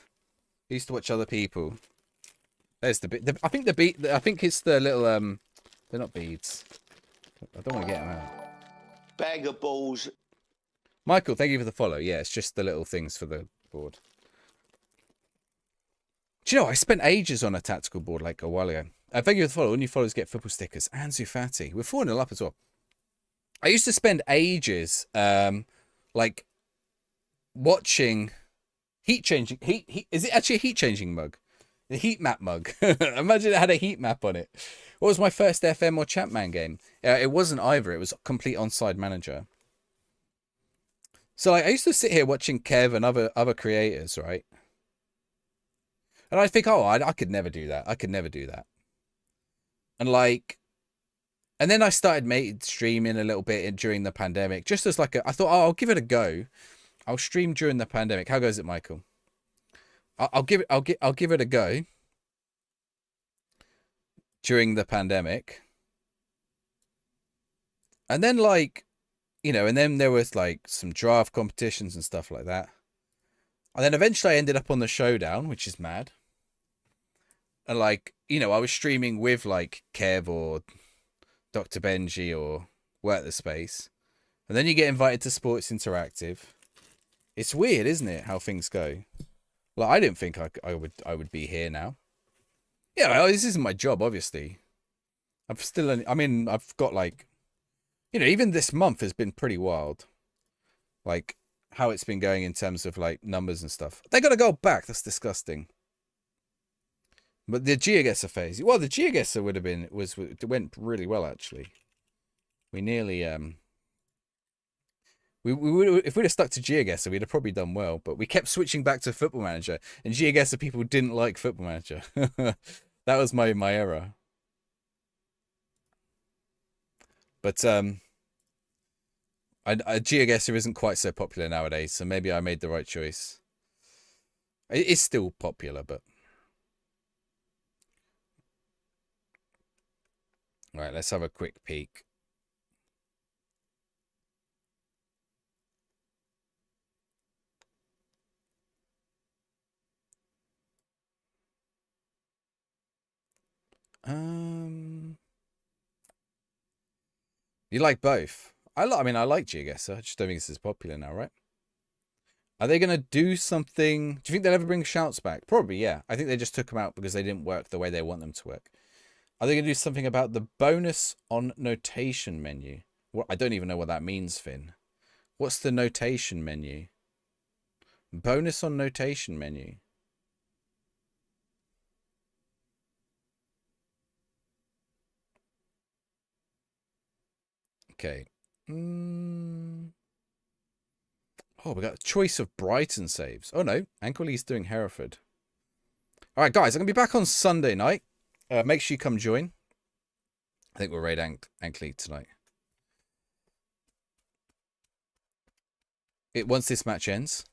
I used to watch other people. There's the bit. I think I think it's the little they're not beads. I don't want to get them out. Bag of balls. Michael, thank you for the follow. Yeah, it's just the little things for the board. Do you know, I spent ages on a tactical board like a while ago. Thank you for the follow. All new followers get football stickers. And Zufati. We're 4-0 up as well. I used to spend ages like watching heat changing. Is it actually a heat changing mug? The heat map mug. Imagine it had a heat map on it. What was my first FM or Champman game? It wasn't either. It was complete onside manager. So like, I used to sit here watching Kev and other creators, right? And I think, oh, I could never do that. I could never do that. And like, and then I started streaming a little bit during the pandemic, just as like I thought, oh, I'll give it a go. I'll stream during the pandemic. How goes it, Michael? I'll give it a go during the pandemic. And then like, you know, and then there was like some draft competitions and stuff like that. And then eventually I ended up on the showdown, which is mad. And like, you know, I was streaming with like Kev or Dr. Benji or Work the Space. And then you get invited to Sports Interactive. It's weird, isn't it, how things go? Like, I didn't think I would be here now. Yeah, this isn't my job, obviously. I've got like, you know, even this month has been pretty wild. Like, how it's been going in terms of like numbers and stuff. They got to go back. That's disgusting. But the GeoGuessr phase, well, the GeoGuessr went really well actually. We nearly we would, if we'd have stuck to GeoGuessr, we'd have probably done well. But we kept switching back to Football Manager, and GeoGuessr people didn't like Football Manager. That was my error. But GeoGuessr isn't quite so popular nowadays, so maybe I made the right choice. It is still popular, but all right, let's have a quick peek. You like both? I mean, I like GeoGuessr. I just don't think it's as popular now, right? Are they going to do something? Do you think they'll ever bring shouts back? Probably, yeah. I think they just took them out because they didn't work the way they want them to work. Are they going to do something about the bonus on notation menu? Well, I don't even know what that means, Finn. What's the notation menu? Bonus on notation menu. Okay. Oh, we got a choice of Brighton saves. Oh, no. Ankley's doing Hereford. All right, guys. I'm going to be back on Sunday night. Make sure you come join. I think we'll raid Ankley tonight. Once this match ends.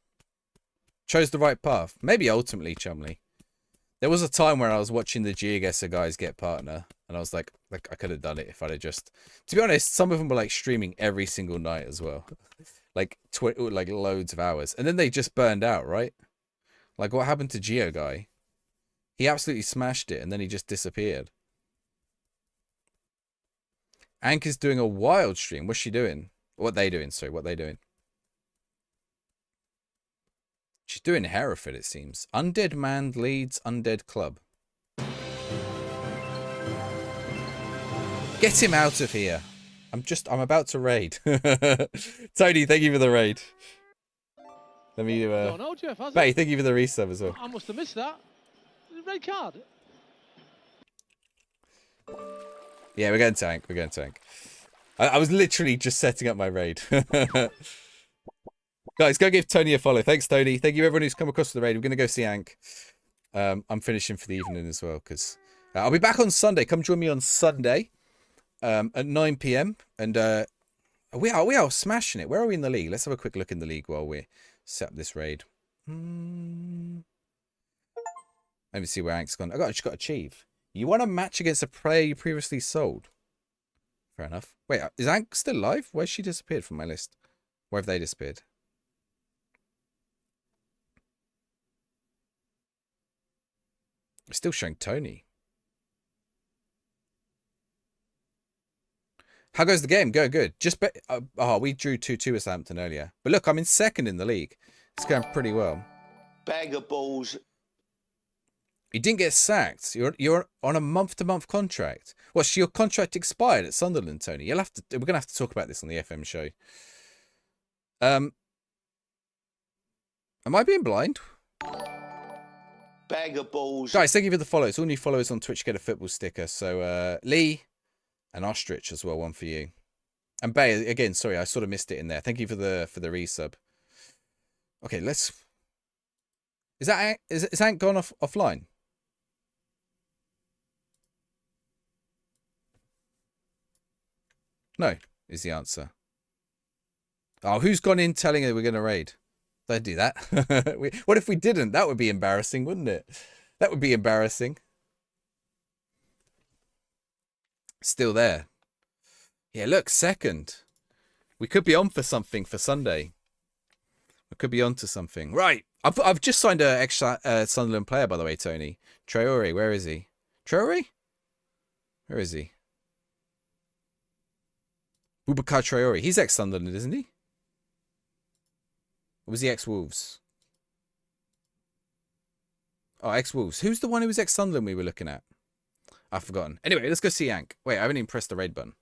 Chose the right path. Maybe ultimately, Chumley. There was a time where I was watching the GeoGuessr guys get partner, and I was like I could have done it if I'd have just... To be honest, some of them were like streaming every single night as well. like loads of hours. And then they just burned out, right? Like what happened to Geo Guy? He absolutely smashed it, and then he just disappeared. Ank is doing a wild stream. What's she doing? What they doing? Sorry, what they doing? She's doing Hereford, it seems. Undead Man leads Undead Club. Get him out of here. I'm about to raid. Tony, thank you for the raid. Let me Don't know, Jeff, has Bay, thank you for the resub as well. I must have missed that. Red card. Yeah, we're going tank. We're going tank. I was literally just setting up my raid. Guys, go give Tony a follow. Thanks, Tony. Thank you, everyone who's come across the raid. We're going to go see Ank. I'm finishing for the evening as well, because I'll be back on Sunday. Come join me on Sunday at 9 p.m. And we are smashing it. Where are we in the league? Let's have a quick look in the league while we set up this raid. Let me see where Ank's gone. I just got achieve. You want a match against a player you previously sold? Fair enough. Wait, is Ank still alive? Where's she disappeared from my list? Where have they disappeared? It's still showing Tony. How goes the game? Good. We drew 2-2 with Southampton earlier. But look, I'm in second in the league. It's going pretty well. Bag of balls. You didn't get sacked. You're on a month-to-month contract. Well, your contract expired at Sunderland, Tony. We're gonna have to talk about this on the FM show. Am I being blind? Bag of balls. Guys, thank you for the follows. All new followers on Twitch get a football sticker. So Lee and Ostrich as well, one for you. And Bay, again, sorry, I sort of missed it in there. Thank you for the resub. Okay, let's... Is Ant gone offline? No, is the answer. Oh, who's gone in telling her we're going to raid? Don't do that. What if we didn't? That would be embarrassing, wouldn't it? That would be embarrassing. Still there. Yeah, look, second. We could be on for something for Sunday. We could be on to something. Right. I've just signed an extra Sunderland player, by the way, Tony. Traore, where is he? Traore? Where is he? Boubacar Traore. He's ex-Sunderland, isn't he? Or was he ex-Wolves? Oh, ex-Wolves. Who's the one who was ex-Sunderland we were looking at? I've forgotten. Anyway, let's go see Yank. Wait, I haven't even pressed the raid button.